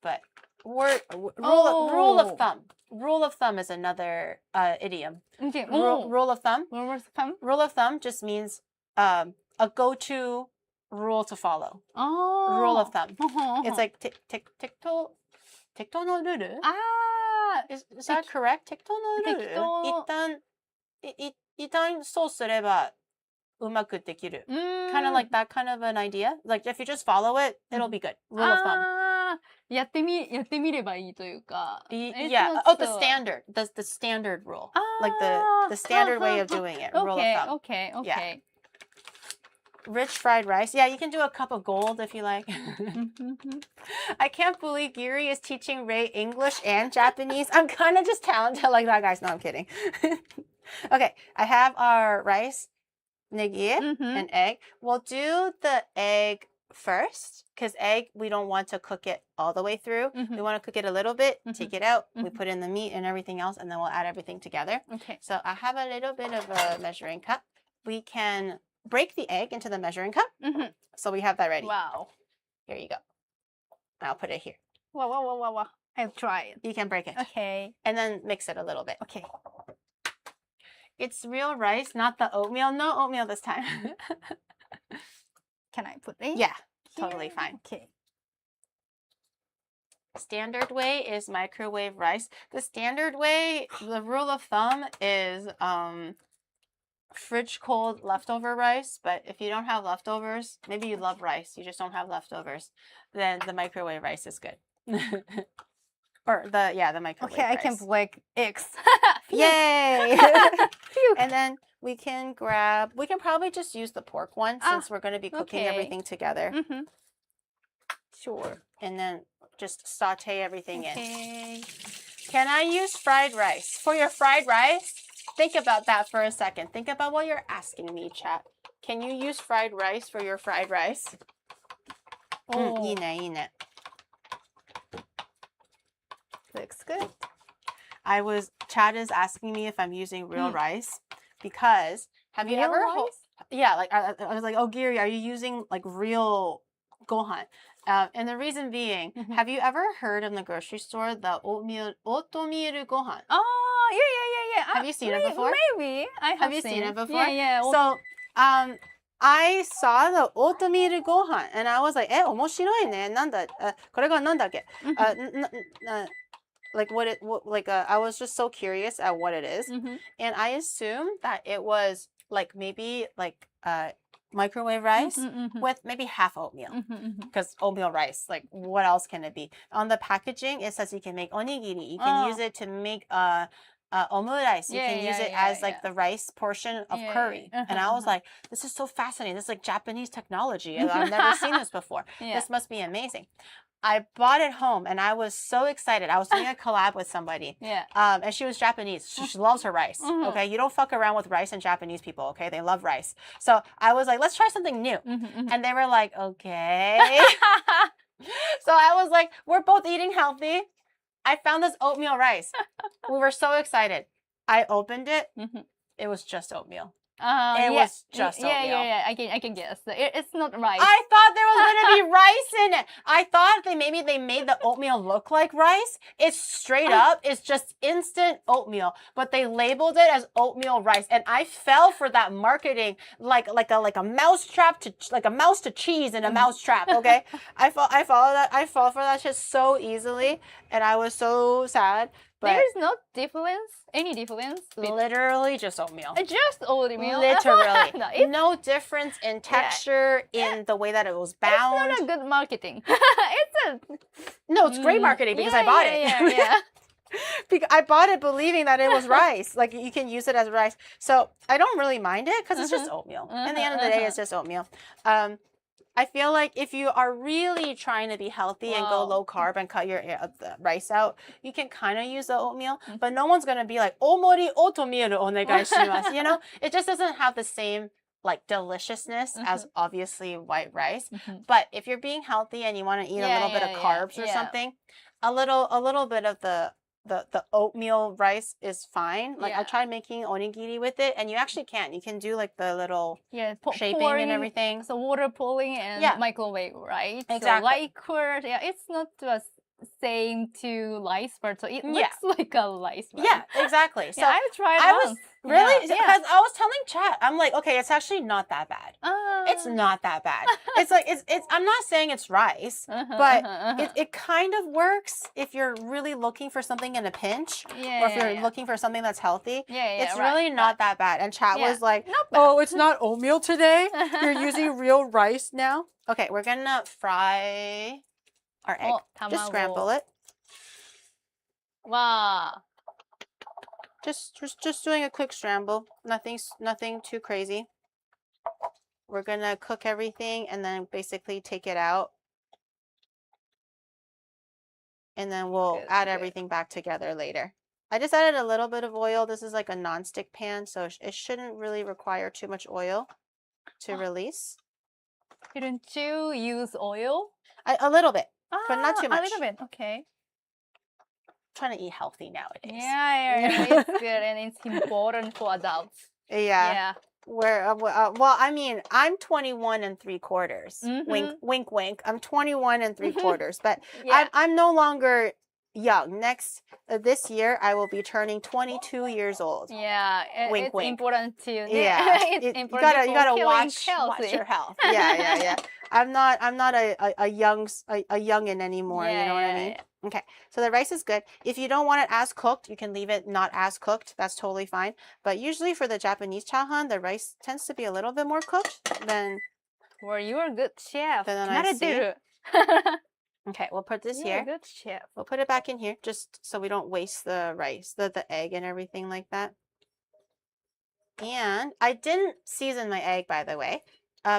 But rule of thumb is another idiom. Rule of thumb. Rule of thumb just means a go-to rule to follow. Rule of thumb. It's like tikto no rule. Is that correct? tikto no rule. 一旦そうすればうまくできる. Kind of like that kind of an idea. Like if you just follow it, it'll be good. Rule of thumb. やってみればいいというか. Yeah. The standard rule. Like the standard way of doing it. Rule of thumb. Okay. Yeah. Rich fried rice. Yeah, you can do a cup of gold if you like. I can't believe Giri is teaching Ray English and Japanese. I'm kind of just talented like that, guys. No, I'm kidding. Okay, I have our rice, negi, and egg. We'll do the egg first because egg, we don't want to cook it all the way through. We want to cook it a little bit, take it out. We put in the meat and everything else, and then we'll add everything together. Okay. So I have a little bit of a measuring cup. We can break the egg into the measuring cup. So we have that ready. Wow. Here you go. I'll put it here. Wow. I'll try it. You can break it. Okay. And then mix it a little bit. Okay. It's real rice, not the oatmeal. No oatmeal this time. Can I put it? Yeah, totally fine. Okay. Standard way is microwave rice. The standard way, the rule of thumb is fridge cold leftover rice. But if you don't have leftovers, maybe you love rice, you just don't have leftovers, then the microwave rice is good. Or the microwave rice. Okay, I can break eggs. Yay! And then we can probably just use the pork one since we're going to be cooking everything together. Sure. And then just saute everything in. Okay. Can I use fried rice? For your fried rice, think about that for a second. Think about what you're asking me, chat. Can you use fried rice for your fried rice? Oh. いいね、いいね. Looks good. Chad is asking me if I'm using real rice because have you Real ever rice? Yeah, like I was like, oh Giri, are you using like real gohan? And the reason being, have you ever heard in the grocery store the oatmeal gohan? Oh, yeah. Have you seen it before? Maybe. I have Have you seen it before? Yeah. So, I saw the oatmeal gohan and I was like, 面白いね。なんだ、これがなんだっけ? Like I was just so curious at what it is, and I assumed that it was like maybe like microwave rice with maybe half oatmeal, because oatmeal rice, like what else can it be? On the packaging, it says you can make onigiri. You can use it to make omurice. You can use it as like the rice portion of curry. And I was like, this is so fascinating. This is like Japanese technology. I've never seen this before. This must be amazing. I bought it home and I was so excited. I was doing a collab with somebody. And she was Japanese. She loves her rice. Okay. You don't fuck around with rice and Japanese people. Okay. They love rice. So I was like, let's try something new. And they were like, okay. So I was like, we're both eating healthy. I found this oatmeal rice. We were so excited. I opened it. It was just oatmeal. It was just oatmeal. Yeah. I can guess. It's not rice. I thought there was going to be rice in it. I thought maybe they made the oatmeal look like rice. It's straight up. It's just instant oatmeal. But they labeled it as oatmeal rice. And I fell for that marketing like a mouse trap to like a mouse to cheese in a mouse trap. Okay, I fall for that shit so easily, and I was so sad. But there's no any difference? Literally just oatmeal. Just oatmeal? Literally. No difference in texture, in the way that it was bound. It's not a good marketing. No, it's great marketing because I bought it. Yeah. Because I bought it believing that it was rice. Like you can use it as rice. So I don't really mind it because it's just oatmeal. In the end of the day, it's just oatmeal. I feel like if you are really trying to be healthy and go low carb and cut your the rice out, you can kind of use the oatmeal, but no one's going to be like, omori oatmeal onegaishimasu. You know, it just doesn't have the same like deliciousness as obviously white rice. But if you're being healthy and you want to eat a little bit of carbs or something, a little bit of the oatmeal rice is fine. Like I tried making onigiri with it, and you actually can. You can do like the little shaping and everything. So water pulling and microwave, right? Exactly. So it's not the same to rice, but so it looks like a rice. Right? Yeah, exactly. So I've tried once. Really? Because I was telling chat, I'm like, okay, it's actually not that bad. It's not that bad. It's like it's. I'm not saying it's rice, but it kind of works if you're really looking for something in a pinch, or if you're looking for something that's healthy. It's really not that bad. And chat was like, oh, it's not oatmeal today. You're using real rice now. Okay, we're gonna fry our egg. Just scramble it. Wow. Just doing a quick scramble. Nothing too crazy. we're gonna cook everything and then basically take it out. And then we'll add everything back together later. I just added a little bit of oil. This is like a non-stick pan, so it shouldn't really require too much oil to release. Didn't you use oil? A little bit, but not too much. A little bit, okay. Trying to eat healthy nowadays. Yeah, it's good and it's important for adults. Yeah. Well, I mean, I'm 21 3/4. Wink, wink, wink. I'm 21 3/4, but I'm no longer young. This year, I will be turning 22 years old. Yeah, wink, it's wink. important to. Yeah, it's important you gotta watch your health. Yeah. I'm not a youngin anymore. You know what I mean? Yeah. Okay, so the rice is good. If you don't want it as cooked, you can leave it not as cooked. That's totally fine. But usually for the Japanese chahan, the rice tends to be a little bit more cooked than. Well, you're a good chef. Than I see. Okay, we'll put this here. You're a good chef. We'll put it back in here just so we don't waste the rice, the egg and everything like that. And I didn't season my egg, by the way.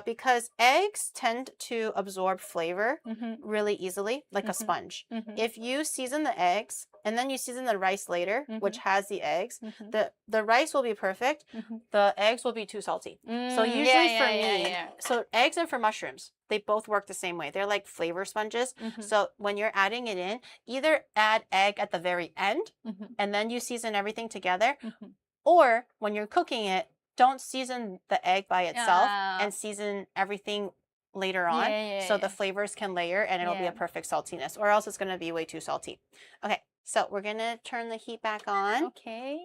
Because eggs tend to absorb flavor really easily, like a sponge. If you season the eggs and then you season the rice later, which has the eggs, the rice will be perfect. The eggs will be too salty. So usually for me, so eggs and for mushrooms, they both work the same way. They're like flavor sponges. So when you're adding it in, either add egg at the very end and then you season everything together, or when you're cooking it, don't season the egg by itself and season everything later on so the flavors can layer and it'll be a perfect saltiness, or else it's going to be way too salty. Okay, so we're going to turn the heat back on. Okay.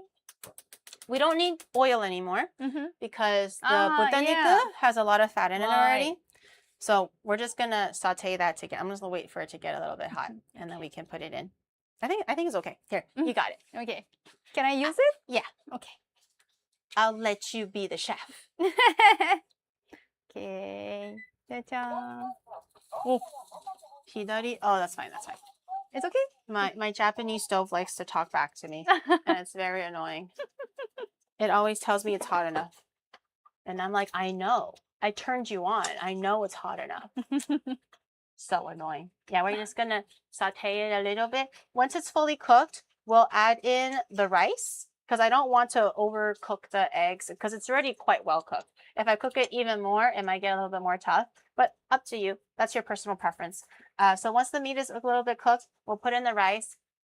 We don't need oil anymore because the botanika has a lot of fat in it already. So we're just going to saute that together. I'm just going to wait for it to get a little bit hot and then we can put it in. I think it's okay. Here, you got it. Okay. Can I use it? Yeah. Okay. I'll let you be the chef. Okay. 짜잔. Oh, hidari. Oh, that's fine. That's fine. It's okay. My Japanese stove likes to talk back to me, and it's very annoying. It always tells me it's hot enough, and I'm like, I know. I turned you on. I know it's hot enough. So annoying. Yeah, we're just gonna saute it a little bit. Once it's fully cooked, we'll add in the rice. Because I don't want to overcook the eggs because it's already quite well cooked. If I cook it even more, it might get a little bit more tough, but up to you. That's your personal preference. So once the meat is a little bit cooked, we'll put in the rice.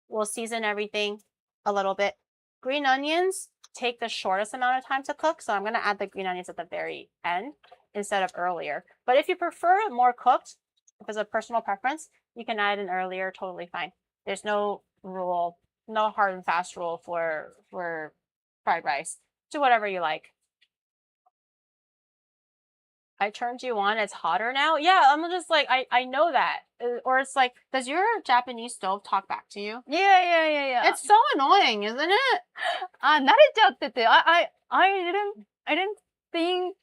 We'll season everything a little bit. Green onions take the shortest amount of time to cook, so I'm going to add the green onions at the very end instead of earlier. But if you prefer it more cooked, if it's a personal preference, you can add it in earlier, totally fine. There's no rule. No hard and fast rule for fried rice. Do whatever you like. I turned you on. It's hotter now. Yeah, I'm just like, I know that. Or it's like, does your Japanese stove talk back to you? Yeah. It's so annoying, isn't it? 慣れちゃってて I didn't think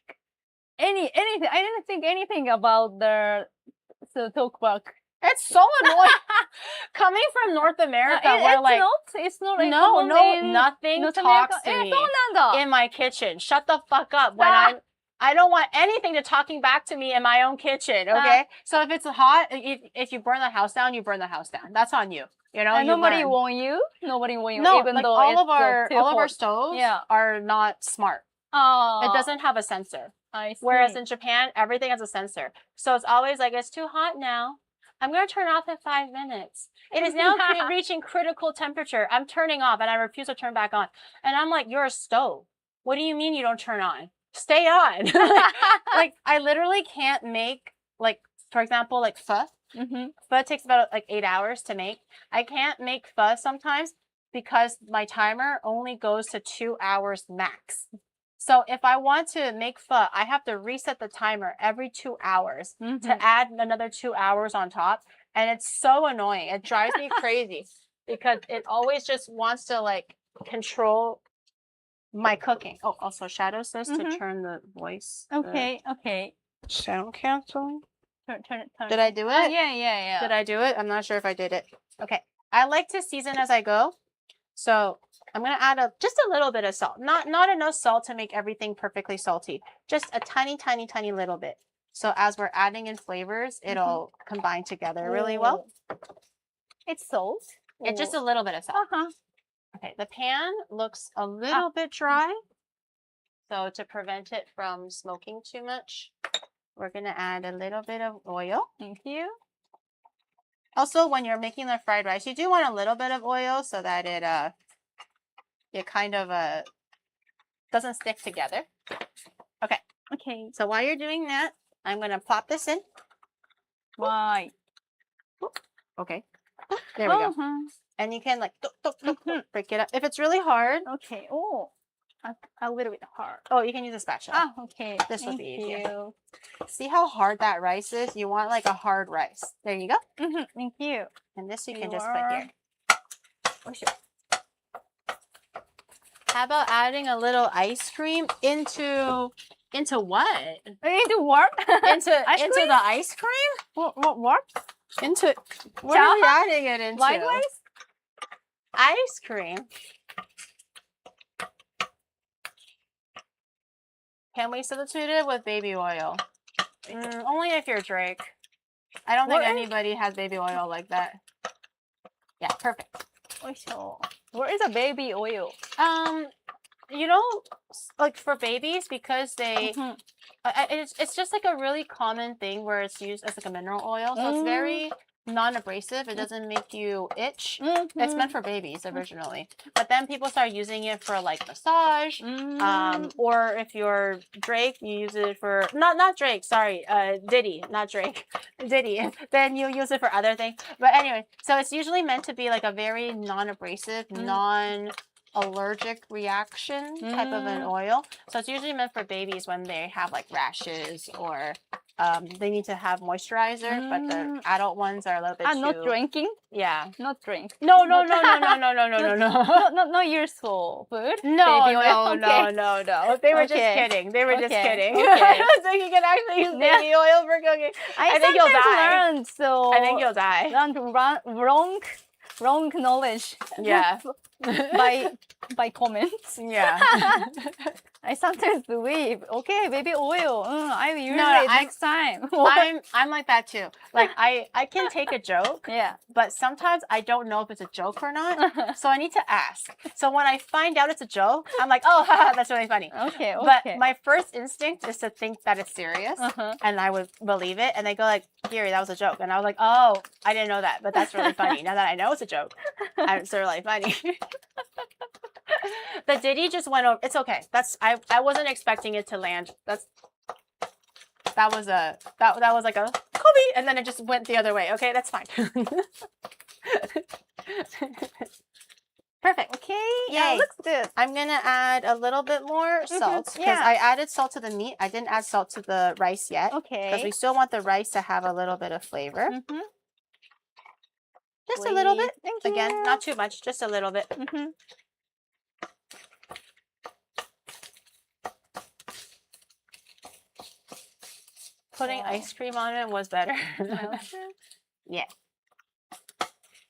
anything. I didn't think anything about the talk back. It's so annoying. Coming from North America, it's not like nothing talks to me in my kitchen. Shut the fuck up when I don't want anything to talking back to me in my own kitchen, okay? So if it's hot, if you burn the house down, you burn the house down. That's on you. You know, nobody want you. No, even like though all of our stoves Yeah. are not smart. It doesn't have a sensor. I see. Whereas in Japan, everything has a sensor. So it's always like, it's too hot now. I'm going to turn off in 5 minutes. It is now reaching critical temperature. I'm turning off and I refuse to turn back on. And I'm like, you're a stove. What do you mean you don't turn on? Stay on. Like, I literally can't make, like, for example, like pho. Pho takes about like 8 hours to make. I can't make pho sometimes because my timer only goes to 2 hours max. So if I want to make pho, I have to reset the timer every 2 hours to add another 2 hours on top. And it's so annoying. It drives me crazy because it always just wants to like control my cooking. Oh, also Shadow says to turn the voice. Okay. Sound canceling. Turn. Did I do it? Yeah. Did I do it? I'm not sure if I did it. Okay. I like to season as I go. So I'm gonna add just a little bit of salt. Not enough salt to make everything perfectly salty. Just a tiny, tiny, tiny little bit. So as we're adding in flavors, it'll combine together really well. It's salt? It's just a little bit of salt. Okay, the pan looks a little bit dry. So to prevent it from smoking too much, we're gonna add a little bit of oil. Thank you. Also, when you're making the fried rice, you do want a little bit of oil so that it kind of doesn't stick together. Okay. Okay. So while you're doing that, I'm gonna plop this in. Why? Okay. There we go. And you can like break it up. If it's really hard. Okay. Oh, a little bit hard. Oh, you can use a spatula. Okay. This will be easier. See how hard that rice is? You want like a hard rice. There you go. Thank you. And this you can just put here. Oh, sure. How about adding a little ice cream into what? Into what? Into the ice cream? What? Into what are we adding it into? White rice? Ice cream. Can we substitute it with baby oil? Only if you're Drake. I don't think anybody has baby oil like that. Yeah, perfect. Where is the baby oil? You know, like for babies, because they, it's just like a really common thing where it's used as like a mineral oil. So it's very non-abrasive. It doesn't make you itch. It's meant for babies originally, but then people start using it for like massage. Or if you're Drake, you use it for not Drake. Sorry, Diddy, not Drake. Diddy. Then you use it for other things. But anyway, so it's usually meant to be like a very non-abrasive, allergic reaction type of an oil. So it's usually meant for babies when they have like rashes or they need to have moisturizer, but the adult ones are a little bit too... Not drinking? Yeah. Not drink. No. Not useful food? No. Baby oil? No. They were just kidding. They were just kidding. Okay. So you can actually use baby oil for cooking. I think you'll die. Learned, so I think you'll die. Learned wrong knowledge. Yeah. by comments. Yeah. I sometimes believe, okay, baby oil. I will use No, it next time. I'm like that too. Like I can take a joke, Yeah. but sometimes I don't know if it's a joke or not. So I need to ask. So when I find out it's a joke, I'm like, oh, haha, that's really funny. Okay. But my first instinct is to think that it's serious, and I would believe it. And they go like, Gary, that was a joke. And I was like, oh, I didn't know that, but that's really funny. Now that I know it's a joke, it's really funny. The Diddy just went over. It's okay. I wasn't expecting it to land. That was like a Kobe, and then it just went the other way. Okay, that's fine. Perfect. Okay. Yay. Yeah, looks good. I'm gonna add a little bit more salt because I added salt to the meat. I didn't add salt to the rice yet. Okay. Because we still want the rice to have a little bit of flavor. Just a little bit. Thank Again, you. not too much. Just a little bit. Putting ice cream on it was better. Yeah.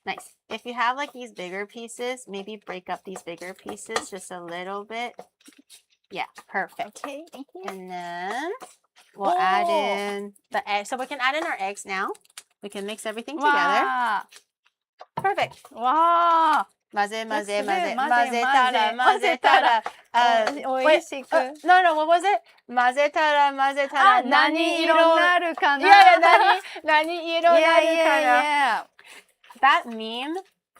Nice. If you have like these bigger pieces, maybe break up these bigger pieces just a little bit. Yeah, perfect. Okay, thank you. And then we'll add in the egg. So we can add in our eggs now. We can mix everything together. Perfect. Wow. 混ぜ混ぜ混ぜ混ぜ混ぜたら混ぜたら No, what was it? 混ぜたら混ぜたら何色になるかな Yeah, 何色になるかな That meme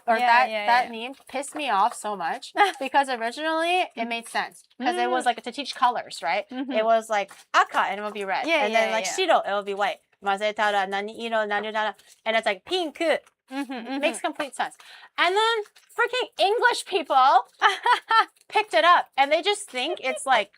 or that meme pissed me off so much because originally it made sense because it was like to teach colors, right? It was like aka and it would be red, and then like shiro it would be white. 混ぜたら何色になるかな and it's like pink. Makes complete sense. And then freaking English people picked it up and they just think it's like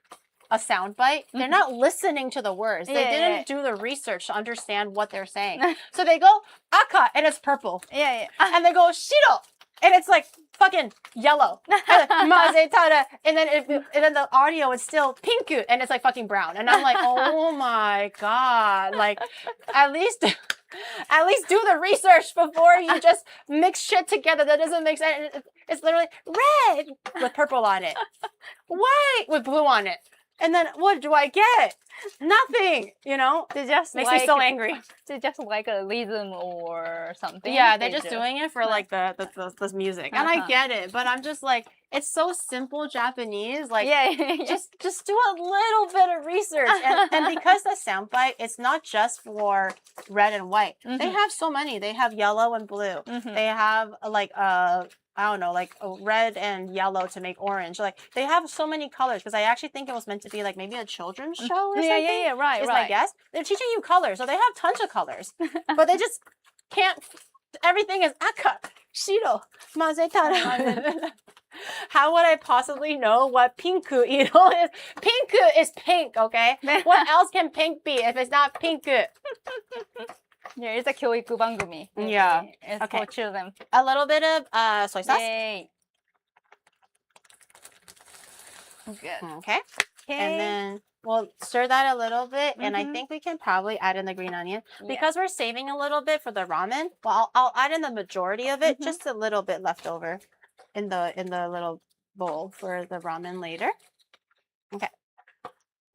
a soundbite. They're not listening to the words. They didn't do the research to understand what they're saying. So they go aka and it's purple. And they go shiro and it's like fucking yellow. And then the audio is still pinku and it's like fucking brown. And I'm like, oh my god! Like, at least do the research before you just mix shit together. That doesn't make sense. It's literally red with purple on it, white with blue on it. And then what do I get? Nothing, you know? They just Makes me so angry. They just like a rhythm or something. Yeah, they're just doing it for like the music. And I get it, but I'm just like, it's so simple Japanese. Like, just do a little bit of research. And because the soundbite, it's not just for red and white. They have so many. They have yellow and blue. They have like I don't know, like red and yellow to make orange. Like they have so many colors because I actually think it was meant to be like maybe a children's show or something. Yeah, right, is my guess. They're teaching you colors, so they have tons of colors, but they just can't. Everything is aka, shiro, mazetara. How would I possibly know what pinku iro is? Pinku is pink, okay? What else can pink be if it's not pinku? Yeah, it's a 教育番組. Yeah. It's for children. A little bit of soy sauce. Yay. Good. Okay. And then we'll stir that a little bit. And I think we can probably add in the green onion. Because we're saving a little bit for the ramen, well, I'll add in the majority of it, just a little bit left over in the little bowl for the ramen later. Okay.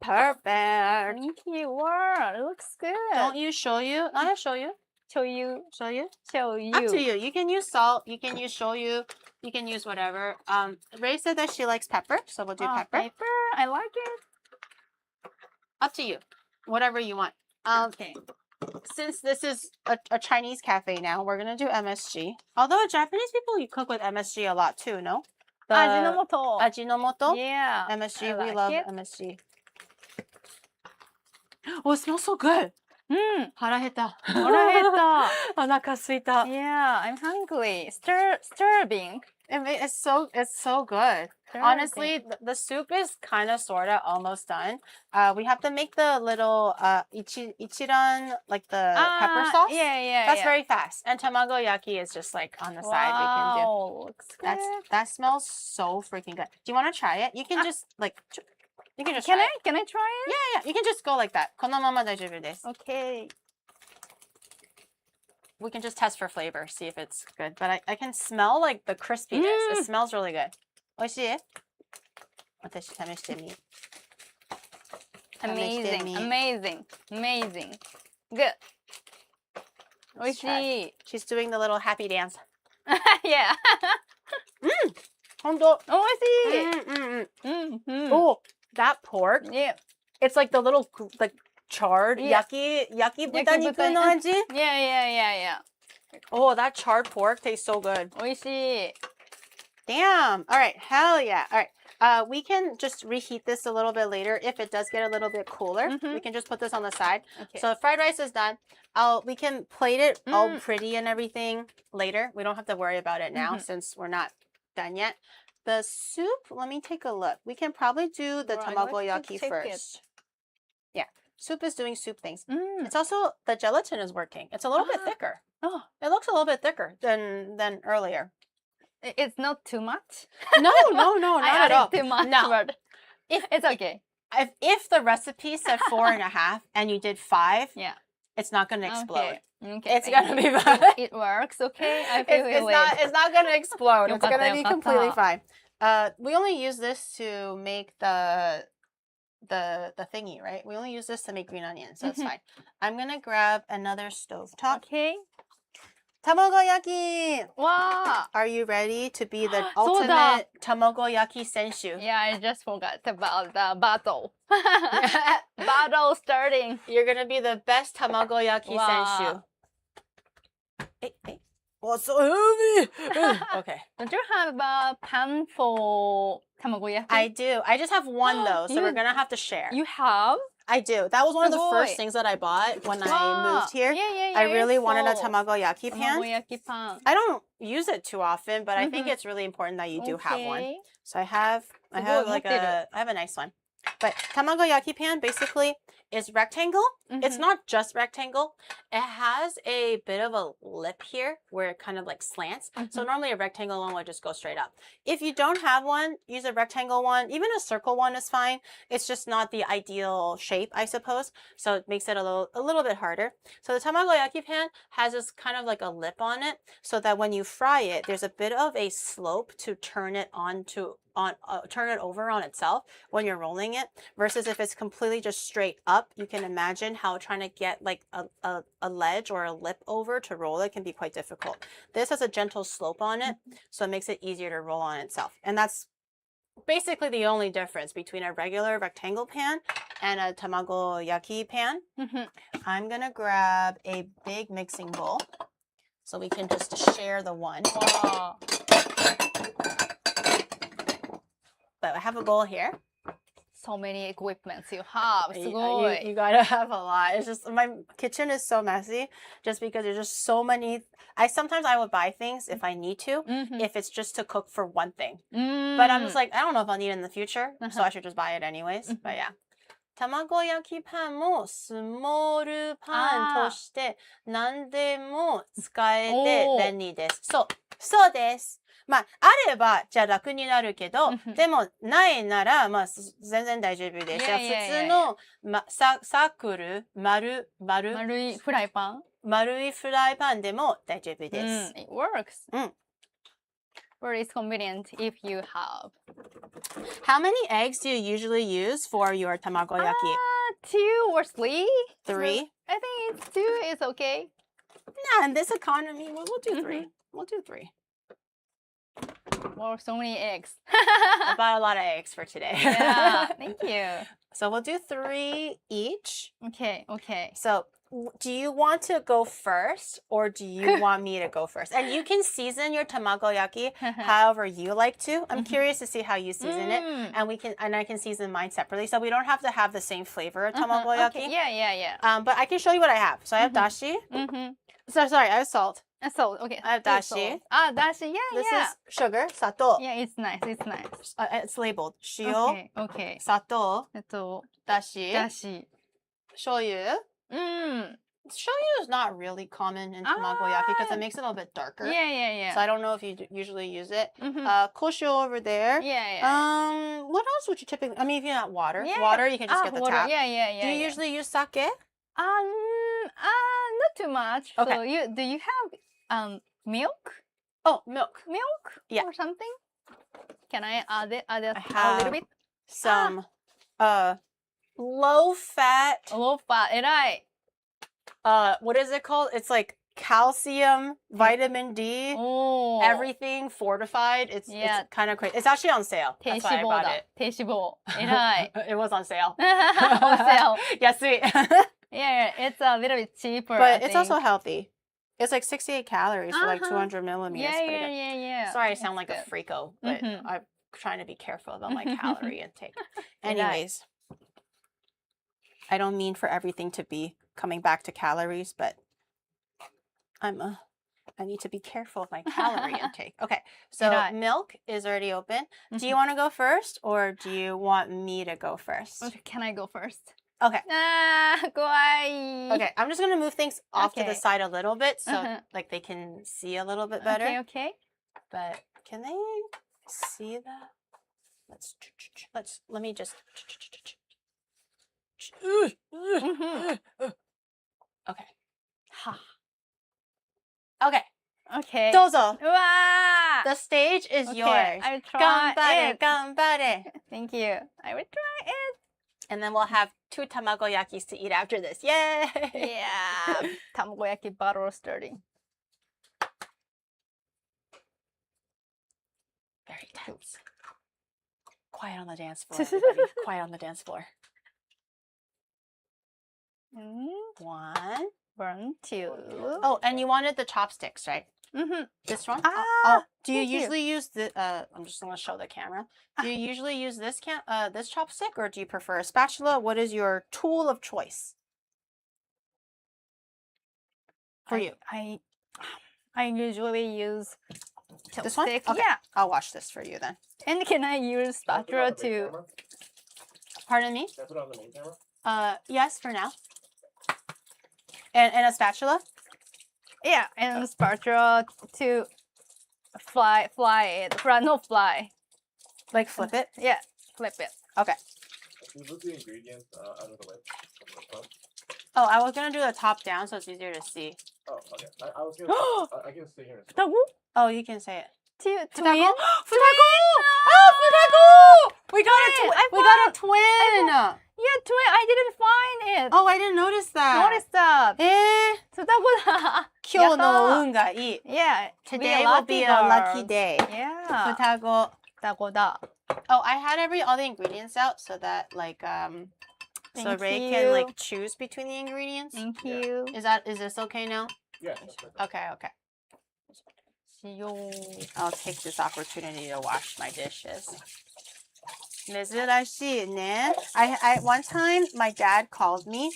Perfect. Thank you. Wow, it looks good. Don't use shoyu? I have shoyu. Shoyu. Shoyu? Shoyu. Up to you. You can use salt. You can use shoyu. You can use whatever. Ray said that she likes pepper, so we'll do pepper. Pepper. I like it. Up to you. Whatever you want. Okay. Since this is a Chinese cafe now, we're going to do MSG. Although Japanese people, you cook with MSG a lot too, no? The Ajinomoto. Ajinomoto? Yeah. MSG. I We like love it. MSG. Oh, it smells so good. Haraheta. Haraheta. Onaka suita. Yeah, I'm hungry. Stirring. It's so good. Honestly, the soup is kind of sort of almost done. We have to make the little ichiran, like the pepper sauce. Yeah. That's very fast. And tamagoyaki is just like on the side we can do. Looks good. That smells so freaking good. Do you want to try it? You can just like you can just try it. Can I try it? Yeah. You can just go like that. このまま大丈夫です. Okay. We can just test for flavor, see if it's good. But I can smell like the crispiness. It smells really good. 美味しい? 私試してみ. Amazing. Good. 美味しい. She's doing the little happy dance. Yeah. ほんと. 美味しい. Oh, that pork. Yeah. It's like the little like charred yaki butaniku no aji. Yeah. Oh, that charred pork tastes so good. 美味しい. Damn. All right. Hell yeah. All right. We can just reheat this a little bit later. If it does get a little bit cooler, we can just put this on the side. Okay. So fried rice is done. We can plate it all pretty and everything later. We don't have to worry about it now since we're not done yet. The soup, let me take a look. We can probably do the tamagoyaki first. Yeah. Soup is doing soup things. It's also, the gelatin is working. It's a little bit thicker. Oh. It looks a little bit thicker than earlier. It's not too much? No, not at all. Too much. No. But it's okay. If the recipe said 4.5 and you did 5, Yeah. It's not going to explode. Okay. It's going to be fine. It works, okay? I feel it's not going to explode. It's going to be completely よかった fine. We only use this to make the thingy, right? We only use this to make green onions, so it's fine. I'm going to grab another stovetop. Okay. Tamagoyaki! Wow. Are you ready to be the ultimate tamagoyaki senshu? Yeah, I just forgot about the battle. Battle starting. You're going to be the best tamagoyaki Wow. senshu. Hey. Oh, it's so heavy! Okay. Don't you have a pan for tamagoyaki? I do. I just have one though, so we're going to have to share. You have? I do. That was one of the Sugoi. first things that I bought when I moved here. Yeah. I really wanted a tamagoyaki pan. Tamagoyaki pan. I don't use it too often, but I think it's really important that you do have one. So I have like I have a nice one. But tamagoyaki pan, basically, is rectangle. It's Mhm. not just rectangle. It has a bit of a lip here where it kind of like slants. So normally a rectangle one would just go straight up. If you don't have one, use a rectangle one. Even a circle one is fine. It's just not the ideal shape, I suppose. So it makes it a little bit harder. So the tamagoyaki pan has this kind of like a lip on it, so that when you fry it, there's a bit of a slope to turn it turn it over on itself when you're rolling it, versus if it's completely just straight up. You can imagine how trying to get like a ledge or a lip over to roll it can be quite difficult. This has a gentle slope on it, so it makes it easier to roll on itself. And that's basically the only difference between a regular rectangle pan and a tamagoyaki pan. I'm gonna grab a big mixing bowl so we can just share the one. Wow. But I have a bowl here. So many equipments you have. You gotta have a lot. It's just, my kitchen is so messy just because there's just so many. Sometimes I would buy things if I need to, if it's just to cook for one thing. But I'm just like, I don't know if I'll need it in the future, so I should just buy it anyways. But yeah. 卵焼きパンもスモールパンとして何でも使えて便利です。そうです。まあ、あればじゃあ楽になるけど、でもないなら、まあ、全然大丈夫です。普通の、サークル、丸いフライパンでも大丈夫です。It works. Or it's convenient if you have. How many eggs do you usually use for your tamagoyaki? 2 or 3. 3? I think 2 is okay. Nah, in this economy, we'll do 3. We'll do 3. Wow, so many eggs. I bought a lot of eggs for today. Yeah, thank you. So we'll do 3 each. Okay. So do you want to go first, or do you want me to go first? And you can season your tamagoyaki however you like to. I'm curious to see how you season it, and I can season mine separately, so we don't have to have the same flavor of tamagoyaki. Okay. Yeah. But I can show you what I have. So I have dashi. Sorry, I have salt. Salt. Okay. I have dashi. Dashi. This is sugar, sato. Yeah, it's nice. It's labeled shio, Okay. sato, だ dashi, し。 shoyu. Shoyu is not really common in tamagoyaki because it makes it a little bit darker. Yeah. So I don't know if you usually use it. Kosho over there. Yeah. What else would you typically? I mean, if you have water, you can just get the water. tap. Yeah. Do you usually use sake? Not too much. Okay. So do you have milk? Oh, milk. Yeah. Or something? Can I add it a little bit? Some low fat. Low fat. 偉い. What is it called? It's like calcium, vitamin D, everything fortified. It's kind of crazy. It's actually on sale. That's why I bought it. 低脂肪. 偉い. It was on sale. On sale. Yeah, sweet. Yeah, it's a little bit cheaper. But it's also healthy. It's like 68 calories for like 200 millimeters. Yeah. Sorry, I sound like a freako, but I'm trying to be careful about my calorie intake. Anyways, I don't mean for everything to be coming back to calories, but I need to be careful of my calorie intake. Okay, so milk is already open. Do you want to go first, or do you want me to go first? Okay, can I go first? Okay. かわいい. Okay, I'm just gonna move things off to the side a little bit so like they can see a little bit better. Okay. But can they see that? Let me just. Okay. Okay. Okay. どうぞ. うわー. The stage is yours. I'll try it. 頑張れ. Thank you. I will try it. And then we'll have 2 tamagoyakis to eat after this. Yay! Yeah. Tamagoyaki battle starting. Very tense. Quiet on the dance floor, everybody. Quiet on the dance floor. 1, 2. Oh, and you wanted the chopsticks, right? This one? Do you usually use the I'm just going to show the camera. Do you usually use this this chopstick, or do you prefer a spatula? What is your tool of choice for you? I usually use this one? chopstick. Okay. Yeah. I'll wash this for you then. And can I use spatula to? Pardon me? Can I put it on the main camera? Yes, for now. And a spatula? Yeah, and spatula to fly it. Not fly. Like flip it? Yeah, flip it. Okay. Can you move the ingredients out of the way? From the top? Oh, I was gonna do the top down so it's easier to see. Oh, okay. I was gonna. I can stay here. Futago? Oh, you can say it. Twin? Futago? Oh, futago! We got a Twin! we got a twin. Yeah, twin. I didn't find it. Oh, I didn't notice that. Notice that. 今日の運がいい. Yeah. Today will be a lucky day. Yeah. Futago. 双子だ. Oh, I had all the ingredients out so that like so Thank Ray you. can like choose between the ingredients. Thank you. Is this okay now? Yeah. Okay. I'll take this opportunity to wash my dishes. 珍しいね. I one time my dad called me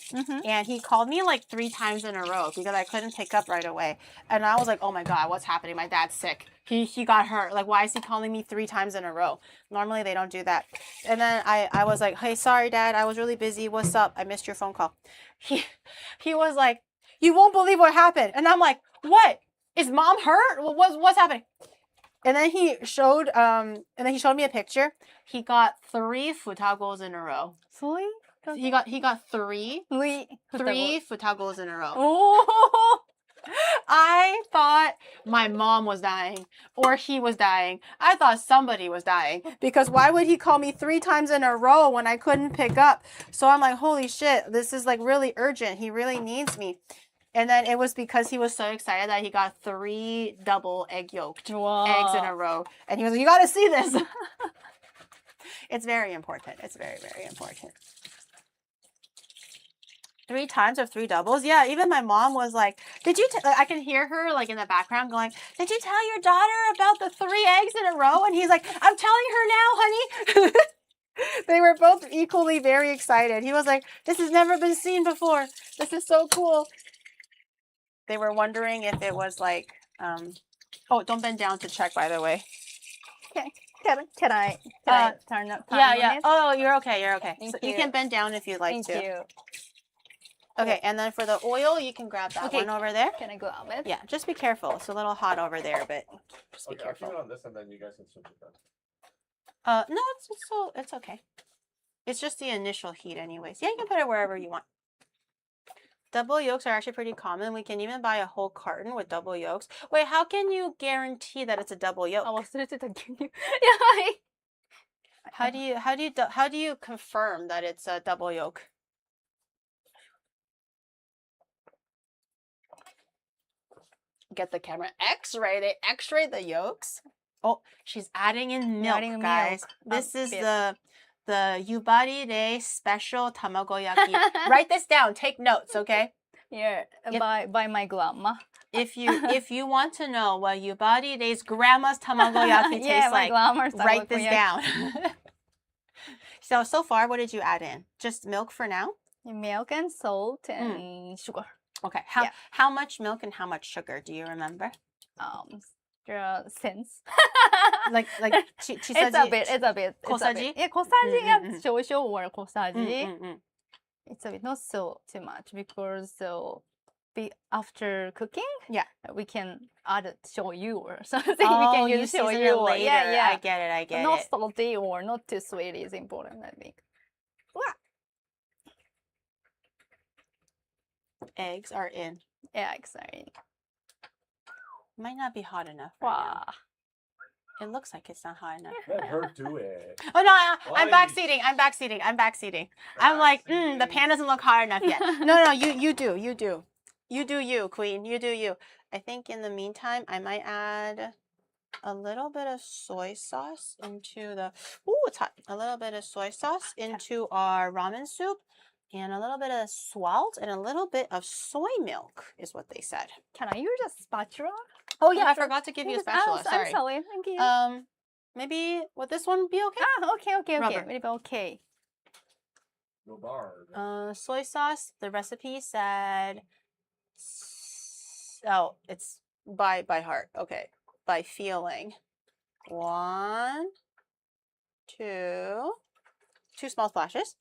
and he called me like 3 times in a row because I couldn't pick up right away. And I was like, oh my God, what's happening? My dad's sick. He got hurt. Like, why is he calling me 3 times in a row? Normally they don't do that. And then I was like, hey, sorry, Dad. I was really busy. What's up? I missed your phone call. He was like, you won't believe what happened. And I'm like, what? Is Mom hurt? What's happening? And then he showed me a picture. He got 3 futagos in a row. He got 3 futagos in a row. Oh. I thought my mom was dying or he was dying. I thought somebody was dying because why would he call me 3 times in a row when I couldn't pick up? So I'm like, holy shit, this is like really urgent. He really needs me. And then it was because he was so excited that he got 3 double egg yolked eggs in a row. And he was like, you got to see this. It's very important. It's very, very important. 3 times of 3 doubles. Yeah, even my mom was like, did you, I can hear her like in the background going, did you tell your daughter about the 3 eggs in a row? And he's like, I'm telling her now, honey. They were both equally very excited. He was like, this has never been seen before. This is so cool. They were wondering if it was like, oh, don't bend down to check, by the way. Okay. Can I turn up? Yeah. Oh, you're okay. Thank So you. you can bend down if you'd like to. Thank you. Okay, and then for the oil, you can grab that one over there. Can I grab it? Yeah, just be careful. It's a little hot over there, but just be Okay, I'll keep careful. it on this and then you guys can switch it then. No, it's okay. It's just the initial heat anyways. Yeah, you can put it wherever you want. Double yolks are actually pretty common. We can even buy a whole carton with double yolks. Wait, how can you guarantee that it's a double yolk? 忘れてた牛乳。やばい。 How do you confirm that it's a double yolk? Get the camera. X-ray. They X-ray the yolks. Oh, she's adding in milk, Adding guys. milk. This is the Yubari Day special tamagoyaki. Write this down. Take notes, okay? Yeah, by my grandma. If you want to know what Yubari Day's grandma's tamagoyaki tastes Yeah, my like, grandma's write this tamagoyaki. down. So far, what did you add in? Just milk for now? Milk and salt and sugar. Okay. How much milk and how much sugar? Do you remember? There are cents. Like It's a bit. It's a bit. 小さじ? Yeah, 小さじ yeah, 少々 or 小さじ. It's a bit not so too much because after cooking, Yeah, we can add shoyu or something. Oh, we can you use season shoyu it or later. yeah. I get it. Not salty or not too sweet is important, I think. Eggs are in. Yeah, exciting. Might not be hot enough right Wow. now. It looks like it's not hot enough. Let her do it. Oh no, I'm Why? backseating. I'm like, the pan doesn't look hot enough yet. No, you do. You do you, queen. You do you. I think in the meantime, I might add a little bit of soy sauce into the, it's hot. A little bit of soy sauce into our ramen soup. And a little bit of salt and a little bit of soy milk is what they said. Can I use a spatula? Oh yeah, I forgot to give you a spatula. I'm Sorry. sorry. Thank you. Maybe would this one be okay? Okay. Rubber. Maybe okay. No bar. Soy sauce. The recipe said. It's by heart. Okay, by feeling. 1, 2 small splashes.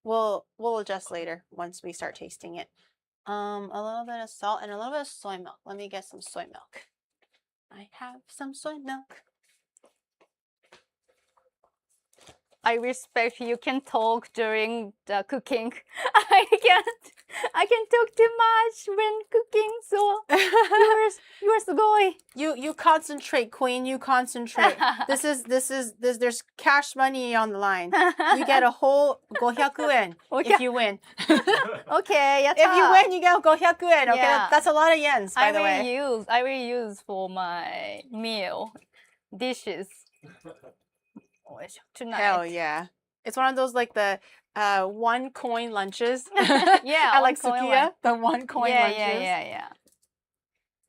We'll adjust later once we start tasting it. A little bit of salt and a little bit of soy milk. Let me get some soy milk. I have some soy milk. I respect you can talk during the cooking. I can't talk too much when cooking. So you're sugoi. You concentrate, queen. You concentrate. There's cash money on the line. You get a whole 500 yen if you win. Okay, yatta. If you win, you get 500 yen. Okay, Yeah. that's a lot of yens, by the way. I will use for my meal dishes tonight. Hell yeah. It's one of those like the 1 coin lunches. Yeah, I like one coin Sukiya, the 1 coin lunches. Yeah.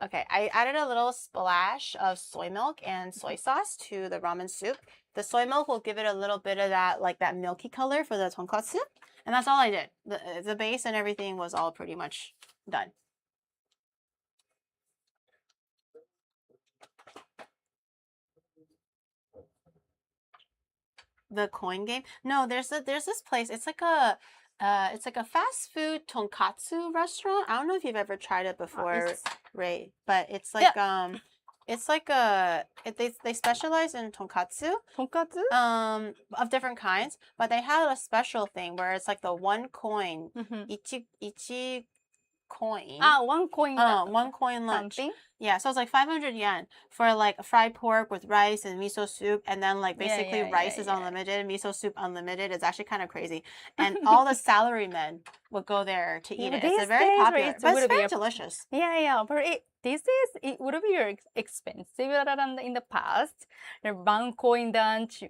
Okay, I added a little splash of soy milk and soy sauce to the ramen soup. The soy milk will give it a little bit of that like that milky color for the tonkatsu. And that's all I did. The base and everything was all pretty much done. The coin game? No, there's this place. It's like a fast food tonkatsu restaurant. I don't know if you've ever tried it before, Ray, but it's like they specialize in tonkatsu. Of different kinds, but they have a special thing where it's like the 1 coin, ichi coin. 1 coin. 1 coin lunch. Something? Yeah, so it's like 500 yen for like fried pork with rice and miso soup, and then like basically rice is unlimited, miso soup unlimited. It's actually kind of crazy, and all the salarymen would go there to eat it. It's very popular, but it's very delicious. Yeah, but it would be expensive rather than in the past. The 1 coin lunch.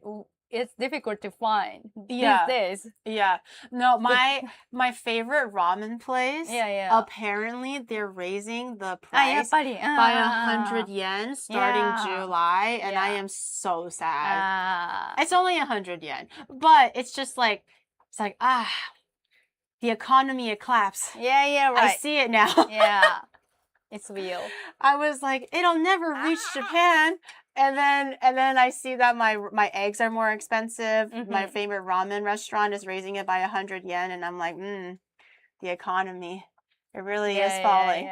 It's difficult to find these days. Yeah. No, my favorite ramen place. Apparently, they're raising the price by 100 yen starting July, and I am so sad. It's only 100 yen, but it's just like the economy collapse. Right. I see it now. Yeah, it's real. I was like, it'll never reach Japan. And then I see that my eggs are more expensive. My favorite ramen restaurant is raising it by 100 yen, and I'm like, the economy, it really is falling.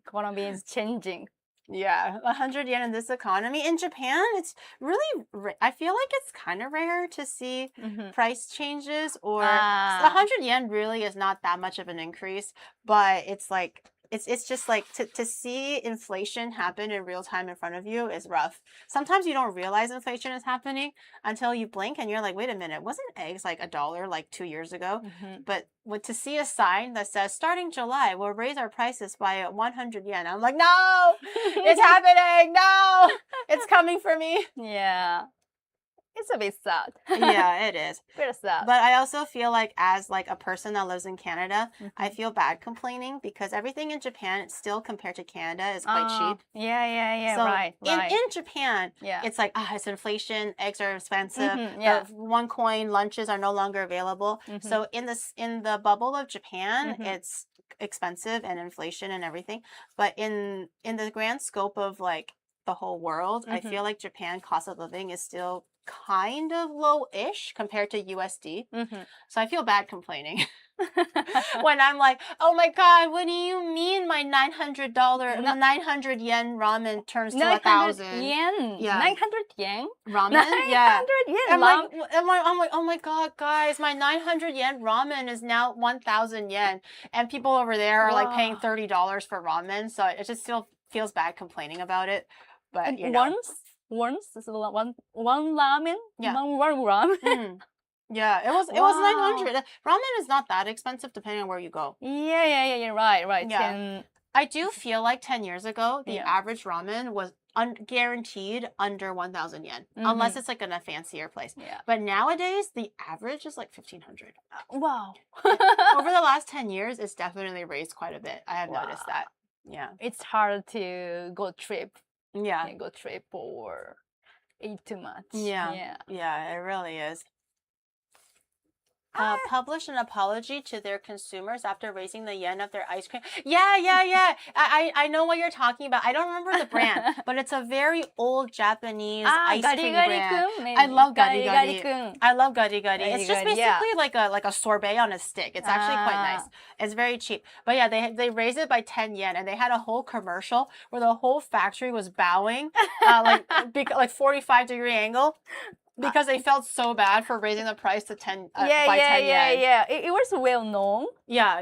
Economy is changing. Yeah, 100 yen in this economy. In Japan, it's really, I feel like it's kind of rare to see price changes, or 100 yen really is not that much of an increase, but it's like, it's just like to see inflation happen in real time in front of you is rough. Sometimes you don't realize inflation is happening until you blink and you're like, wait a minute, wasn't eggs like $1 like 2 years ago? But to see a sign that says starting July, we'll raise our prices by 100 yen. I'm like, no, it's happening. No, it's coming for me. Yeah. It's a bit sad. Yeah, it is. Very sad. But I also feel like as like a person that lives in Canada, I feel bad complaining because everything in Japan, still compared to Canada, is quite cheap. Yeah. So right. In Japan, it's like, it's inflation, eggs are expensive, the 1 coin lunches are no longer available. So in the bubble of Japan, it's expensive and inflation and everything. But in the grand scope of like the whole world, I feel like Japan cost of living is still kind of low-ish compared to USD. So I feel bad complaining when I'm like, oh my god, what do you mean my $900 900 yen ramen turns to 1,000 yen? Yeah. 900 yen ramen? 900 Yeah. yen. I'm like, oh my god, guys, my 900 yen ramen is now 1,000 yen, and people over there are like paying $30 for ramen. So it just still feels bad complaining about it. But you know. Once one ramen, one ramen. Yeah, it was 900. Ramen is not that expensive depending on where you go. Yeah. Right. Yeah. I do feel like 10 years ago, the average ramen was guaranteed under 1,000 yen, unless it's like in a fancier place. Yeah. But nowadays, the average is like 1,500. Wow. Over the last 10 years, it's definitely raised quite a bit. I have noticed that. Yeah. It's hard to go trip. Yeah. Go trip or eat too much. Yeah, it really is. Publish an apology to their consumers after raising the yen of their ice cream. Yeah. I know what you're talking about. I don't remember the brand, but it's a very old Japanese ice cream brand. I love Gari Gari. I love Gari Gari. It's just basically like a sorbet on a stick. It's actually quite nice. It's very cheap. But yeah, they raised it by 10 yen, and they had a whole commercial where the whole factory was bowing, like 45-degree angle. Because they felt so bad for raising the price to 10 by 10 yen. Yeah. It was well known. Yeah.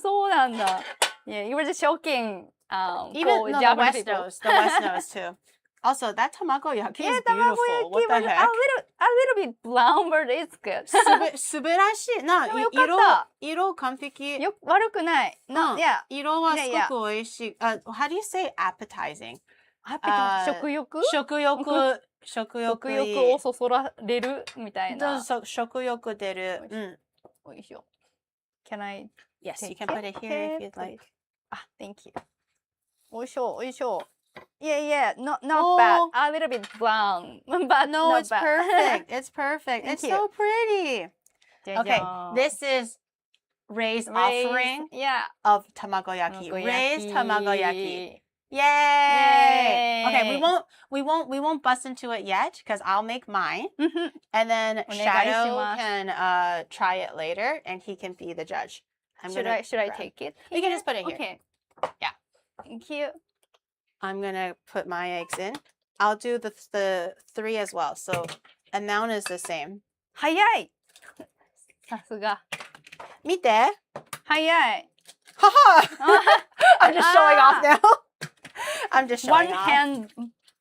そうなんだ. Yeah, it was shocking. Even the West knows. The West knows too. Also, that tamagoyaki is beautiful. What the heck? A little bit brown, but it's good. 素晴らしい。な、色完璧。悪くない。No, yeah. 色はすごく美味しい。How do you say appetizing? 食欲をそそられるみたいな。食欲出る。おいしょ。Can I? Yes, you can put it here if you'd like. Thank you. おいしょ。Yeah, not bad. A little bit brown, but no, it's perfect. It's perfect. It's so pretty. Okay, this is raised offering of tamagoyaki. Raised tamagoyaki. Yay! Okay, we won't bust into it yet because I'll make mine, and then Shadow can try it later, and he can be the judge. Should I take it? You can just put it here. Okay. Yeah. Thank you. I'm gonna put my eggs in. I'll do the 3 as well. So amount is the same. 早い。さすが。見て。早い。Haha! I'm just showing off now. I'm just showing off.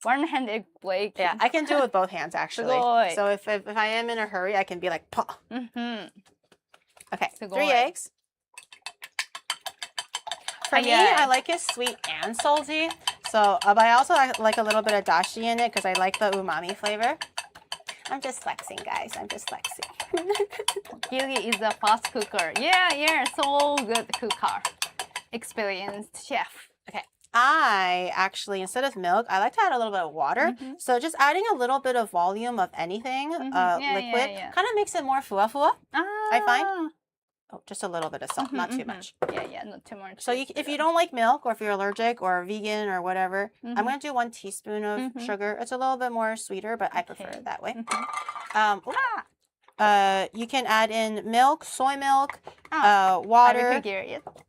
One hand egg break. Yeah, I can do it with both hands actually. So if I am in a hurry, I can be like, "Pah." Okay, 3 eggs. For me, I like it sweet and salty. So, but I also like a little bit of dashi in it because I like the umami flavor. I'm just flexing, guys. I'm just flexing. Gilly is a fast cooker. Yeah, so good cooker. Experienced chef. Okay. I actually, instead of milk, I like to add a little bit of water. So just adding a little bit of volume of anything, liquid, kind of makes it more fuwa-fuwa, I find. Oh, just a little bit of salt, not too much. Yeah, not too much. So if you don't like milk, or if you're allergic or vegan or whatever, I'm going to do 1 teaspoon of sugar. It's a little bit more sweeter, but I prefer it that way. You can add in milk, soy milk, water.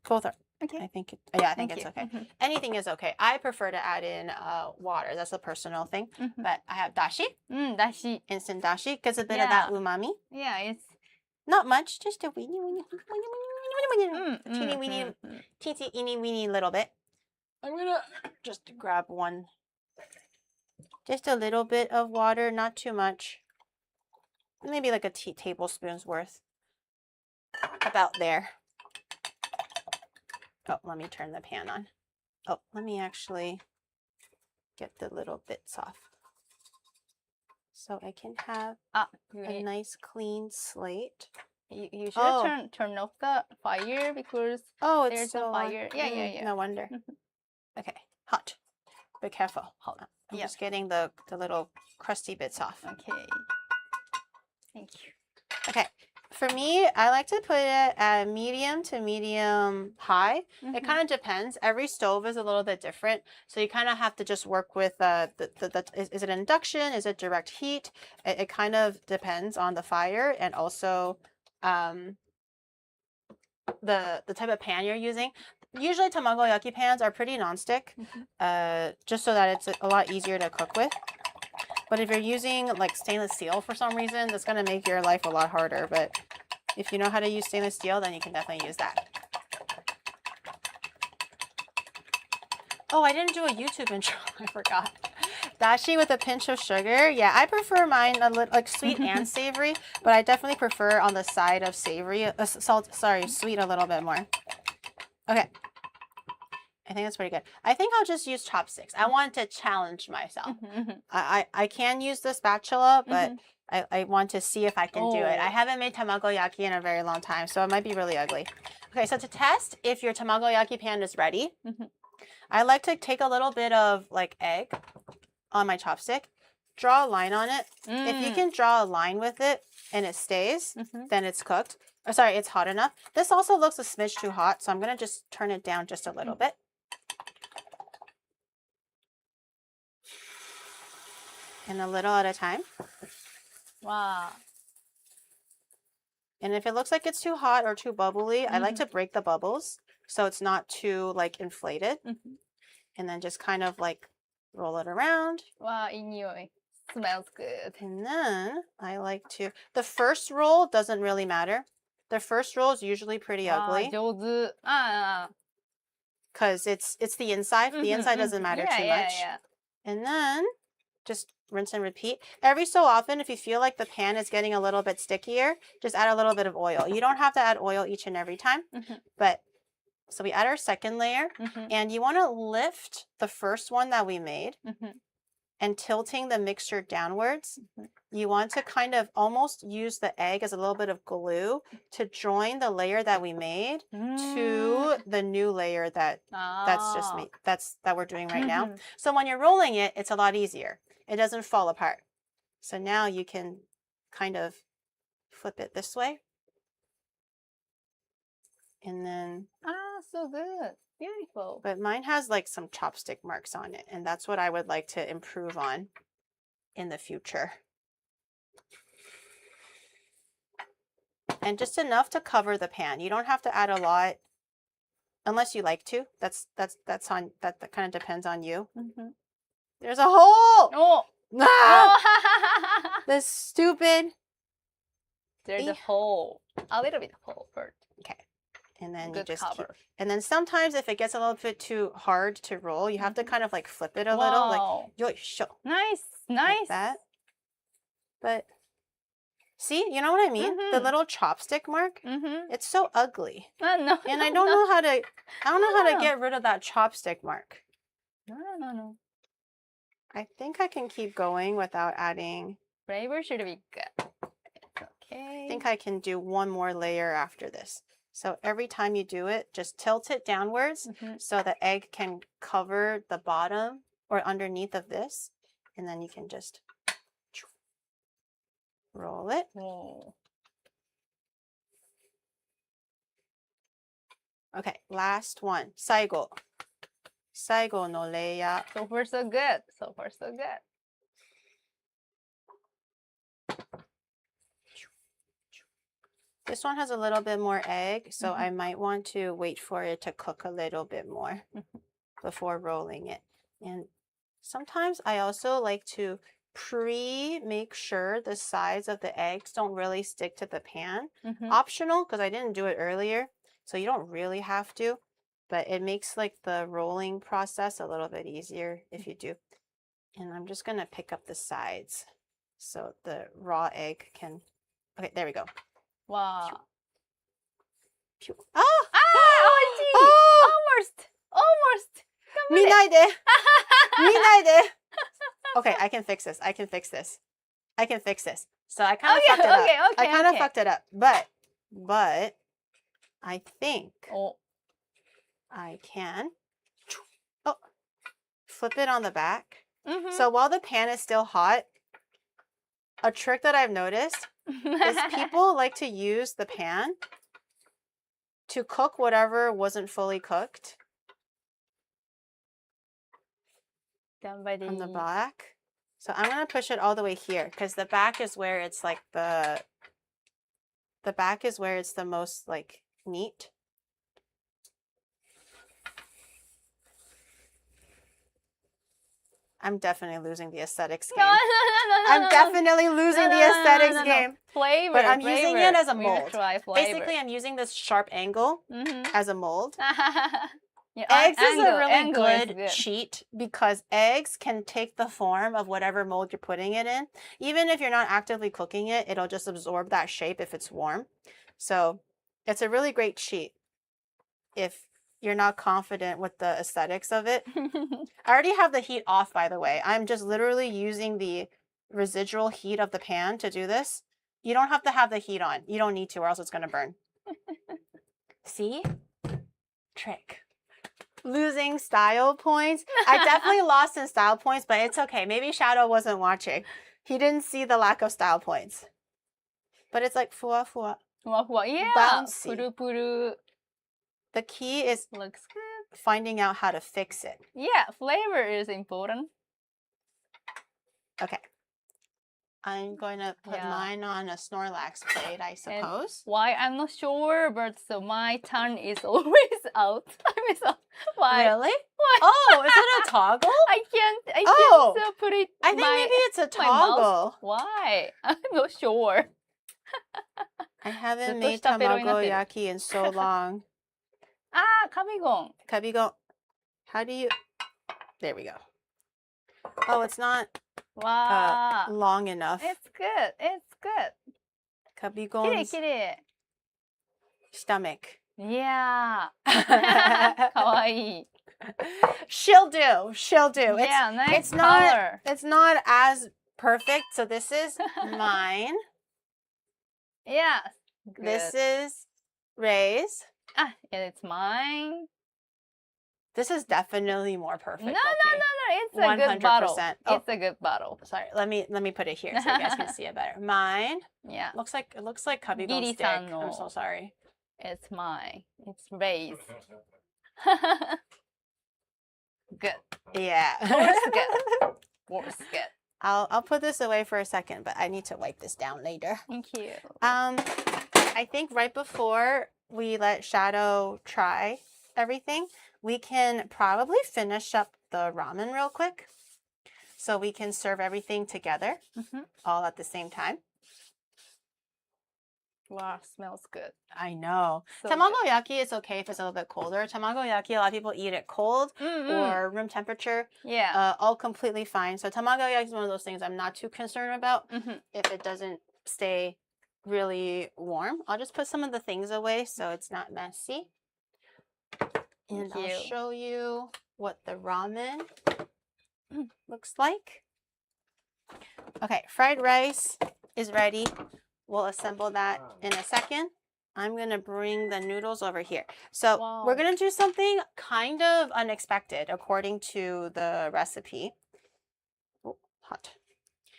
Both are. Okay. I think it's okay. Anything is okay. I prefer to add in water. That's a personal thing. But I have dashi. Dashi. Instant dashi. Gets a bit of that umami. Yeah, it's not much. Just a teeny weeny little bit. I'm gonna just grab one. Just a little bit of water, not too much. Maybe like a tablespoon's worth. About there. Oh, let me turn the pan on. Oh, let me actually get the little bits off. So I can have a nice clean slate. You should turn off the fire because there's still a fire. Yeah. No wonder. Okay, hot. Be careful. Hold on. I'm just getting the little crusty bits off. Okay. Thank you. Okay. For me, I like to put it at medium to medium high. It kind of depends. Every stove is a little bit different. So you kind of have to just work with is it induction? Is it direct heat? It kind of depends on the fire and also the type of pan you're using. Usually tamagoyaki pans are pretty nonstick, just so that it's a lot easier to cook with. But if you're using like stainless steel for some reason, that's going to make your life a lot harder. But if you know how to use stainless steel, then you can definitely use that. Oh, I didn't do a YouTube intro. I forgot. Dashi with a pinch of sugar. Yeah, I prefer mine a little like sweet and savory, but I definitely prefer on the side of savory, sweet a little bit more. Okay. I think that's pretty good. I think I'll just use chopsticks. I want to challenge myself. I can use the spatula, but I want to see if I can do it. I haven't made tamagoyaki in a very long time, so it might be really ugly. Okay, so to test if your tamagoyaki pan is ready, I like to take a little bit of like egg on my chopstick draw a line on it. If you can draw a line with it and it stays, then it's cooked. Or sorry, it's hot enough. This also looks a smidge too hot, so I'm going to just turn it down just a little bit. And a little at a time. Wow. And if it looks like it's too hot or too bubbly, I like to break the bubbles so it's not too like inflated. And then just kind of like roll it around. Wow, いい匂い. Smells good. And then I like to, the first roll doesn't really matter. The first roll is usually pretty ugly. 上手. Because it's the inside. The inside doesn't matter too much. Yeah. And then just rinse and repeat. Every so often, if you feel like the pan is getting a little bit stickier, just add a little bit of oil. You don't have to add oil each and every time. But so we add our second layer. And you want to lift the first one that we made. And tilting the mixture downwards, you want to kind of almost use the egg as a little bit of glue to join the layer that we made to the new layer that we're doing right now. So when you're rolling it, it's a lot easier. It doesn't fall apart. So now you can kind of flip it this way. And then so good. Beautiful. But mine has like some chopstick marks on it, and that's what I would like to improve on in the future. And just enough to cover the pan. You don't have to add a lot unless you like to. That kind of depends on you. There's a hole. Oh. This stupid. There's a hole. A little bit hole first. Okay. And then Good you just cover. and then sometimes if it gets a little bit too hard to roll, you have to kind of like flip it a little, like yoisho. Nice. Like that. But see, you know what I mean? The little chopstick mark. It's so ugly. No. And I don't know how to get rid of that chopstick mark. No. I think I can keep going without adding. Flavor should be good. Okay. I think I can do one more layer after this. So every time you do it, just tilt it downwards so the egg can cover the bottom or underneath of this. And then you can just roll it. Okay, last one. 最後のレイヤー. So far so good. So far so good. This one has a little bit more egg, so I might want to wait for it to cook a little bit more before rolling it. And sometimes I also like to make sure the sides of the eggs don't really stick to the pan. Optional, because I didn't do it earlier, so you don't really have to, but it makes like the rolling process a little bit easier if you do. And I'm just going to pick up the sides so the raw egg can, okay, there we go. Wow. Oh! Oh! Almost. 見ないで. Okay, I can fix this. So I kind of fucked it up. I kind of fucked it up. But I think I can flip it on the back. So while the pan is still hot, a trick that I've noticed is people like to use the pan to cook whatever wasn't fully cooked from the back. So I'm going to push it all the way here because the back is where it's like the back is where it's the most like neat. I'm definitely losing the aesthetics game. I'm definitely losing the aesthetics game. Flavor, but I'm using it as a mold. Basically, I'm using this sharp angle as a mold. Yeah, eggs is a really good cheat because eggs can take the form of whatever mold you're putting it in. Even if you're not actively cooking it, it'll just absorb that shape if it's warm. So it's a really great cheat if you're not confident with the aesthetics of it. I already have the heat off, by the way. I'm just literally using the residual heat of the pan to do this. You don't have to have the heat on. You don't need to or else it's going to burn. See? Trick. losing style points. I definitely lost in style points, but it's okay. Maybe Shadow wasn't watching. He didn't see the lack of style points. But it's like fua fua. Yeah. Bouncy. Puru puru. The key is Looks good. finding out how to fix it. Yeah, flavor is important. Okay. I'm going to put mine on a Snorlax plate, I suppose. And why? I'm not sure, but so my tongue is always out. Why? Really? Why? Oh, is it a toggle? I can't so put it. I think maybe it's a toggle. Why? I'm not sure. I haven't made tamagoyaki in so long. Kabigon. Kabigon. How do you... There we go. Oh, it's not long enough. It's good. It's good. Kabigon's stomach. Yeah. Kawaii. She'll do. She'll do. Yeah, nice color. It's not as perfect. So this is mine. Yeah. Good. This is Ray's. And it's mine. This is definitely more perfect. No. It's a good bottle. Oh, it's a good bottle. Sorry. Let me put it here so you guys can see it better. Mine. Yeah. It looks like Kabigon's stick. I'm so sorry. It's mine. It's Ray's. Good. Yeah. Works good. I'll put this away for a second, but I need to wipe this down later. Thank you. I think right before we let Shadow try everything, we can probably finish up the ramen real quick so we can serve everything together all at the same time. Wow, smells good. I know. So Tamagoyaki is okay if it's a little bit colder. Tamagoyaki, a lot of people eat it cold or room temperature. Yeah. All completely fine. So tamagoyaki is one of those things I'm not too concerned about if it doesn't stay really warm. I'll just put some of the things away so it's not messy. And I'll show you what the ramen looks like. Okay, fried rice is ready. We'll assemble that in a second. I'm going to bring the noodles over here. So we're going to do something kind of unexpected according to the recipe. Oh, hot.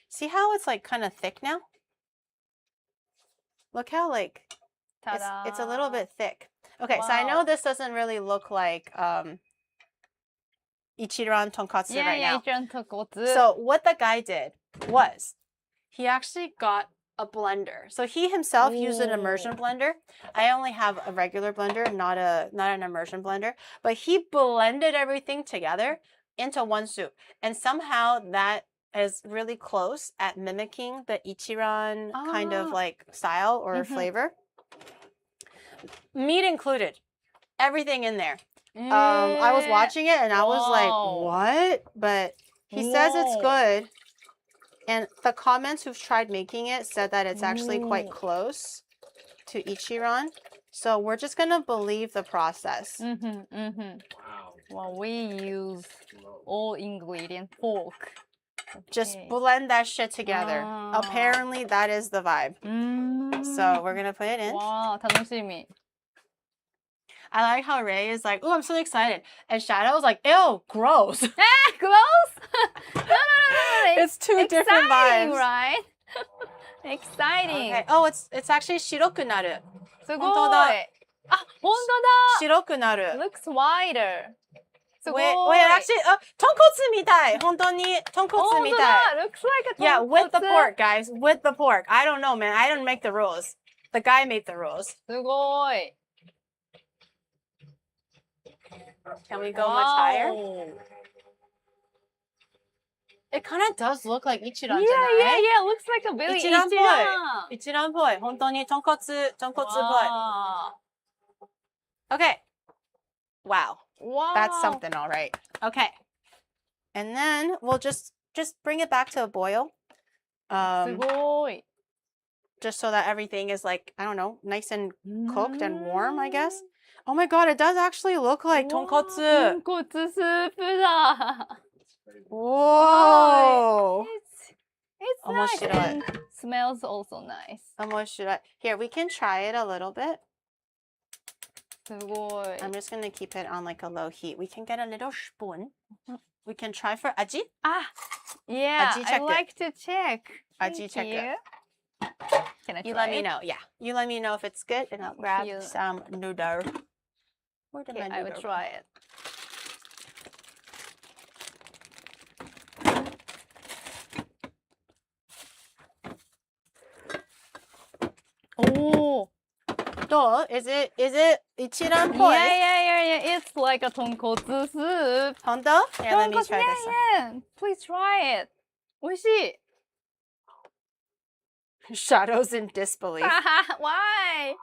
See how it's like kind of thick now? Look how like it's a little bit thick. Okay, so I know this doesn't really look like Ichiran tonkatsu right now. Ichiran tonkatsu. So what the guy did was he actually got a blender. So he himself used an immersion blender. I only have a regular blender, not an immersion blender. But he blended everything together into one soup. And somehow that is really close at mimicking the Ichiran kind of like style or flavor. Meat included. Everything in there. I was watching it and I was like, what? But he says it's good. And the comments who've tried making it said that it's actually quite close to Ichiran. So we're just going to believe the process. Well, we use all ingredient pork. Just blend that shit together. Apparently that is the vibe. So we're going to put it in. Wow, 楽しみ. I like how Ray is like, oh, I'm so excited. And Shadow's like, ew, gross. Gross? No. It's two different vibes. Right? Exciting. Okay. Oh, it's actually 白くなる. すごい. 本当だ. 白くなる. Looks wider. すごい. Wait, actually, 豚骨みたい. 本当に豚骨みたい. Looks like a Yeah, with the pork, guys. With the pork. I don't know, man. I didn't make the rules. The guy made the rules. すごい. Can we go much higher? It kind of does look like Ichiran. Yeah. Looks like a very Ichiran. Ichiran っぽい. 本当に豚骨っぽい. Okay. Wow. That's something, all right. Okay. And then we'll just bring it back to a boil. すごい. Just so that everything is like, I don't know, nice and cooked and warm, I guess. Oh my god, it does actually look like tonkotsu. 豚骨スープだ. Whoa. It's nice and smells also nice. 面白い. Here, we can try it a little bit. 스고이. I'm just gonna keep it on like a low heat. We can get a little spoon. We can try for aji. Ah, yeah, 아지 I check like to check. 아지 Thank check you. it. Can I try You let me it? know. Yeah, you let me know if it's good, and I'll Thank grab you. some noodle. Where did Okay, my I will noodle? try it. Oh, 또 is it ichiran yeah, poi? yeah. It's like a tonkotsu soup. Hondo? Here, let me Tonkotsu, try yeah, this one. yeah. Please try it. 美味しい. Shadow's in disbelief. Why?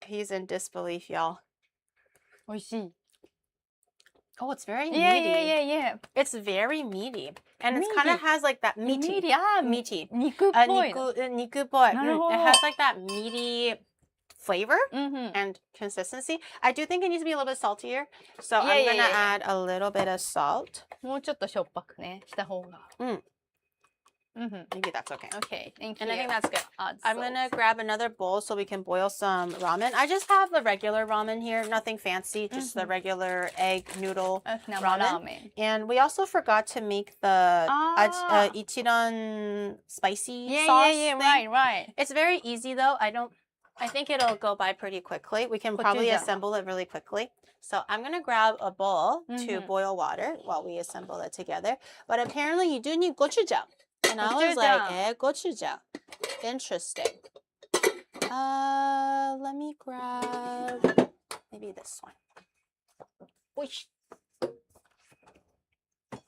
He's in disbelief, y'all. 美味しい. Oh, it's very Yeah, meaty. yeah. It's very meaty. And it Meaty. kind of has like that meaty. Meaty. Ah, Meaty. 肉っぽい. Niku boy. 나르호도. It has like that meaty flavor Mm-hmm. and consistency. I do think it needs to be a little bit saltier. So Yeah, I'm yeah, going to yeah. add a little bit of salt. もうちょっとしょっぱくねした方が. Mm-hmm. Maybe that's okay. Okay, thank you. And I think that's good. Add I'm salt. going to grab another bowl so we can boil some ramen. I just have the regular ramen here. Nothing fancy. Just the regular egg noodle Okinawa ramen. ramen. And we also forgot to make the Ah. ichiran spicy Yeah, sauce yeah, thing. right. It's very easy though. I think it'll go by pretty quickly. We can probably Gochujang. assemble it really quickly. So I'm going to grab a bowl to Mhm. boil water while we assemble it together. But apparently you do need gochujang. And I was like, gochujang. Interesting. Let me grab maybe this one. Whoosh.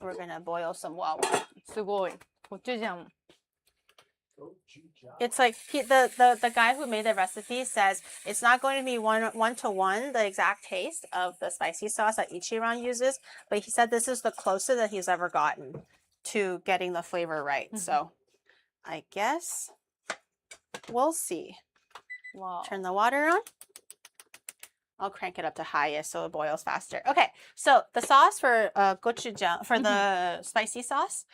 We're going to boil some wawa. すごい. 고추장. It's like the guy who made the recipe says it's not going to be one to one the exact taste of the spicy sauce that Ichiran uses, but he said this is the closest that he's ever gotten to getting the flavor right. So I guess we'll see. Wow. Turn the water on. I'll crank it up to highest so it boils faster. Okay, so the sauce for gochujang, for the spicy sauce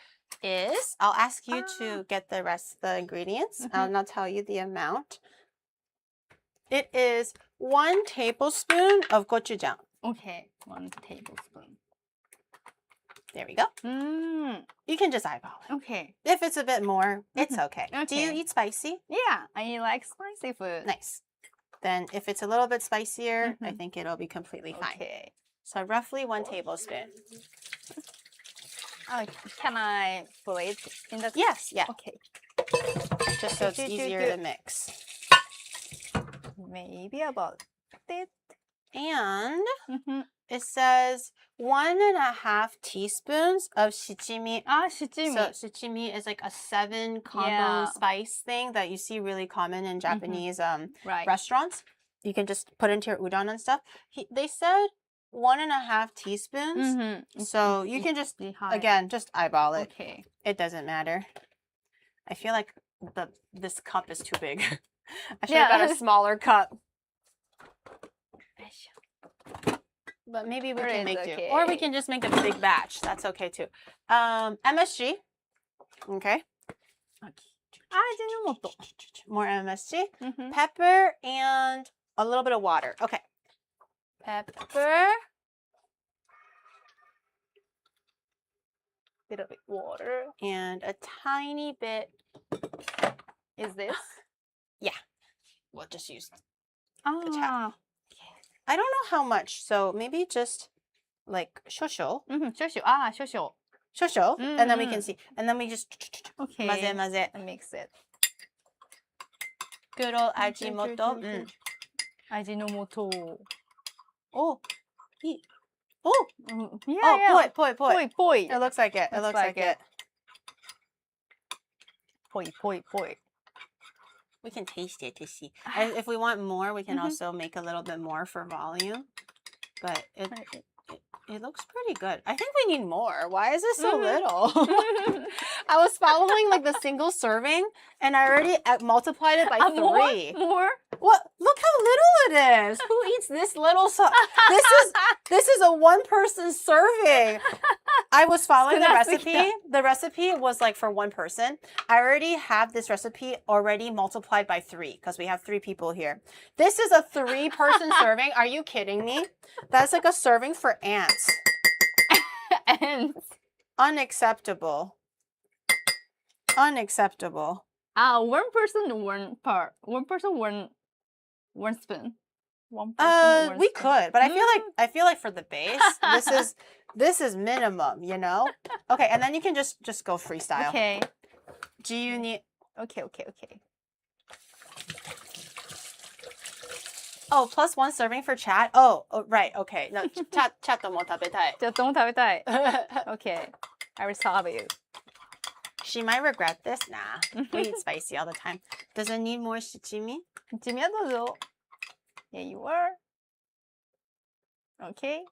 is, I'll ask you to get the rest of the ingredients. I'll not tell you the amount. It is 1 tablespoon of gochujang. Okay, 1 tablespoon. There we go. You can just eyeball it. Okay. If it's a bit more, it's okay. Do you Okay. eat spicy? Yeah, I like spicy food. Nice. Then if it's a little bit spicier, I think it'll be completely fine. Okay. So roughly 1 tablespoon. Can I put it in the... Yes, yeah. Okay. Just so it's easier to mix. Maybe about it. And Mm-hmm. it says 1.5 teaspoons of shichimi. shichimi. So shichimi is like a 7 combo Yeah. spice thing that you see really common in Japanese Right. restaurants. You can just put into your udon and stuff. They said 1.5 teaspoons. Mm-hmm. So you can just, again, just eyeball it. Okay. It doesn't matter. I feel like this cup is too big. I should have got a smaller cup. But maybe we can make do. Or we can just make a big batch. That's okay too. MSG. Okay. Ajinomoto. More MSG. Mm-hmm. Pepper and a little bit of water. Okay. Pepper. Bit of water. And a tiny bit. Is this? Yeah. We'll just use Ah. I don't know how much, so maybe just like shosho. Shosho. Shosho. Shosho. And then we can see. And then we just Okay. maze. And mix it. Good old ajinomoto. Ajinomoto. Oh. Oh. Yeah. Poi. Poi. It looks like it. It looks like it. Poi. We can taste it to see. And if we want more, we can also make a little bit more for volume. But it looks pretty good. I think we need more. Why is it so little? I was following like the single serving, and I already multiplied it by 3. More? What? Look how little it is. Who eats this little? This is a 1-person serving. I was following the Skunasugita. recipe. The recipe was like for one person. I already have this recipe already multiplied by 3 because we have 3 people here. This is a 3-person serving. Are you kidding me? That's like a serving for ants. Ants. Unacceptable. Unacceptable. One person, one part. One person, one spoon. One person, one We spoon. could, but I feel like for the base, this is minimum, you know? Okay, and then you can just go freestyle. Okay. Do you need Okay. Oh, plus 1 serving for chat? Oh, right, okay. No, chatも食べたい. ちょっとも食べたい. Okay. I will serve you. She might regret this. Nah, we eat spicy all the time. Does it need more shichimi? 一味はどうぞ. Here you are. Okay.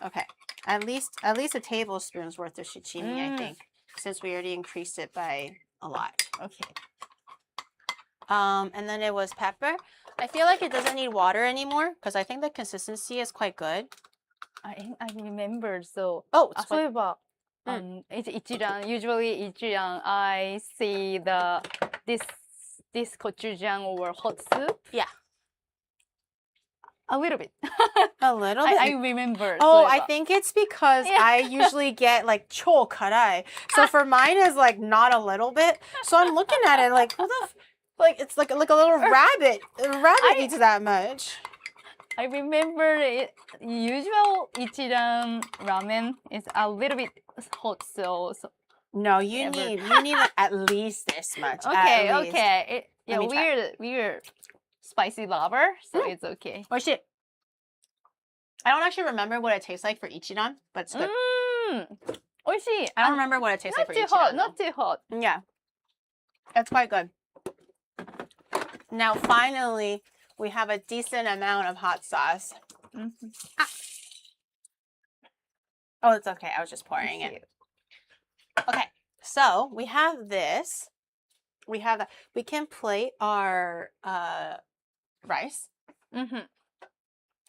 Okay. At least a tablespoon's worth of shichimi, I think, since we already increased it by a lot. Okay. And then it was pepper. I feel like it doesn't need water anymore because I think the consistency is quite good. I remember. So. Oh, そういえば、一蘭 usually 一蘭 I see this gochujang or hot soup. Yeah. A little bit. A little bit. I remember. Oh, そういえば I think it's because I usually get like cho karai. So for mine is like not a little bit. So I'm looking at it like, who the like it's like a little rabbit. A rabbit eats that much. I remember it. Usual ichiran ramen is a little bit hot, so No, you need at least this much. okay, at least. okay. Let me try. We're spicy lover, so it's okay. Oh shit. I don't actually remember what it tastes like for ichiran, but it's good. 美味しい. I don't remember what it tastes like Not for too hot, ichiran. not too hot. Yeah. It's quite good. Now finally we have a decent amount of hot sauce. Oh, it's okay. I was just pouring it. Okay, so we have this. We have that. We can plate our rice.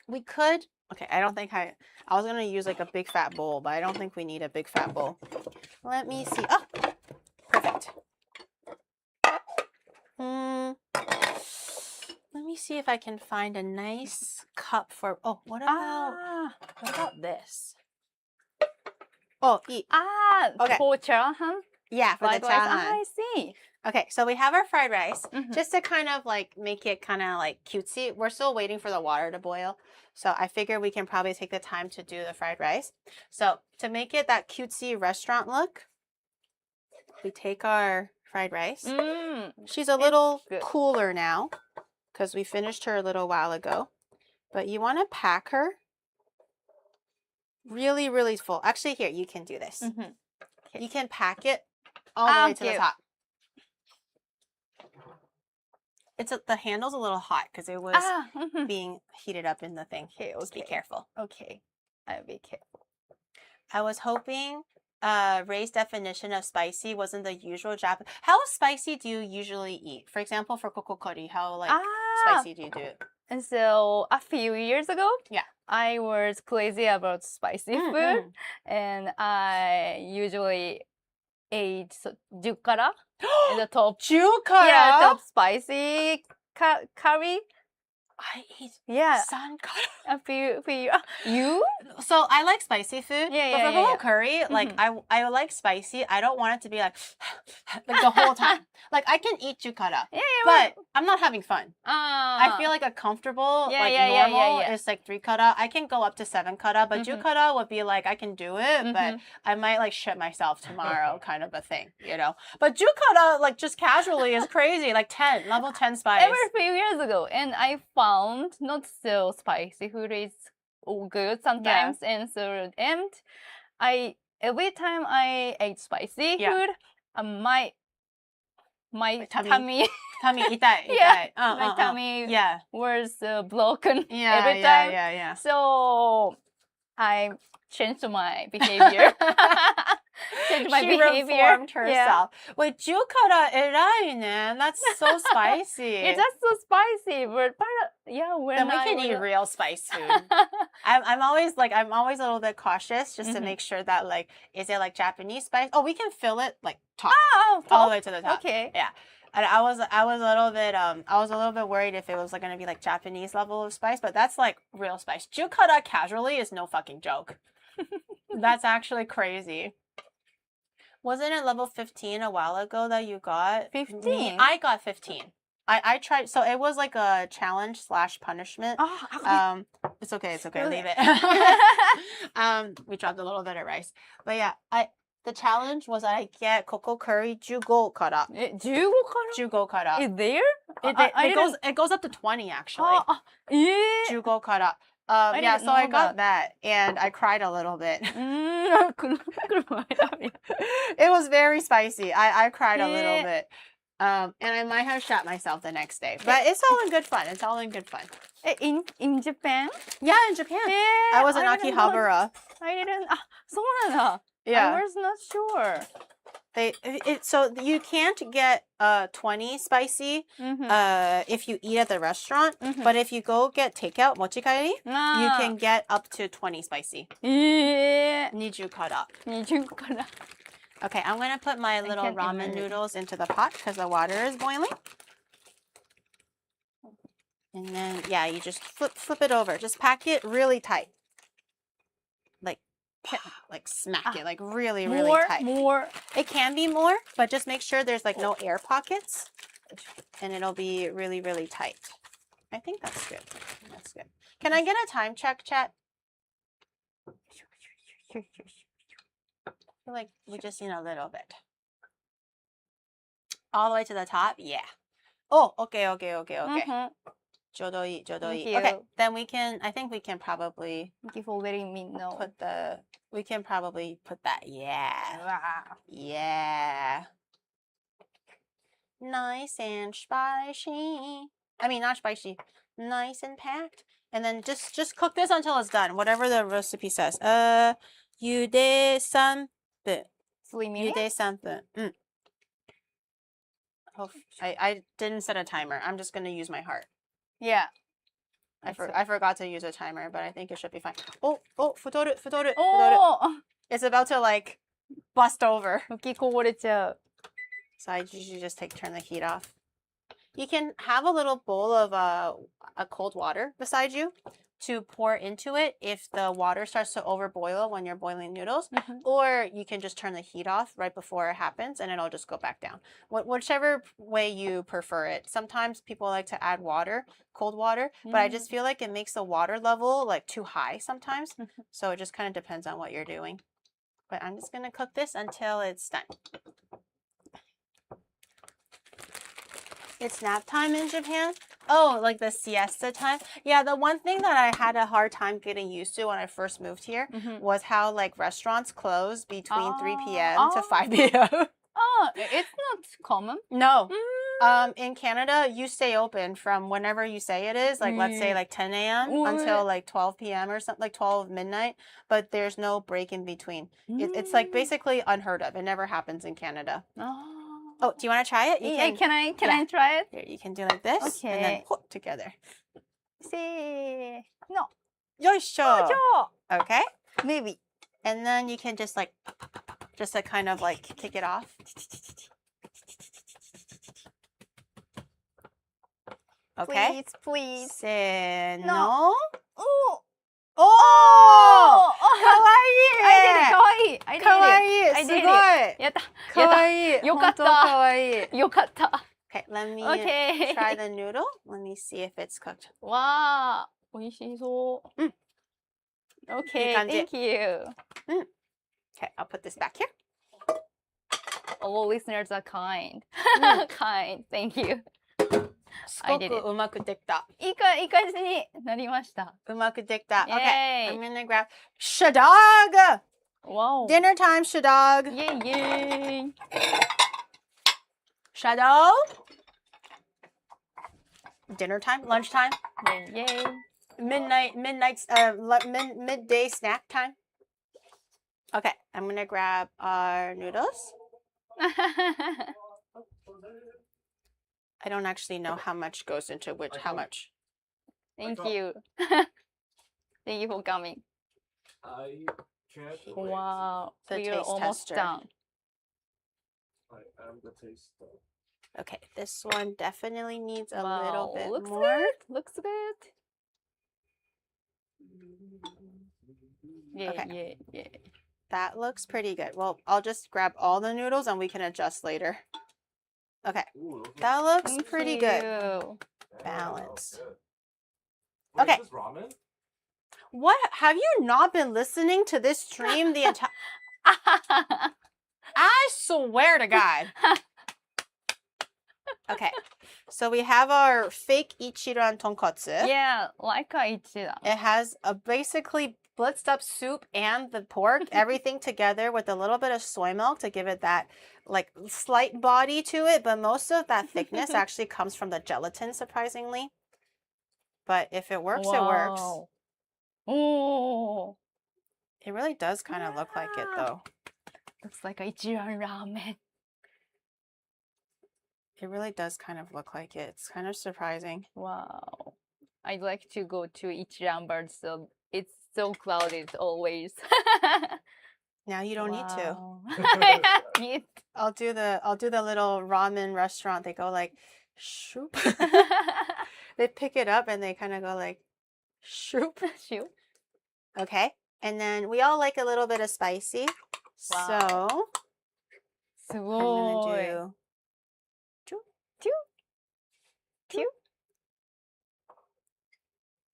We could. Okay, I don't think I was gonna use like a big fat bowl, but I don't think we need a big fat bowl. Let me see. Oh, perfect. Let me see if I can find a nice cup for. Oh, what about this? Oh, eat. Okay. For charan? Yeah, for the Fried rice. charan. I see. Okay, so we have our fried rice. Just to kind of like make it kind of like cutesy. We're still waiting for the water to boil. So I figure we can probably take the time to do the fried rice. So to make it that cutesy restaurant look, we take our fried rice. She's a little cooler now because we finished her a little while ago. But you want to pack her really, really full. Actually, here, you can do this. You can pack it all the way to the top. The handle's a little hot because it was being heated up in the thing. Okay, Just be careful. Okay, I'll be careful. I was hoping Ray's definition of spicy wasn't the usual Japanese. How spicy do you usually eat? For example, for kokokori, how like spicy do you do it? And so a few years ago, Yeah. I was crazy about spicy food, and I usually ate jukara in the top. Jukara? Yeah, top spicy curry. I eat sankara. A few. You? So I like spicy food. Yeah, but for yeah. curry, like I like spicy. I don't want it to be like the whole time. Like I can eat jukara, but I'm not having fun. I feel like a comfortable normal is like 3 kara. I can go up to 7 kara, but jukara would be like I can do it, but I might like shit myself tomorrow, kind of a thing, you know. But jukara, like just casually, is crazy. Like 10, level 10 spice. Ever a few years ago, and I found not so spicy food is all good sometimes, and I every time I ate spicy food, my tummy itai. my tummy was broken every time. Yeah. So I changed my behavior. Change my she behavior. reformed herself. Wait, jukara erai ne. That's so spicy. Yeah, that's so spicy, but yeah, when Then we I can was eat real spice food. I'm always a little bit cautious just to make sure that like, is it like Japanese spice? Oh, we can fill it like top, all the way to the top. Okay. Yeah. And I was a little bit worried if it was like gonna be like Japanese level of spice, but that's like real spice. Jukara casually is no fucking joke. That's actually crazy. Wasn't it level 15 a while ago that you got? 15? I got 15. I tried, so it was like a challenge / punishment. It's okay, leave it. We dropped a little bit of rice. But yeah, the challenge was I get cocoa curry 15 kara. 15 kara. Is there? It goes up to 20 actually. 15 kara. Yeah, so I got that and I cried a little bit. It was very spicy. I cried a little bit. And I might have shot myself the next day. But it's all in good fun. It's all in good fun. In Japan? Yeah, in Japan. I was in Akihabara. I didn't. そうなんだ. Yeah. I was not sure. So you can't get 20 spicy if you eat at the restaurant, but if you go get takeout mochikairi, you can get up to 20 spicy. 20 kara. 20 kara. Okay, I'm gonna put my little ramen noodles into the pot because the water is boiling. And then yeah, you just flip it over. Just pack it really tight. Like smack it like really tight. More. It can be more, but just make sure there's like no air pockets and it'll be really tight. I think that's good. That's good. Can I get a time check, chat? I feel like we just need a little bit. All the way to the top? Yeah. Oh, okay. ちょうどいい. Okay, then I think we can probably Thank you for letting me know. We can probably put that. Yeah. Wow. Yeah. Nice and spicy. I mean, not spicy. Nice and packed. And then just cook this until it's done. Whatever the recipe says. 茹で3分. 3 minutes? 茹で3分. I didn't set a timer. I'm just going to use my heart. Yeah. I forgot to use a timer, but I think it should be fine. Oh, 太る. It's about to like bust over. 吹きこぼれちゃう. So I usually just turn the heat off. You can have a little bowl of a cold water beside you to pour into it if the water starts to overboil when you're boiling noodles, or you can just turn the heat off right before it happens and it'll just go back down. Whichever way you prefer it. Sometimes people like to add water, cold water, but I just feel like it makes the water level like too high sometimes. So it just kind of depends on what you're doing. But I'm just going to cook this until it's done. It's nap time in Japan. Oh, like the siesta time. Yeah, the one thing that I had a hard time getting used to when I first moved here was how like restaurants close between 3 p.m. to 5 p.m. Oh, it's not common. No. In Canada, you stay open from whenever you say it is, like let's say like 10 a.m. until like 12 p.m. or something, like 12 midnight, but there's no break in between. It's like basically unheard of. It never happens in Canada. Oh, do you want to try it? Yeah, can I try it? Here, you can do like this, Okay. and then put together. See, no. Yoisho! Okay. Maybe. And then you can just like, just to kind of like kick it off. Okay. Please. Se No. Oh! Oh! Kawaii! I did it. Kawaii! I did it. Sugoi! やった。Kawaii! よかった。Kawaii! よかった。 Okay, let me Okay. try the noodle. Let me see if it's cooked. わー、美味しそう。Okay, いい感じ。 thank you. Okay, I'll put this back here. All listeners are kind. Kind, thank you. すごくうまくできた。いい感じになりました。うまくできた。Okay, Yay. I'm gonna grab Shadog! Wow. Dinner time, Shadog! Yay! Shadow? Dinner time? Lunchtime? Yay! Midday snack time? Okay, I'm gonna grab our noodles. I don't actually know how much goes into which, how much. Thank you. Thank you for coming. I can't wait. Wow, The we are taste almost tester. done. I am the taster. Okay, this one definitely needs a Wow, little bit looks more. good. Looks good. Yeah, Okay. yeah. That looks pretty good. Well, I'll just grab all the noodles and we can adjust later. Okay, Ooh, those that looks Thank pretty good. you. look Balanced. good. Wait, Okay. is this ramen? What? Have you not been listening to this stream the entire... I swear to God. Okay, so we have our fake Ichiran tonkotsu. Yeah, like a Ichiran. It has a basically blitzed up soup and the pork, everything together with a little bit of soy milk to give it that like slight body to it, but most of that thickness actually comes from the gelatin, surprisingly. But if it works, it works. Wow. Oh, It really does kind of look like it though. looks like a Ichiran ramen. It really does kind of look like it. It's kind of surprising. Wow. I'd like to go to Ichiran, but so it's so crowded always. Now you don't need to. Need. I'll do the little ramen restaurant. They go like shoop. They pick it up and they kind of go like shoop. Shoot. Okay. And then we all like a little bit of spicy. Wow. So I'm gonna do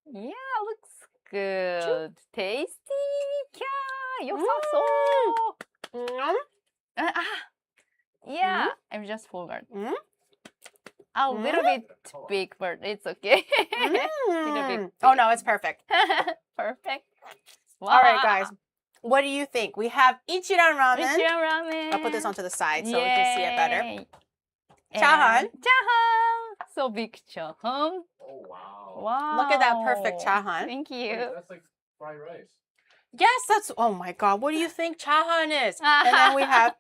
Yeah, looks good. Tasty. Yeah, yosaso. Yeah, I just forgot. Mm. A little bit big, but it's okay. Little bit Oh no, it's perfect. Perfect. Wow. All right, guys. What do you think? We have Ichiran ramen. Ichiran ramen. I'll put this onto the side so we can see it better. Yay. Chahan. And chahan. So big chahan. Oh wow. Wow. Look at that perfect chahan. Thank Wait, you. that's like fried rice. Yes, that's. Oh my God. What do you think chahan is? And then we have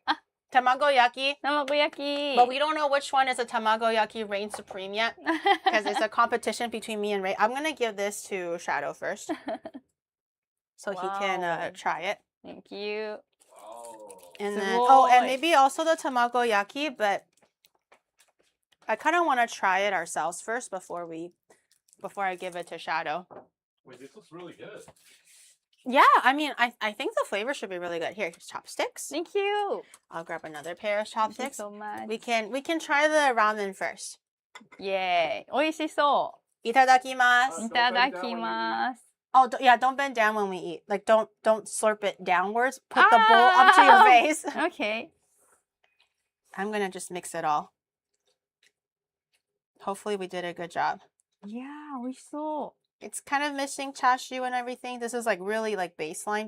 tamagoyaki. Tamagoyaki. But we don't know which one is a tamagoyaki reign supreme yet because it's a competition between me and Ray. I'm gonna give this to Shadow first, so he Wow. can try it. Thank you. Wow. And then and Sugoi. maybe also the tamagoyaki, but I kind of want to try it ourselves first before I give it to Shadow. Wait, this looks really good. Yeah, I mean, I think the flavor should be really good. Here, here's chopsticks. Thank you. I'll grab another pair of Thank you chopsticks. so much. We can try the ramen first. Yay. 美味しそ Itadakimasu. う。いただきます。 Oh, yeah, don't bend down when we eat. Like, don't slurp it downwards. Put the bowl up to your face. Okay. I'm gonna just mix it all. Hopefully we did a good job. いやー、美味しそ It's kind of missing chashu and everything. This is like really like baseline.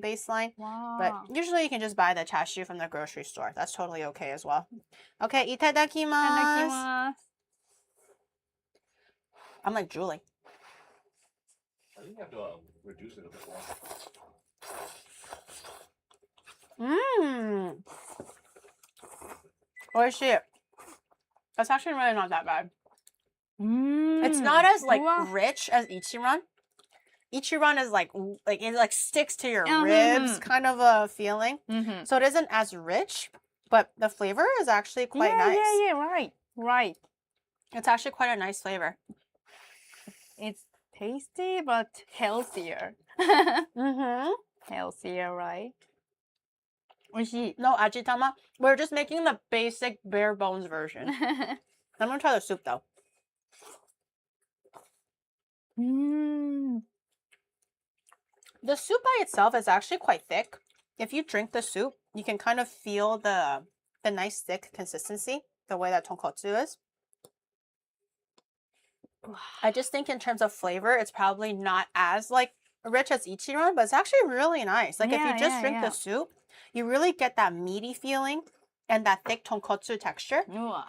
う。わ But ー。 usually you can just buy the chashu from the grocery store. That's totally okay as well. Okay, いただき itadakimasu. ます。 I'm like Julie. I think you have to reduce it a bit more. Mmm. Oishii. That's actually really not that bad. It's not as like うわ rich as Ichiran. Ichiran is like it like sticks to your Mhm. ribs kind of a feeling. うんうん。 So it isn't as rich, but the flavor is actually quite nice. Yeah, right. Right. It's actually quite a nice flavor. It's tasty but healthier. Mm-hmm. Healthier, right? 美味しい。 No ajitama. We're just making the basic bare bones version. I'm gonna try the soup though. うーん。 The soup by itself is actually quite thick. If you drink the soup, you can kind of feel the nice thick consistency, the way that tonkotsu is. I just think in terms of flavor, it's probably not as like rich as Ichiran, but it's actually really nice. Like if you just drink the soup, you really get that meaty feeling and that thick tonkotsu texture. うわ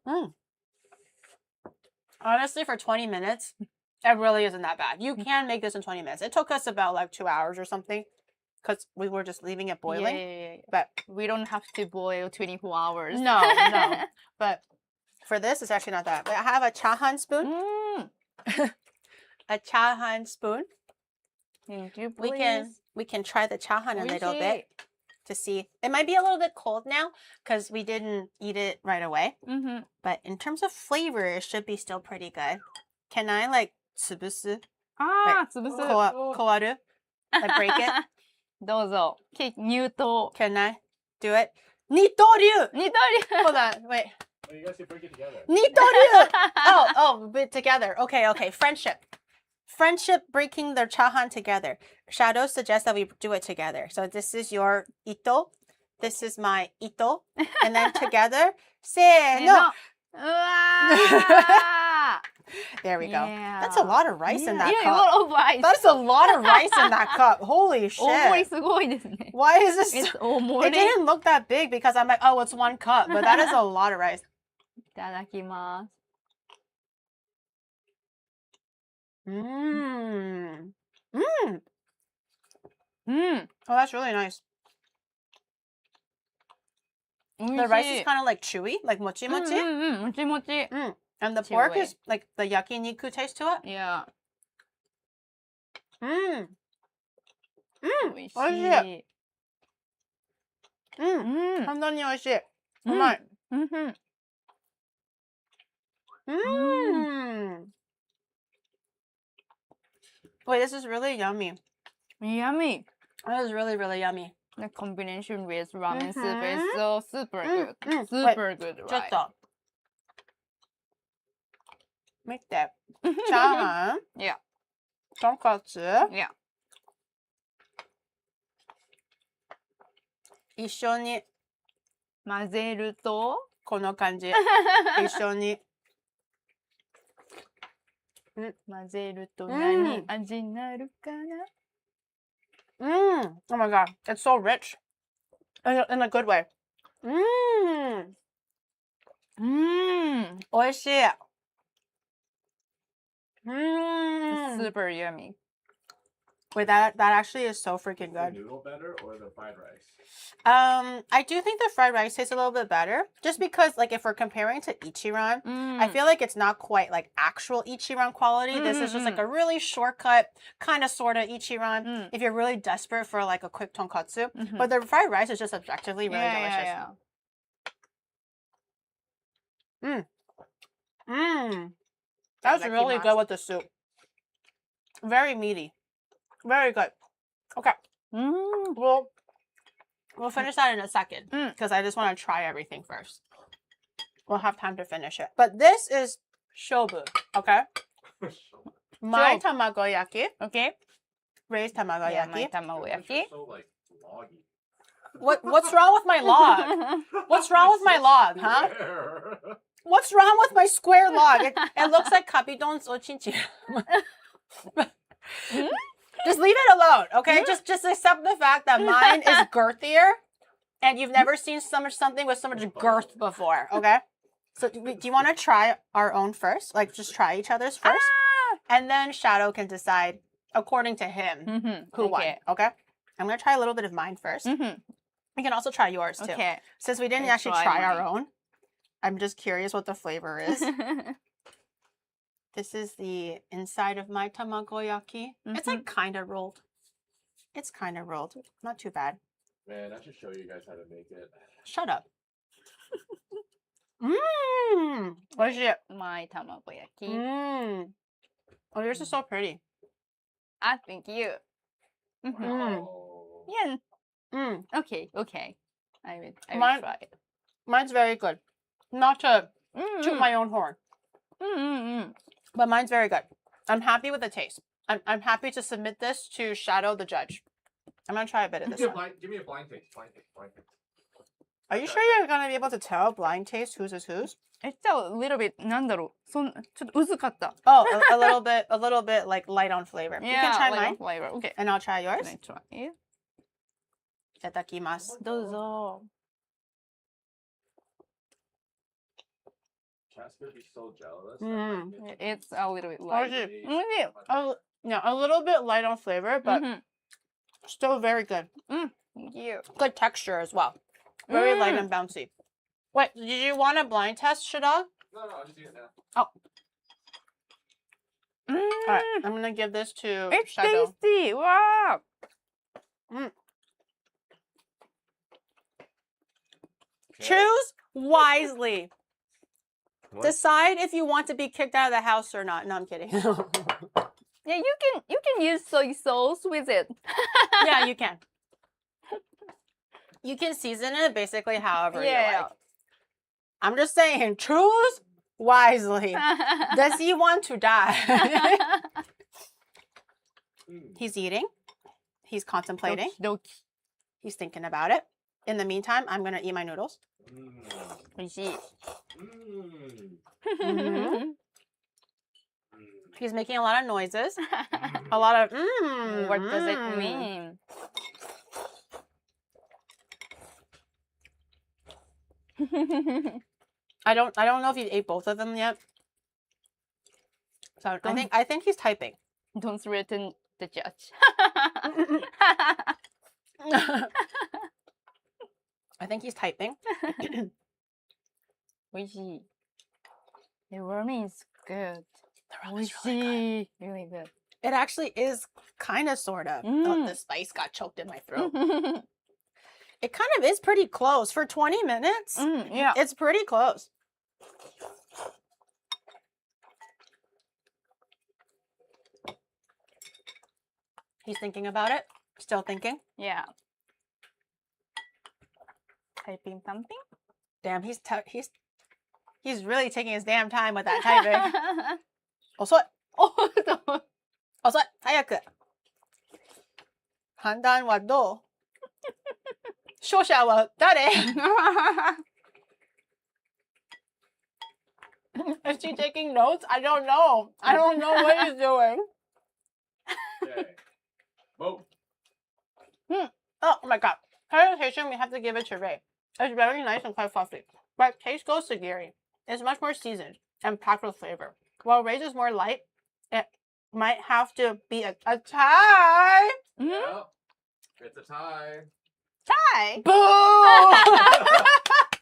Mm. Honestly, for 20 minutes, It really isn't that bad. You can make this in 20 minutes. It took us about like 2 hours or something because we were just leaving it boiling. Yeah. But we don't have to boil 24 hours. no. But for this, it's actually not that. But I have a chahan spoon. A chahan spoon. Thank you, please. We can try the chahan a little bit to see. It might be a little bit cold now because we didn't eat it right away. But in terms of flavor, it should be still pretty good. Can I like tsubusu? Kowaru? Like break it? どうぞ。入刀。 Can I do it? Nitoryu! 二刀流 Hold on, wait. Well, you guys should break it together. Nitoryu! oh, but together. Okay. Friendship. Friendship breaking their chahan together. Shadow suggests that we do it together. So this is your ito. This is my ito. And then together, se no. うわ There we go. Yeah. That's a lot of rice in that Yeah, cup. a lot of rice. That's a lot of rice in that cup. Holy 大盛り shit. すごいですね。 Why is this? It's It 大盛り。 didn't look that big because I'm like, oh, it's 1 cup. But that is a lot of rice. いただきます。Mmm. Mm. Oh, that's really nice. The rice is kind of like chewy, like mochi mochi. もちもち。 And the pork Chewy. is like the yakiniku taste to it. Yeah. Mmm. 美味し美味い。本当に美味しい。うまい。Wait, this is really yummy. Yummy. That is really, really yummy. The combination with ramen soup is so super good. Wait, Super good, ちょっ right? と。見て。チャーハン。Yeah. とんかつ。 Yeah. 一緒に混ぜるとこの感じ。一緒に。混ぜると何味になるかな Oh my god, it's so rich. In a good way. 美味しい。Super yummy. Wait, that actually is so freaking The good. noodle better or the fried rice? I do think the fried rice tastes a little bit better, just because like if we're comparing to Ichiran, I feel like it's not quite like actual Ichiran quality. This is just like a really shortcut, kind of sort of Ichiran. If you're really desperate for like a quick tonkatsu, but the fried rice is just objectively really delicious. That's really good with the soup. Very meaty. Very good. Okay. We'll finish that in a second because I just want to try everything first. We'll have time to finish it. But this is shobu, okay? My tamagoyaki. Okay. Raised Yeah, tamagoyaki. my tamagoyaki. So like loggy. What's wrong with my log? What's wrong with my log, huh? Where? What's wrong with my square log? It looks like kapidon's ochinchi. Just leave it alone, okay? Just accept the fact that mine is girthier, and you've never seen something with so much girth before, okay? So do you want to try our own first? Like, just try each other's first? And then Shadow can decide, according to him, who won, okay? I'm going to try a little bit of mine first. We can also try yours, too. Okay. Since we didn't actually try our own, I'm just curious what the flavor is. This is the inside of my tamagoyaki. It's like kind of rolled. It's kind of rolled. Not too bad. Man, I should show you guys how to make it. Shut up. What is it? My tamagoyaki. Oh, yours is so pretty. Ah, thank you. Oh. Yeah. Okay. I will try it. Mine's very good. Not to toot my own horn. But mine's very good. I'm happy with the taste. I'm happy to submit this to Shadow the judge. I'm gonna try a bit of this one. Give me a blind taste. Blind taste. Are you sure you're gonna be able to tell blind taste whose is whose? It's a little bit なんだろう。ちょっと薄かった。 Oh, a little bit like light on flavor. You can try mine, Flavor. Okay. and I'll try yours. Can I try it? いただきます。どうぞ。Casper be so jealous. It's a little bit light. A little bit light on flavor, but still very good. Thank you. Good texture as well. Very light and bouncy. Wait, did you want a blind test, Shadog? No, I'll just eat it now. Oh. All right, I'm gonna give this to It's Shadow. tasty. Wow. Choose wisely. What? Decide if you want to be kicked out of the house or not. No, I'm kidding. Yeah, you can use soy sauce with it. Yeah, you can. You can season it basically however you like. I'm just saying, choose wisely. Does he want to die? He's eating. He's contemplating. He's thinking about it. In the meantime, I'm going to eat my noodles. He's making a lot of noises. A lot of What does it mean? I don't know if he ate both of them yet. So I think he's typing. Don't threaten the judge. I think he's typing. Oishi. The ramen is good. The ramen's really good. Really good. It actually is kind of, sort of. Oh, the spice got choked in my throat. It kind of is pretty close. For 20 minutes, yeah. it's pretty close. He's thinking about it. Still thinking. Yeah. Typing something? Damn, he's really taking his damn time with that typing. 遅い.遅い. 早く. 判断はどう? 勝者は誰? Is he taking notes? I don't know. I don't know what he's doing. Okay. Vote. Oh my god. Presentation, we have to give it to Ray. It's very nice and quite fluffy. But taste goes to Gary. It's much more seasoned and packed with flavor. While Ray's is more light, it might have to be a tie. Yeah. It's a tie. Tie. Boo!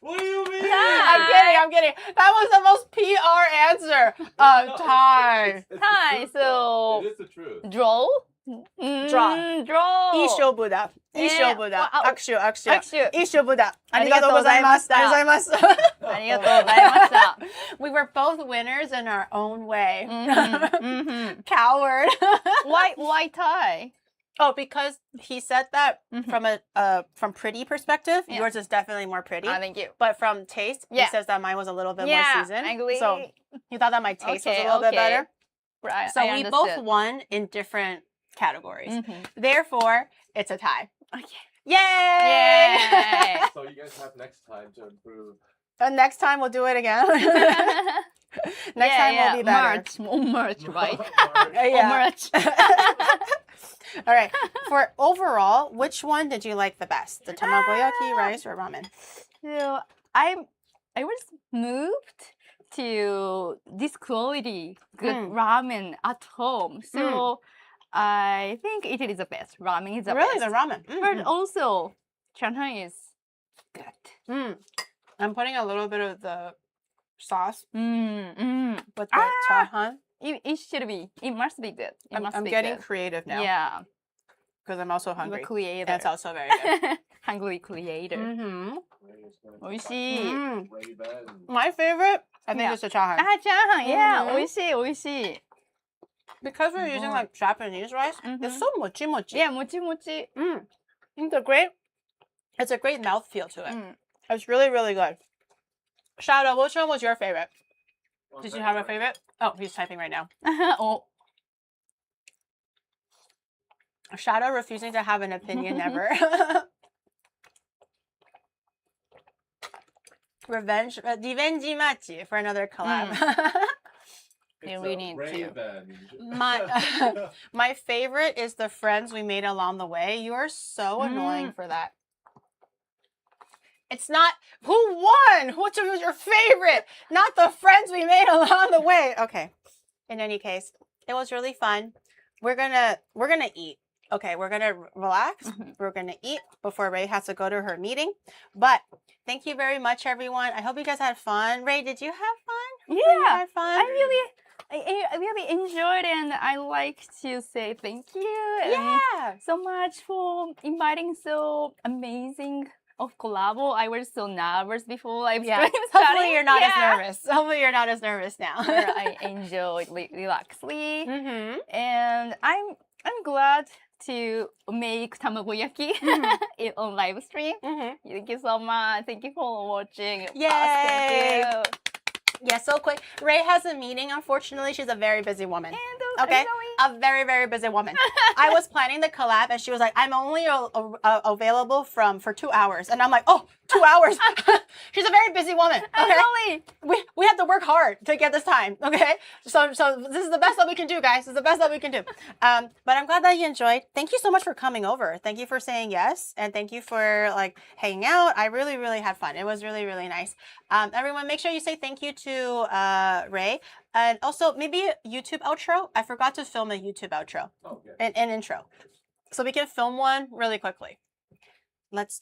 What do you mean? I'm kidding. That was the most PR answer. Tie. Tie. So It is the truth. draw. Draw. いい勝負だ。いい勝負だ。握手。いい勝負だ。ありがありがとうごとうございま。ざいますしたありがとうございます。ありがとうございました。We were both winners in our own way. Coward. Why tie? Oh, because he said that from pretty perspective, Yeah. yours is definitely more pretty. Thank you. But from taste, he Yeah. says that mine was a little bit more Yeah, seasoned. I agree. So he thought that my taste was a Okay, little bit okay. better. Right, So I we both understood. won in different categories. Mhm. Therefore, it's a tie. Okay. Yay! Yay! So you guys have next time to improve. Next time we'll do it again. Next time will be better. Merch, right? Yeah. Merch. All right. For overall, which one did you like the best? The tamagoyaki, rice, or ramen? So I was moved to this quality good ramen at home. So I think it is the best. Ramen is the Really, best. the ramen. But also, Shanghai is good. I'm putting a little bit of the sauce with the Ah! chahan. It should be. It must be good. It must I'm be getting good. creative now. Yeah. Because I'm also I'm a hungry. creator. That's also very good. Hungry creator. Mm-hmm. Oishii. Ray-Ban. My favorite, I think, Yeah. is the chahan. Ah, chahan. Yeah. Mhm. Oishii. Because we're using like Japanese rice, it's so mochi mochi. Yeah, mochi mochi. It's a great mouthfeel to it. It's really, really good. Shadow, which one was your favorite? Did you have a favorite? Oh, he's typing right now. Oh. Shadow refusing to have an opinion never. Revenge match for another collab. It's You really a need to. revenge. My favorite is the friends we made along the way. You are so annoying for that. It's not who won. Which was your favorite? Not the friends we made along the way. Okay. In any case, it was really fun. We're gonna eat. Okay, we're gonna relax. We're gonna eat before Ray has to go to her meeting. But thank you very much, everyone. I hope you guys had fun. Ray, did you have fun? Yeah, You had fun? I really enjoyed, and I like to say thank you. Yeah. So much for inviting so amazing of Collab. I was so nervous before live stream starting. Hopefully you're not as nervous. Hopefully you're not as nervous now. I enjoyed relaxly, and I'm glad to make tamagoyaki on live stream. Thank you so much. Thank you for watching. Yay! Thank you. Yeah, so quick. Ray has a meeting, unfortunately. She's a very busy woman. Okay? A very, very busy woman. I was planning the collab and she was like, I'm only available for 2 hours. And I'm like, oh, 2 hours? She's a very busy woman. Okay? We have to work hard to get this time. Okay? So this is the best that we can do, guys. This is the best that we can do. But I'm glad that you enjoyed. Thank you so much for coming over. Thank you for saying yes. And thank you for like hanging out. I really, really had fun. It was really, really nice. Everyone, make sure you say thank you to Ray. And also maybe a YouTube outro. I forgot to film a YouTube outro. An intro. So we can film one really quickly. Let's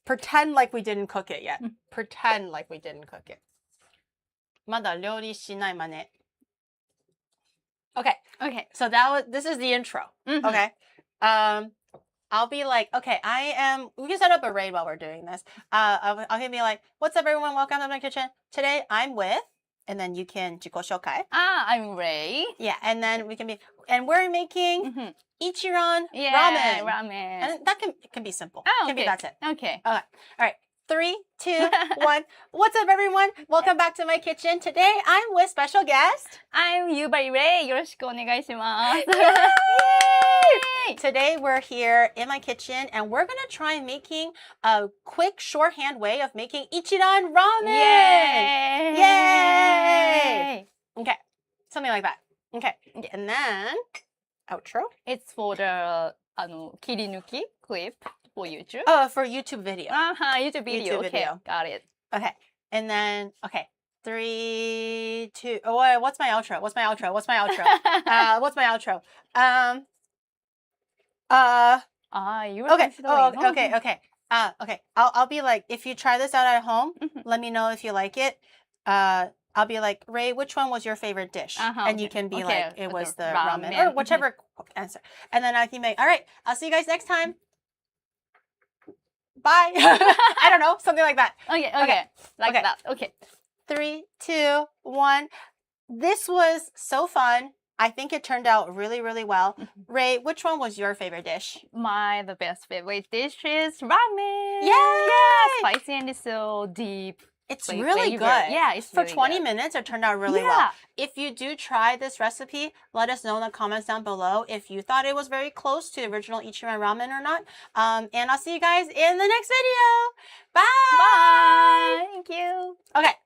pretend like we didn't cook it yet. Pretend like we didn't cook it. まだ料理しないまね. Okay. So this is the intro. Okay. I'll be like, okay, we can set up a raid while we're doing this. I'm gonna be like, what's up everyone? Welcome to my kitchen. Today I'm with, and then you can 自己紹介. I'm Ray. Yeah, and then and we're making Ichiran ramen. Ramen. And that can be simple. That's it. Okay. All right. 3, 2, 1. What's up, everyone? Welcome back to my kitchen. Today, I'm with special guest. I'm Yubai Ray. よろしくお願いします。Yay! Today, we're here in my kitchen, and we're going to try making a quick shorthand way of making Ichiran ramen. Yay! Yay! Okay, something like that. Okay, and then, outro. It's for the 切り抜き clip. For YouTube? Oh, for YouTube video. YouTube video. YouTube video. Okay, got it. Okay, and then 3, 2. Oh, what's my outro? What's my outro? What's my outro? What's my outro? You were okay. considering. Okay. Okay. I'll be like, if you try this out at home, let me know if you like it. I'll be like, Ray, which one was your favorite dish? And you can be like, it was the ramen or whichever answer. And then I can make, all right, I'll see you guys next time. Bye. I don't know, something like that. Okay. Like that. Okay. 3, 2, 1. This was so fun. I think it turned out really, really well. Ray, which one was your favorite dish? The best favorite dish is ramen. Yay! Yeah, spicy and so deep. It's really good. Yeah, it's for really 20 good. minutes, it turned out really well. If you do try this recipe, let us know in the comments down below if you thought it was very close to the original Ichiran ramen or not. And I'll see you guys in the next video. Bye! Bye! Thank you. Okay.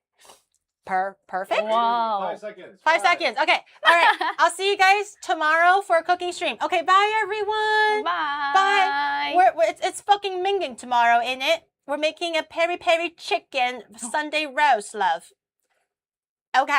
Perfect. Wow. 5 seconds. 5 seconds. Okay. All right. I'll see you guys tomorrow for a cooking stream. Okay. Bye, everyone. Bye. Bye. It's fucking minging tomorrow, ain't it? We're making a peri-peri chicken Sunday roast, love. Okay.